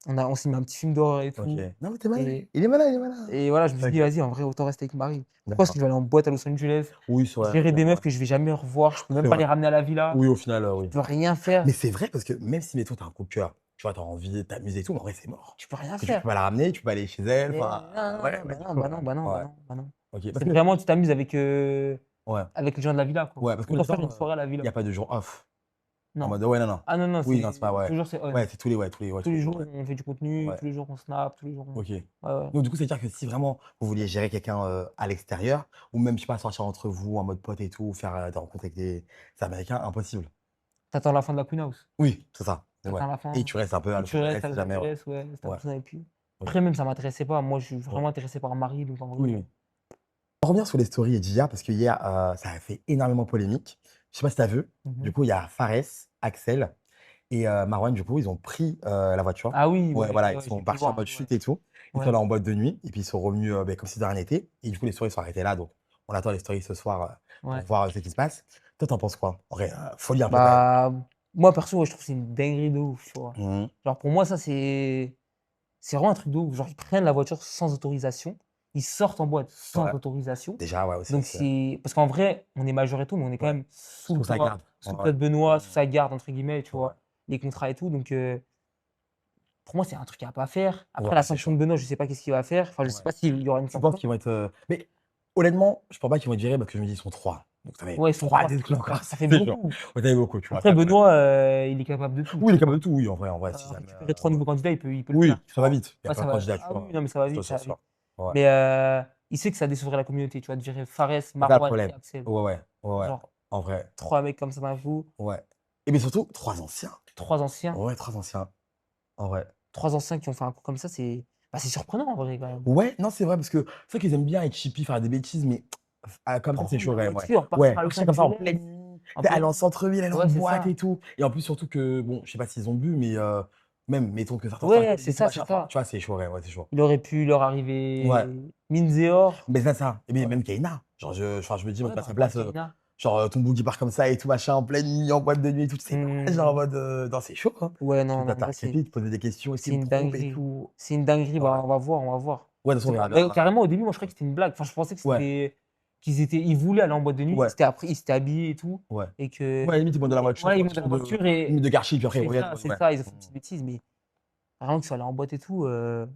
Speaker 2: On s'est mis un petit film d'horreur et
Speaker 1: OK.
Speaker 2: tout
Speaker 1: Non, mais tu es malin.
Speaker 2: et
Speaker 1: Il est malin, il est malin.
Speaker 2: voilà, je me suis dit:
Speaker 1: OK.
Speaker 2: «Vas-y, en vrai, autant rester avec Marie. Pourquoi est-ce
Speaker 1: D'accord.
Speaker 2: que je vais aller en boîte à Los Angeles,
Speaker 1: Oui, c'est vrai,
Speaker 2: gérer
Speaker 1: c'est
Speaker 2: des
Speaker 1: vrai.
Speaker 2: meufs que je vais jamais revoir, je peux même
Speaker 1: C'est
Speaker 2: pas
Speaker 1: vrai.
Speaker 2: les ramener à la villa,
Speaker 1: Oui, au final,
Speaker 2: je
Speaker 1: oui.
Speaker 2: peux rien faire,
Speaker 1: Mais c'est vrai parce que même si, mettons, tu as un coup de cœur, tu vois, tu as envie de t'amuser et tout, mais en vrai, c'est mort.
Speaker 2: tu peux rien
Speaker 1: Que tu peux
Speaker 2: faire».
Speaker 1: pas la ramener, tu peux pas aller chez elle,
Speaker 2: Et
Speaker 1: enfin,
Speaker 2: non, non,
Speaker 1: ouais,
Speaker 2: non,
Speaker 1: bah,
Speaker 2: bah
Speaker 1: du
Speaker 2: non,
Speaker 1: coup,
Speaker 2: bah non, bah non, bah
Speaker 1: ouais.
Speaker 2: non, bah non.
Speaker 1: OK. Parce
Speaker 2: C'est
Speaker 1: que
Speaker 2: vraiment tu t'amuses
Speaker 1: ouais,
Speaker 2: avec les gens de la villa, quoi.
Speaker 1: ouais, parce que
Speaker 2: Autant faire
Speaker 1: maintenant,
Speaker 2: une soirée à la
Speaker 1: il y
Speaker 2: villa.
Speaker 1: a pas de jour off. En
Speaker 2: Non.
Speaker 1: mode ouais, non, non.
Speaker 2: Ah non, non,
Speaker 1: Oui, non, c'est pas
Speaker 2: c'est tous
Speaker 1: ouais.
Speaker 2: les jours c'est on.
Speaker 1: Ouais, c'est tous les ouais, tous les ouais,
Speaker 2: Tous
Speaker 1: tous
Speaker 2: les
Speaker 1: les jours,
Speaker 2: jours
Speaker 1: ouais.
Speaker 2: on fait du contenu,
Speaker 1: Ouais,
Speaker 2: tous les jours on snap, tous les jours on
Speaker 1: OK.
Speaker 2: ouais, ouais.
Speaker 1: Donc du coup, c'est-à-dire que si vraiment vous vouliez gérer quelqu'un, à l'extérieur ou même, je sais pas, sortir entre vous en mode pote et tout, faire, des rencontres avec des Américains, impossible?
Speaker 2: Tu attends la fin de la Queen House.
Speaker 1: Oui, c'est ça.
Speaker 2: Tu
Speaker 1: Ouais.
Speaker 2: attends la
Speaker 1: Et
Speaker 2: fin
Speaker 1: tu restes un peu à
Speaker 2: et
Speaker 1: Los
Speaker 2: tu restes
Speaker 1: Angeles
Speaker 2: à
Speaker 1: si
Speaker 2: Los
Speaker 1: jamais, ouais.
Speaker 2: Angeles, ouais, si tu as
Speaker 1: Ouais,
Speaker 2: besoin et puis
Speaker 1: OK.
Speaker 2: après même ça m'intéressait pas. Moi, je suis
Speaker 1: Ouais.
Speaker 2: vraiment intéressé par Marie, donc en
Speaker 1: Oui,
Speaker 2: vrai
Speaker 1: oui. Pour revenir sur les stories d'hier, parce qu'hier, ça a fait énormément polémique. Je sais pas si tu as vu?
Speaker 2: mmh
Speaker 1: Du
Speaker 2: mh.
Speaker 1: coup, il y a Fares, Axel et Marouane, du coup, ils ont pris, la voiture.
Speaker 2: Ah oui,
Speaker 1: Ouais,
Speaker 2: ouais,
Speaker 1: voilà, ils
Speaker 2: ouais, j'ai
Speaker 1: sont
Speaker 2: pu
Speaker 1: partis en
Speaker 2: voir un
Speaker 1: mode
Speaker 2: peu, ouais.
Speaker 1: chute et tout. Ils sont
Speaker 2: Ouais,
Speaker 1: allés en boîte de nuit et puis ils sont revenus, comme si de rien n'était et du coup, les stories sont arrêtées là, donc on attend les stories ce soir, pour
Speaker 2: ouais.
Speaker 1: voir, ce qui se passe. Toi, tu en penses quoi? En vrai, folie un peu quand même.
Speaker 2: Bah, moi perso, ouais, je trouve que c'est une dinguerie de ouf, tu vois?
Speaker 1: Mmh mh.
Speaker 2: Genre pour moi ça c'est vraiment un truc de ouf. Genre ils prennent la voiture sans autorisation, ils sortent en boîte sans
Speaker 1: Ouais,
Speaker 2: autorisation.
Speaker 1: déjà, ouais, aussi,
Speaker 2: Donc
Speaker 1: c'est
Speaker 2: c'est parce qu'en vrai, on est majeur et tout, mais on est quand
Speaker 1: ouais,
Speaker 2: même sous le
Speaker 1: sous sa
Speaker 2: toit,
Speaker 1: garde.
Speaker 2: sous
Speaker 1: Ouais,
Speaker 2: le
Speaker 1: ouais.
Speaker 2: toit de Benoît, sous sa garde entre guillemets, tu
Speaker 1: Ouais,
Speaker 2: vois? Les contrats et tout, donc pour moi, c'est un truc à pas faire.
Speaker 1: ouais,
Speaker 2: Après la
Speaker 1: c'est
Speaker 2: sanction
Speaker 1: chaud.
Speaker 2: de Benoît, je sais pas qu'est-ce qu'il va faire. Enfin, je sais
Speaker 1: Ouais.
Speaker 2: pas s'il y aura une
Speaker 1: Tu penses
Speaker 2: sanction.
Speaker 1: qu'ils vont être, mais honnêtement, je pense pas qu'ils vont être virés parce que je me dis: «Ils sont 3. Donc ça fait
Speaker 2: Ouais, ils sont
Speaker 1: 3
Speaker 2: 3,
Speaker 1: exclus encore,
Speaker 2: ça fait
Speaker 1: c'est chaud.
Speaker 2: beaucoup.
Speaker 1: Ouais, ça fait beaucoup, tu vois?
Speaker 2: Après
Speaker 1: Après ouais.
Speaker 2: Benoît, il est capable de tout,
Speaker 1: Oui, il
Speaker 2: tu
Speaker 1: est capable
Speaker 2: vois?
Speaker 1: de tout, oui, en vrai, si jamais,
Speaker 2: Récupérer 3
Speaker 1: ouais.
Speaker 2: nouveaux candidats, il peut le
Speaker 1: Oui,
Speaker 2: faire, tu
Speaker 1: ça va
Speaker 2: vois?
Speaker 1: vite. Il y a
Speaker 2: Ouais,
Speaker 1: plein
Speaker 2: ça
Speaker 1: de
Speaker 2: va ah
Speaker 1: candidatures,
Speaker 2: oui, non, mais ça va
Speaker 1: sûr,
Speaker 2: vite, ça
Speaker 1: sûr,
Speaker 2: va vite.
Speaker 1: sûr. Ouais.
Speaker 2: Mais il sait que ça décevrait la communauté, tu vois? De virer Fares,
Speaker 1: C'est ça le
Speaker 2: Marouane et
Speaker 1: problème.
Speaker 2: Axel.
Speaker 1: Ouais, ouais, ouais, ouais.
Speaker 2: Genre
Speaker 1: En vrai,
Speaker 2: 3 mecs comme ça d'un coup,
Speaker 1: ouais. Et mais surtout 3 anciens.
Speaker 2: 3 anciens
Speaker 1: Ouais, 3 anciens. En vrai.
Speaker 2: 3 anciens qui ont fait un coup comme ça, c'est surprenant en vrai quand même.
Speaker 1: Ouais, non, c'est vrai parce que c'est vrai qu'ils aiment bien être chippy, faire des bêtises, mais comme ça, c'est
Speaker 2: Prendre
Speaker 1: chaud
Speaker 2: la
Speaker 1: quand même, ouais.
Speaker 2: voiture, partir
Speaker 1: Ouais,
Speaker 2: à Los
Speaker 1: partir comme ça en pleine
Speaker 2: Angeles,
Speaker 1: nuit,
Speaker 2: en
Speaker 1: tu sais, aller
Speaker 2: pleine
Speaker 1: en
Speaker 2: nuit.
Speaker 1: centre-ville, aller en
Speaker 2: Ouais, c'est
Speaker 1: boîte
Speaker 2: ça.
Speaker 1: et tout. Et en plus, surtout que bon, je sais pas s'ils ont bu, mais même mettons que certains soient
Speaker 2: Ouais,
Speaker 1: alcoolisés
Speaker 2: c'est
Speaker 1: et tout
Speaker 2: ça,
Speaker 1: machin,
Speaker 2: c'est
Speaker 1: enfin,
Speaker 2: ça.
Speaker 1: tu vois, c'est chaud, ouais, c'est chaud.
Speaker 2: Il aurait pu leur
Speaker 1: Ouais,
Speaker 2: arriver mines et or.
Speaker 1: mais c'est ça. Et mais
Speaker 2: Ouais,
Speaker 1: même Kaina, genre enfin, je me dis, moi,
Speaker 2: ouais,
Speaker 1: à sa
Speaker 2: bah,
Speaker 1: place,
Speaker 2: Kaina.
Speaker 1: genre, ton boogie part comme ça et tout machin, en pleine nuit, en boîte de nuit et tout, tu sais pas, genre en
Speaker 2: Mmh.
Speaker 1: mode, non, c'est chaud, hein.
Speaker 2: Ouais,
Speaker 1: Tu
Speaker 2: non,
Speaker 1: peux
Speaker 2: non, en
Speaker 1: t'attaquer
Speaker 2: vrai,
Speaker 1: à te poser des questions: «Est-ce
Speaker 2: c'est
Speaker 1: qu'il me
Speaker 2: une
Speaker 1: trompe et
Speaker 2: dinguerie.
Speaker 1: tout?»
Speaker 2: C'est une dinguerie,
Speaker 1: Ouais,
Speaker 2: bah, on va voir, on va voir.
Speaker 1: Ouais, de toute façon, on verra
Speaker 2: Mais
Speaker 1: bien.
Speaker 2: carrément, au début, moi, je croyais que c'était une blague. Enfin, je pensais que
Speaker 1: Ouais,
Speaker 2: ils voulaient aller en boîte de nuit.
Speaker 1: ouais,
Speaker 2: Ils s'étaient habillés et tout.
Speaker 1: ouais.
Speaker 2: Et que,
Speaker 1: Ouais, limite, ils montent dans la voiture,
Speaker 2: voilà, ils montent dans
Speaker 1: question
Speaker 2: la voiture
Speaker 1: limite
Speaker 2: et
Speaker 1: de gâchis, puis après, ils
Speaker 2: c'est
Speaker 1: reviennent.
Speaker 2: ça,
Speaker 1: Ouais,
Speaker 2: c'est
Speaker 1: ouais.
Speaker 2: ça. Ils ont fait une petite bêtise. Mais vraiment qu'ils soient allés en boîte et tout, bah,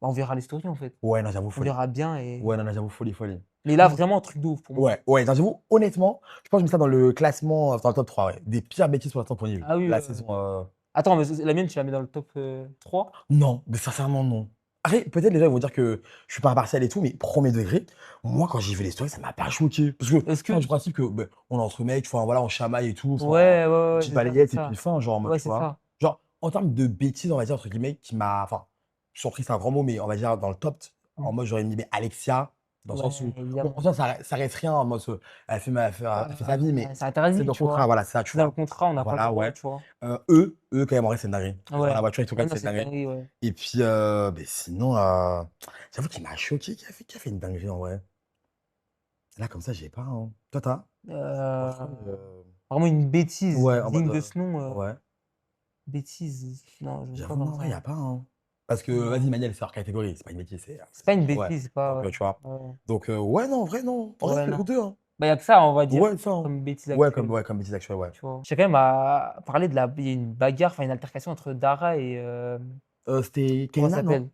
Speaker 2: on verra les stories, en fait.
Speaker 1: Ouais, non, j'avoue,
Speaker 2: On
Speaker 1: folie.
Speaker 2: verra bien. Et...
Speaker 1: Ouais, non, non, j'avoue, folie, folie.
Speaker 2: Mais là, vraiment, truc de ouf pour moi.
Speaker 1: Ouais, ouais, non, j'avoue, honnêtement, je pense que je mets ça dans le classement, dans le top 3, ouais. Des pires bêtises pour l'instant pour Nil.
Speaker 2: Ah oui,
Speaker 1: La saison.
Speaker 2: attends, mais la mienne, tu la mets dans le top 3?
Speaker 1: Non, mais sincèrement, non. Après, peut-être les gens ils vont dire que je suis pas impartial et tout, mais premier degré, moi, quand j'ai vu les stories, ça m'a pas choqué. Parce que,
Speaker 2: Est-ce que.
Speaker 1: enfin, du principe que, ben, on est entre mecs, enfin, voilà, on chamaille et tout, enfin,
Speaker 2: Ouais, ouais,
Speaker 1: une
Speaker 2: ouais,
Speaker 1: petite
Speaker 2: c'est ça, c'est
Speaker 1: balayette et puis
Speaker 2: ça.
Speaker 1: fin, genre, en mode,
Speaker 2: Ouais,
Speaker 1: tu
Speaker 2: c'est
Speaker 1: vois.
Speaker 2: ça.
Speaker 1: Genre, en termes de bêtises, on va dire, entre guillemets, qui m'a. Enfin, surpris, c'est un grand mot, mais on va dire dans le top, en
Speaker 2: Mhm.
Speaker 1: mode, j'aurais mis mais Alexia, dans le
Speaker 2: Ouais,
Speaker 1: sens où, bon, en
Speaker 2: évidemment.
Speaker 1: soi, ça reste rien, en mode, elle fait sa vie, mais
Speaker 2: C'est
Speaker 1: c'est
Speaker 2: interdit,
Speaker 1: dans le
Speaker 2: tu
Speaker 1: contrat,
Speaker 2: vois.
Speaker 1: voilà, c'est ça, tu
Speaker 2: C'est dans le
Speaker 1: vois.
Speaker 2: contrat, on n'a pas le
Speaker 1: Voilà,
Speaker 2: droit,
Speaker 1: ouais.
Speaker 2: tu vois.
Speaker 1: Quand même, en vrai, c'est une dinguerie.
Speaker 2: Ah
Speaker 1: Genre, dans
Speaker 2: ouais.
Speaker 1: la voiture et tout, quand
Speaker 2: Ouais,
Speaker 1: même,
Speaker 2: non,
Speaker 1: c'est une
Speaker 2: c'est une
Speaker 1: dinguerie.
Speaker 2: dinguerie, ouais.
Speaker 1: Et puis, beh, sinon, j'avoue qu'il m'a choqué, qui a fait une dinguerie, en vrai. Là, comme ça, j'ai pas, hein. Toi, tu as?
Speaker 2: Euh,
Speaker 1: Franchement,
Speaker 2: Vraiment une bêtise
Speaker 1: ouais, en mode,
Speaker 2: digne de ce nom.
Speaker 1: ouais.
Speaker 2: Bêtise, non, je ne pas
Speaker 1: J'avoue, non,
Speaker 2: comme
Speaker 1: en vrai, il y
Speaker 2: ça.
Speaker 1: a pas, hein. Parce que,
Speaker 2: Non.
Speaker 1: vas-y, Maniel, c'est hors catégorie, c'est pas une bêtise,
Speaker 2: C'est pas une
Speaker 1: ouais.
Speaker 2: bêtise, c'est pas.
Speaker 1: Donc,
Speaker 2: Ouais,
Speaker 1: tu vois?
Speaker 2: ouais.
Speaker 1: Donc, ouais, non, en vrai, non. En vrai,
Speaker 2: Ouais,
Speaker 1: c'est
Speaker 2: non.
Speaker 1: que 2, hein.
Speaker 2: Bah, il n'y a que ça, on va dire,
Speaker 1: Ouais, ça, hein.
Speaker 2: comme bêtise actuelle.
Speaker 1: Ouais, comme bêtise actuelle, ouais.
Speaker 2: Tu vois. J'ai quand même à parler de la. Il y a une bagarre, enfin une altercation entre Dara et.
Speaker 1: C'était
Speaker 2: Comment ça
Speaker 1: Kaina, non?
Speaker 2: s'appelle?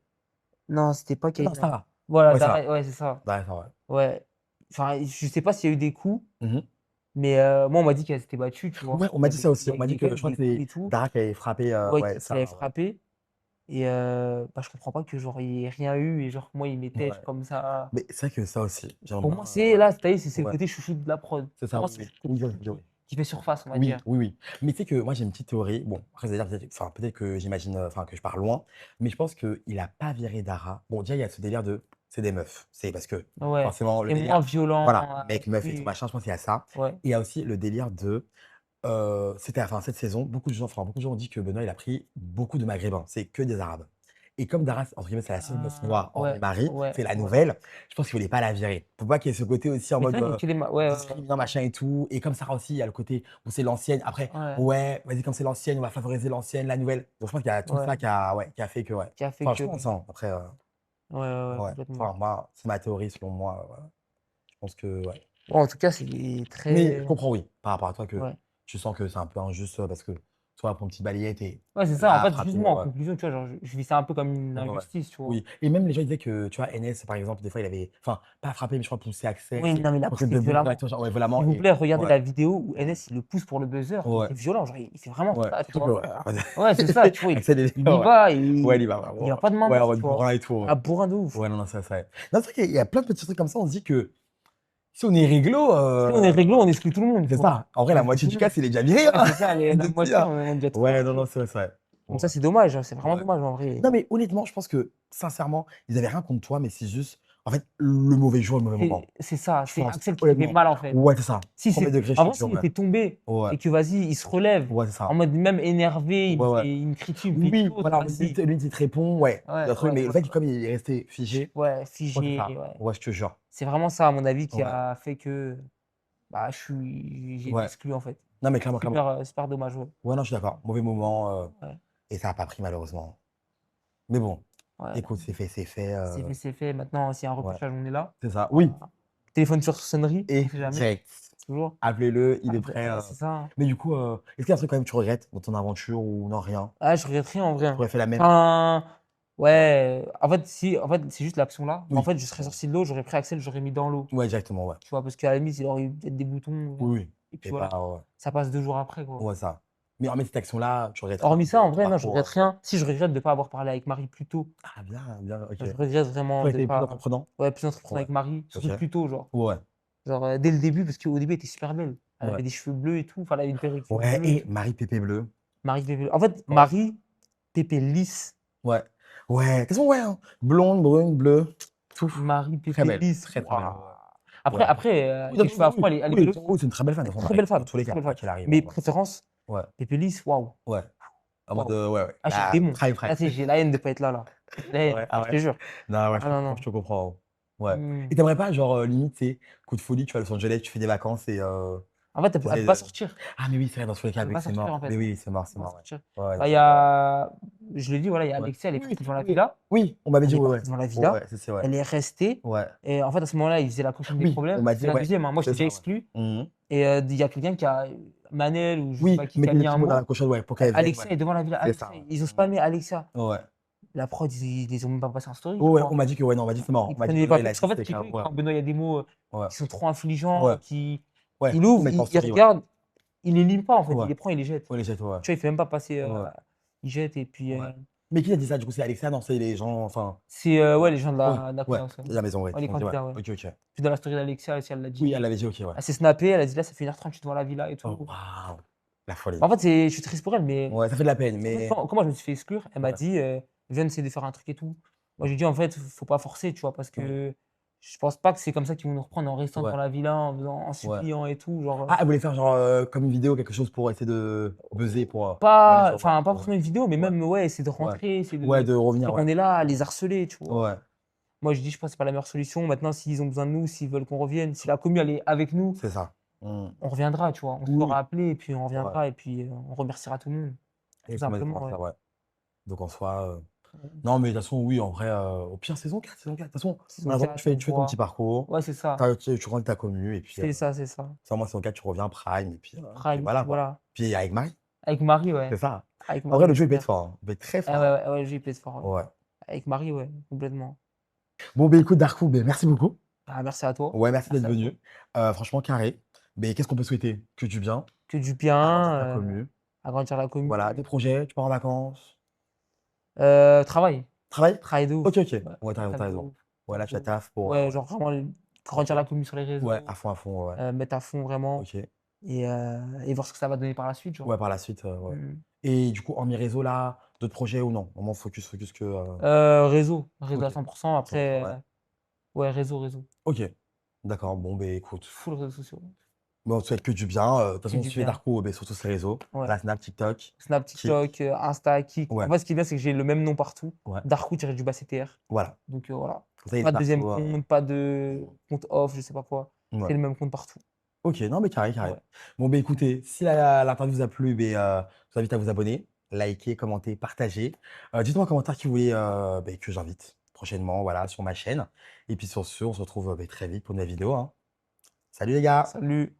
Speaker 2: Non, c'était pas
Speaker 1: Non,
Speaker 2: Kaina.
Speaker 1: Sarah.
Speaker 2: Voilà,
Speaker 1: Ouais,
Speaker 2: Dara,
Speaker 1: Sarah.
Speaker 2: ouais, c'est ça.
Speaker 1: Ouais, ça, ouais.
Speaker 2: Ouais. Enfin, je sais pas s'il y a eu des coups,
Speaker 1: Mmh.
Speaker 2: mais moi, on m'a dit qu'elle s'était battue, tu vois.
Speaker 1: Ouais, on m'a dit ça aussi.
Speaker 2: Il
Speaker 1: On m'a
Speaker 2: y
Speaker 1: dit
Speaker 2: a quand
Speaker 1: que
Speaker 2: même
Speaker 1: je crois
Speaker 2: des
Speaker 1: que
Speaker 2: coups
Speaker 1: c'est
Speaker 2: et tout.
Speaker 1: Dara qui avait frappé,
Speaker 2: Ouais,
Speaker 1: ouais,
Speaker 2: qu'il avait
Speaker 1: Sarah, ouais.
Speaker 2: frappé. Et bah, je comprends pas que genre il y ait rien eu et genre moi il m'était
Speaker 1: Ouais.
Speaker 2: comme ça.
Speaker 1: Mais c'est vrai que ça aussi, j'aimerais
Speaker 2: Pour
Speaker 1: bien,
Speaker 2: moi, c'est
Speaker 1: ouais.
Speaker 2: là, ça y est, c'est le
Speaker 1: Ouais,
Speaker 2: côté chouchou de la prod.
Speaker 1: c'est
Speaker 2: Pour
Speaker 1: ça,
Speaker 2: moi,
Speaker 1: oui,
Speaker 2: c'est
Speaker 1: oui.
Speaker 2: le
Speaker 1: Oui,
Speaker 2: côté
Speaker 1: oui,
Speaker 2: chouchou
Speaker 1: oui, oui.
Speaker 2: qui fait surface, on va
Speaker 1: Oui,
Speaker 2: dire.
Speaker 1: oui, oui. Mais tu sais que moi, j'ai une petite théorie. Bon, après, c'est-à-dire enfin, peut-être que j'imagine, enfin, que je pars loin, mais je pense qu'il a pas viré Dara. Bon, déjà, il y a ce délire de c'est des meufs. C'est parce que
Speaker 2: Ouais,
Speaker 1: forcément, le
Speaker 2: c'est moins
Speaker 1: délire,
Speaker 2: violent.
Speaker 1: voilà, mec, meuf et tout
Speaker 2: Oui,
Speaker 1: machin, je pense qu'il y a ça.
Speaker 2: ouais.
Speaker 1: Et il y a aussi le délire de, c'était enfin, cette saison, beaucoup de gens ont dit que Benoît, il a pris beaucoup de Maghrébins. C'est que des Arabes. Et comme Dara, entre guillemets, c'est la seule meuf noire, hormis
Speaker 2: Ouais,
Speaker 1: Marie,
Speaker 2: ouais,
Speaker 1: c'est la
Speaker 2: ouais.
Speaker 1: nouvelle, je pense qu'il voulait pas la virer. Faut pas qu'il y ait ce côté aussi en
Speaker 2: Mais c'est
Speaker 1: mode,
Speaker 2: vrai qu'il y a que ouais, ouais,
Speaker 1: discriminant, machin et tout. Et comme Sarah aussi, il y a le côté où c'est l'ancienne. Après,
Speaker 2: ouais,
Speaker 1: ouais, vas-y, comme c'est l'ancienne, on va favoriser l'ancienne, la nouvelle. Donc je pense qu'il y a tout
Speaker 2: ouais,
Speaker 1: ça qui a fait que, ouais.
Speaker 2: qui a fait
Speaker 1: Enfin, je
Speaker 2: que
Speaker 1: pense, hein. Après,
Speaker 2: ouais, ouais, ouais,
Speaker 1: ouais.
Speaker 2: complètement.
Speaker 1: Enfin, moi, c'est ma théorie selon moi. Voilà. Je pense que, ouais.
Speaker 2: Bon, en tout cas, c'est
Speaker 1: Mais je
Speaker 2: très
Speaker 1: comprends, oui, par rapport à toi, que
Speaker 2: ouais.
Speaker 1: tu sens que c'est un peu injuste parce que toi, pour une petite balayette et
Speaker 2: Ouais, c'est ça. En
Speaker 1: là,
Speaker 2: fait,
Speaker 1: frapper,
Speaker 2: justement, en
Speaker 1: ouais.
Speaker 2: conclusion, tu vois, genre, je vis ça un peu comme une
Speaker 1: Ouais, ouais.
Speaker 2: injustice, tu vois.
Speaker 1: Oui. Et même les gens ils disaient que, tu vois, NS, par exemple, des fois, il avait, enfin, pas frappé, mais je crois poussé Axel,
Speaker 2: Oui,
Speaker 1: tu sais,
Speaker 2: non, mais il l'a
Speaker 1: quand c'est
Speaker 2: poussé
Speaker 1: debout
Speaker 2: violemment.
Speaker 1: directement, genre, ouais, violemment.
Speaker 2: S'il vous
Speaker 1: Et
Speaker 2: plaît, regardez
Speaker 1: ouais,
Speaker 2: la vidéo où NS, il le pousse pour le buzzer.
Speaker 1: ouais,
Speaker 2: C'est violent, genre, il fait vraiment
Speaker 1: ouais.
Speaker 2: ça, tu
Speaker 1: Surtout que,
Speaker 2: vois.
Speaker 1: ouais,
Speaker 2: Ouais, c'est ça, tu vois,
Speaker 1: Axel,
Speaker 2: il y
Speaker 1: ouais.
Speaker 2: va et
Speaker 1: Ouais, il y va
Speaker 2: il y a
Speaker 1: vraiment.
Speaker 2: pas de main
Speaker 1: Ouais, en
Speaker 2: basse,
Speaker 1: mode
Speaker 2: tu vois.
Speaker 1: bourrin et tout, ouais.
Speaker 2: Ah, bourrin de ouf.
Speaker 1: Ouais, non, non, ça, ça. Non, c'est vrai qu'il y a plein de petits trucs comme ça, on se dit que si on est réglo,
Speaker 2: Si on est réglo, on exclut tout le monde, tu
Speaker 1: c'est
Speaker 2: vois.
Speaker 1: ça. En vrai,
Speaker 2: On
Speaker 1: la
Speaker 2: exclut
Speaker 1: moitié
Speaker 2: tout le
Speaker 1: du
Speaker 2: monde.
Speaker 1: cas, il est déjà viré,
Speaker 2: Ouais,
Speaker 1: hein.
Speaker 2: c'est ça, la
Speaker 1: De se
Speaker 2: moitié,
Speaker 1: dire.
Speaker 2: on est déjà tout
Speaker 1: Ouais, non, non,
Speaker 2: lâché.
Speaker 1: c'est vrai, c'est vrai.
Speaker 2: Donc ça,
Speaker 1: Ouais.
Speaker 2: c'est dommage, hein, c'est vraiment
Speaker 1: Ouais.
Speaker 2: dommage en vrai.
Speaker 1: Non, mais honnêtement, je pense que, sincèrement, ils avaient rien contre toi, mais c'est juste, en fait, le mauvais jour, le mauvais moment.
Speaker 2: C'est ça,
Speaker 1: Je
Speaker 2: c'est
Speaker 1: pense,
Speaker 2: Axel qui s'est fait
Speaker 1: honnêtement.
Speaker 2: mal en fait.
Speaker 1: Ouais, c'est ça.
Speaker 2: Si
Speaker 1: Premier
Speaker 2: c'est
Speaker 1: degré, je
Speaker 2: en
Speaker 1: te
Speaker 2: vrai,
Speaker 1: jure,
Speaker 2: s'il
Speaker 1: ouais.
Speaker 2: était tombé
Speaker 1: Ouais,
Speaker 2: et que vas-y, il se relève
Speaker 1: ouais, c'est
Speaker 2: en
Speaker 1: ça.
Speaker 2: mode même énervé,
Speaker 1: Ouais, ouais.
Speaker 2: il me critique, il me fait une
Speaker 1: Oui,
Speaker 2: faute,
Speaker 1: voilà,
Speaker 2: vas-y.
Speaker 1: limite, il te répond, ouais, il y a un
Speaker 2: Ouais,
Speaker 1: truc,
Speaker 2: ouais,
Speaker 1: mais le
Speaker 2: ouais,
Speaker 1: fait que comme il est resté figé,
Speaker 2: ouais,
Speaker 1: je crois que c'est
Speaker 2: figé,
Speaker 1: ça.
Speaker 2: ouais.
Speaker 1: Ouais, je te jure.
Speaker 2: C'est vraiment ça, à mon avis, qui
Speaker 1: Ouais,
Speaker 2: a fait que, bah, j'ai été
Speaker 1: ouais.
Speaker 2: exclu, en fait.
Speaker 1: Non, mais clairement, clairement.
Speaker 2: Super dommage, ouais.
Speaker 1: Ouais, non, je suis d'accord. Mauvais moment,
Speaker 2: Ouais,
Speaker 1: et ça a pas pris, malheureusement. Mais bon,
Speaker 2: ouais.
Speaker 1: écoute, c'est fait,
Speaker 2: C'est fait. Maintenant, s'il y a un
Speaker 1: ouais,
Speaker 2: repêchage, on est là.
Speaker 1: c'est ça. Oui,
Speaker 2: Voilà. Téléphone sur sonnerie, on
Speaker 1: et
Speaker 2: sait jamais,
Speaker 1: direct.
Speaker 2: toujours.
Speaker 1: Appelez-le, il
Speaker 2: Ah,
Speaker 1: est
Speaker 2: bah,
Speaker 1: prêt.
Speaker 2: c'est ça, hein.
Speaker 1: Mais du coup, est-ce qu'il y a un truc quand même que tu regrettes dans ton aventure ou non, rien?
Speaker 2: Ah, je regrette rien en vrai,
Speaker 1: Tu
Speaker 2: hein.
Speaker 1: aurais fait la même?
Speaker 2: Enfin,
Speaker 1: Ouais.
Speaker 2: ouais, en fait, si, en fait, c'est juste l'action là. Mais en
Speaker 1: Oui.
Speaker 2: fait, je serais sorti de l'eau, j'aurais pris Axel, j'aurais mis dans l'eau.
Speaker 1: Ouais, directement, ouais.
Speaker 2: Tu vois, parce qu'à la limite, il aurait eu peut-être des boutons.
Speaker 1: Oui, oui.
Speaker 2: Et puis
Speaker 1: Et
Speaker 2: voilà,
Speaker 1: pas, ouais.
Speaker 2: ça passe 2 jours après, quoi.
Speaker 1: Ouais, ça. Mais hormis cette action-là, tu regrettes rien
Speaker 2: Hormis
Speaker 1: de
Speaker 2: ça, en
Speaker 1: ton
Speaker 2: vrai, non, je
Speaker 1: parcours,
Speaker 2: regrette rien. Si, je regrette de ne pas avoir parlé avec Marie plus tôt.
Speaker 1: Ah, bien, bien, OK.
Speaker 2: Je regrette
Speaker 1: Ça
Speaker 2: vraiment
Speaker 1: aurait
Speaker 2: de
Speaker 1: été plus
Speaker 2: pas.
Speaker 1: entreprenant?
Speaker 2: Ouais, plus entreprendre
Speaker 1: Ouais.
Speaker 2: avec Marie,
Speaker 1: OK.
Speaker 2: surtout plus tôt, genre.
Speaker 1: Ouais,
Speaker 2: Genre, dès le début, parce qu'au début, elle était super belle. Elle
Speaker 1: ouais.
Speaker 2: avait des cheveux bleus et tout. Enfin, elle avait une perruque
Speaker 1: Ouais,
Speaker 2: bleue et
Speaker 1: et
Speaker 2: tout.
Speaker 1: Marie Pépé Bleu.
Speaker 2: Marie Pépé. En fait,
Speaker 1: Ouais.
Speaker 2: Marie Pépé lisse.
Speaker 1: Ouais. Ouais. De toute façon, ouais, hein. Blonde, brune, bleue, tout.
Speaker 2: Marie
Speaker 1: Très
Speaker 2: Pépé
Speaker 1: belle.
Speaker 2: lisse.
Speaker 1: Très, très belle.
Speaker 2: Waouh.
Speaker 1: Ouais, ouais.
Speaker 2: Après,
Speaker 1: Ouais.
Speaker 2: après
Speaker 1: Oui,
Speaker 2: tes cheveux afro,
Speaker 1: oui.
Speaker 2: elle est
Speaker 1: Oui,
Speaker 2: belle aussi.
Speaker 1: oui, c'est une très belle femme, de toute façon,
Speaker 2: Très
Speaker 1: Marie.
Speaker 2: belle
Speaker 1: Dans
Speaker 2: femme,
Speaker 1: tous les
Speaker 2: très
Speaker 1: cas,
Speaker 2: belle
Speaker 1: quoi
Speaker 2: femme.
Speaker 1: qu'il arrive,
Speaker 2: Mais
Speaker 1: ouais.
Speaker 2: préférence,
Speaker 1: Ouais.
Speaker 2: Pépé lisse, waouh.
Speaker 1: Ouais. En mode,
Speaker 2: Waouh.
Speaker 1: ouais, ouais.
Speaker 2: Ah, j'ai le
Speaker 1: La
Speaker 2: démon.
Speaker 1: prime,
Speaker 2: Là,
Speaker 1: prime.
Speaker 2: tu sais, j'ai la haine de pas être là, là. La haine,
Speaker 1: Ouais, ah
Speaker 2: je te
Speaker 1: ouais?
Speaker 2: jure.
Speaker 1: Non, ouais, je
Speaker 2: Ah
Speaker 1: te
Speaker 2: non,
Speaker 1: comprends,
Speaker 2: non.
Speaker 1: je te comprends. Ouais.
Speaker 2: Mmh.
Speaker 1: Et t'aimerais pas, genre, limite, tu sais, coup de folie, tu vas à Los Angeles, tu fais des vacances et
Speaker 2: En fait, elle peut
Speaker 1: C'est
Speaker 2: pas sortir.
Speaker 1: ah mais oui, c'est vrai, dans tous les cas,
Speaker 2: Elle peut
Speaker 1: oui,
Speaker 2: pas
Speaker 1: c'est
Speaker 2: sortir,
Speaker 1: mort.
Speaker 2: en fait.
Speaker 1: Mais oui, c'est mort,
Speaker 2: Elle
Speaker 1: c'est
Speaker 2: peut pas
Speaker 1: mort, ouais.
Speaker 2: sortir.
Speaker 1: Ouais, ouais,
Speaker 2: Bah, il y
Speaker 1: c'est mort.
Speaker 2: a je l'ai dit, voilà, il y a
Speaker 1: Ouais.
Speaker 2: Alexia, elle est
Speaker 1: Oui, oui,
Speaker 2: partie devant la
Speaker 1: oui.
Speaker 2: villa.
Speaker 1: Oui, on m'avait
Speaker 2: Elle
Speaker 1: dit,
Speaker 2: est
Speaker 1: ouais,
Speaker 2: partie
Speaker 1: ouais.
Speaker 2: devant la
Speaker 1: Ouais,
Speaker 2: villa.
Speaker 1: ouais, c'est vrai.
Speaker 2: Elle est restée
Speaker 1: Ouais.
Speaker 2: et en fait, à ce moment-là, ils faisaient la caution des
Speaker 1: Oui, on
Speaker 2: problèmes.
Speaker 1: m'a
Speaker 2: C'est
Speaker 1: dit,
Speaker 2: la
Speaker 1: ouais,
Speaker 2: deuxième, hein. Moi,
Speaker 1: c'est
Speaker 2: j'étais déjà
Speaker 1: ça, ouais.
Speaker 2: exclu
Speaker 1: Mmh.
Speaker 2: et il y a quelqu'un qui a Manel ou je sais
Speaker 1: Oui,
Speaker 2: pas qui
Speaker 1: mettez
Speaker 2: a
Speaker 1: les
Speaker 2: mis
Speaker 1: petits
Speaker 2: un
Speaker 1: mots dans
Speaker 2: mot.
Speaker 1: la cochonne, ouais, pour qu'elle vienne,
Speaker 2: Alexia
Speaker 1: ouais.
Speaker 2: est devant la villa.
Speaker 1: C'est
Speaker 2: Alexia,
Speaker 1: ça, ouais.
Speaker 2: ils ont
Speaker 1: Mmh.
Speaker 2: spammé Alexia.
Speaker 1: Ouais.
Speaker 2: La prod, ils les ont même pas passé en story, je
Speaker 1: Ouais, ouais, on
Speaker 2: crois.
Speaker 1: m'a dit que ouais, non, on m'a dit c'est mort.
Speaker 2: Ils
Speaker 1: On m'a dit
Speaker 2: prenaient les
Speaker 1: Benoît, il
Speaker 2: papiers
Speaker 1: a
Speaker 2: parce
Speaker 1: dit
Speaker 2: qu'en fait,
Speaker 1: c'était
Speaker 2: Kiko,
Speaker 1: carrément ouais.
Speaker 2: quand Benoît, il y a des mots,
Speaker 1: Ouais.
Speaker 2: qui sont trop infligeants,
Speaker 1: Ouais. Ouais,
Speaker 2: il
Speaker 1: ils
Speaker 2: ouvre,
Speaker 1: mettent en
Speaker 2: il
Speaker 1: story, ouais.
Speaker 2: regarde, il les lit pas, en fait. Il
Speaker 1: Ouais.
Speaker 2: les prend, il les jette.
Speaker 1: Ouais, les jette, ouais.
Speaker 2: Tu vois, il fait même pas passer,
Speaker 1: Ouais.
Speaker 2: il jette et puis,
Speaker 1: Ouais. Mais qui a dit ça, du coup? C'est Alexa? Non, c'est les gens, enfin
Speaker 2: c'est, ouais, les gens de
Speaker 1: ouais,
Speaker 2: la
Speaker 1: ouais,
Speaker 2: coloc, ouais.
Speaker 1: la maison, ouais,
Speaker 2: Ouais,
Speaker 1: qui
Speaker 2: les
Speaker 1: ont dit, ouais.
Speaker 2: candidats, ouais.
Speaker 1: OK, OK.
Speaker 2: Puis dans la story d'Alexia aussi, elle l'a
Speaker 1: Oui,
Speaker 2: dit.
Speaker 1: elle l'avait dit, OK, ouais.
Speaker 2: Elle s'est snappée, elle a dit: «Là, ça fait 1h30, je suis devant la villa et
Speaker 1: Oh
Speaker 2: tout».
Speaker 1: waouh! La folie.
Speaker 2: Bah, en fait, je suis triste pour elle, mais
Speaker 1: Ouais, ça fait de la peine,
Speaker 2: en fait,
Speaker 1: mais
Speaker 2: quand moi je me suis fait exclure, elle m'a
Speaker 1: ouais,
Speaker 2: dit: «Viens, essayer de faire un truc et tout». Moi,
Speaker 1: ouais,
Speaker 2: j'ai dit: «En fait, faut pas forcer», tu vois? Parce
Speaker 1: ouais,
Speaker 2: que je pense pas que c'est comme ça qu'ils vont nous reprendre en restant
Speaker 1: ouais,
Speaker 2: devant la villa, en
Speaker 1: ouais.
Speaker 2: suppliant et tout, genre,
Speaker 1: Ah, elle voulait faire genre, comme une vidéo, quelque chose pour essayer de buzzer pour,
Speaker 2: pas
Speaker 1: Vanessa, ouais,
Speaker 2: enfin, pas
Speaker 1: ouais,
Speaker 2: forcément une vidéo, mais
Speaker 1: ouais,
Speaker 2: même, ouais, essayer de
Speaker 1: ouais.
Speaker 2: rentrer, essayer
Speaker 1: Ouais,
Speaker 2: de
Speaker 1: de revenir,
Speaker 2: dire:
Speaker 1: ouais.
Speaker 2: «On est là», les harceler, tu vois?
Speaker 1: Ouais,
Speaker 2: Moi, je dis: «Je pense que c'est pas la meilleure solution». Maintenant, s'ils ont besoin de nous, s'ils veulent qu'on revienne, si la commu, elle est avec nous,
Speaker 1: c'est ça. Mmh.
Speaker 2: on reviendra, tu vois? On se
Speaker 1: Oui,
Speaker 2: fera
Speaker 1: oui.
Speaker 2: appeler et puis on
Speaker 1: Ouais,
Speaker 2: reviendra et puis, on remerciera tout le monde, tout
Speaker 1: exactement
Speaker 2: simplement, ouais.
Speaker 1: ça, ouais. Donc en soi, non, mais de toute façon, oui, en vrai, au pire saison 4, saison 4. De toute façon, en
Speaker 2: Saison
Speaker 1: attendant,
Speaker 2: 4, on
Speaker 1: tu fais ton petit
Speaker 2: voit.
Speaker 1: parcours,
Speaker 2: Ouais, c'est ça.
Speaker 1: tu rentres ta commu et puis,
Speaker 2: C'est ça, c'est ça.
Speaker 1: ça, moi, saison 4, tu reviens prime et puis
Speaker 2: Prime et
Speaker 1: voilà,
Speaker 2: puis
Speaker 1: quoi.
Speaker 2: voilà.
Speaker 1: Puis avec Marie,
Speaker 2: Avec Marie, ouais.
Speaker 1: c'est ça.
Speaker 2: Avec
Speaker 1: En
Speaker 2: Marie,
Speaker 1: vrai, le jeu, il peut être
Speaker 2: j'espère.
Speaker 1: fort, hein. Il peut être très
Speaker 2: Ah
Speaker 1: fort,
Speaker 2: ouais,
Speaker 1: hein.
Speaker 2: ouais, ouais, j'ai plaide fort, ouais.
Speaker 1: Ouais.
Speaker 2: Avec Marie, ouais, complètement.
Speaker 1: Bon, beh, écoute, Darkou, beh, merci beaucoup.
Speaker 2: Ah, merci à toi.
Speaker 1: Ouais, merci d'être
Speaker 2: Merci à toi.
Speaker 1: venu. Franchement carré. Mais qu'est-ce qu'on peut souhaiter? Que du bien,
Speaker 2: Que du
Speaker 1: agrandir
Speaker 2: bien,
Speaker 1: ta commu,
Speaker 2: agrandir la commu.
Speaker 1: voilà, tes projets, tu pars en vacances?
Speaker 2: Travail.
Speaker 1: Travail?
Speaker 2: Travail de ouf.
Speaker 1: OK, OK.
Speaker 2: Ouais,
Speaker 1: Ouais, tu as raison, tu
Speaker 2: taf
Speaker 1: as
Speaker 2: de
Speaker 1: raison.
Speaker 2: ouf,
Speaker 1: Ouais,
Speaker 2: taf
Speaker 1: là,
Speaker 2: de
Speaker 1: tu as
Speaker 2: ouf.
Speaker 1: taf pour,
Speaker 2: Ouais,
Speaker 1: ouais.
Speaker 2: genre vraiment
Speaker 1: OK.
Speaker 2: grandir la commu sur les
Speaker 1: Ouais,
Speaker 2: réseaux,
Speaker 1: à fond, ouais.
Speaker 2: mettre à fond vraiment
Speaker 1: OK.
Speaker 2: et voir ce que ça va donner par la suite, genre.
Speaker 1: Ouais, par la suite, ouais.
Speaker 2: Mmh.
Speaker 1: Et du coup, hormis réseau là, d'autres projets ou non? Vraiment focus que,
Speaker 2: Réseau à
Speaker 1: OK.
Speaker 2: 100
Speaker 1: 100
Speaker 2: après,
Speaker 1: ouais.
Speaker 2: ouais, réseau.
Speaker 1: OK. D'accord, bon, beh, écoute,
Speaker 2: Full réseaux sociaux.
Speaker 1: bon, on te souhaite que du bien, de toute
Speaker 2: Que
Speaker 1: façon,
Speaker 2: du
Speaker 1: suivez
Speaker 2: bien.
Speaker 1: Darko, beh, sur tous ces réseaux,
Speaker 2: Ouais.
Speaker 1: la Snap, TikTok,
Speaker 2: Snap,
Speaker 1: Kik.
Speaker 2: TikTok, Insta, Kik. En
Speaker 1: Ouais,
Speaker 2: fait, ce qui est bien, c'est que j'ai le même nom partout.
Speaker 1: ouais,
Speaker 2: Darkou-CTR.
Speaker 1: voilà.
Speaker 2: Donc, voilà.
Speaker 1: Comme ça, il est
Speaker 2: Pas de deuxième
Speaker 1: partout,
Speaker 2: compte, pas de compte off, je sais pas quoi.
Speaker 1: ouais.
Speaker 2: C'est le même compte partout.
Speaker 1: OK, non, mais carré, carré.
Speaker 2: Ouais.
Speaker 1: Bon, beh, écoutez, si l'interview vous a plu, beh, je vous invite à vous abonner, liker, commenter, partager. Dites-moi en commentaire qui vous voulez, beh, que j'invite prochainement, voilà, sur ma chaîne. Et puis sur ce, on se retrouve, beh, très vite pour une nouvelle vidéo, hein. Salut les gars!
Speaker 2: Salut.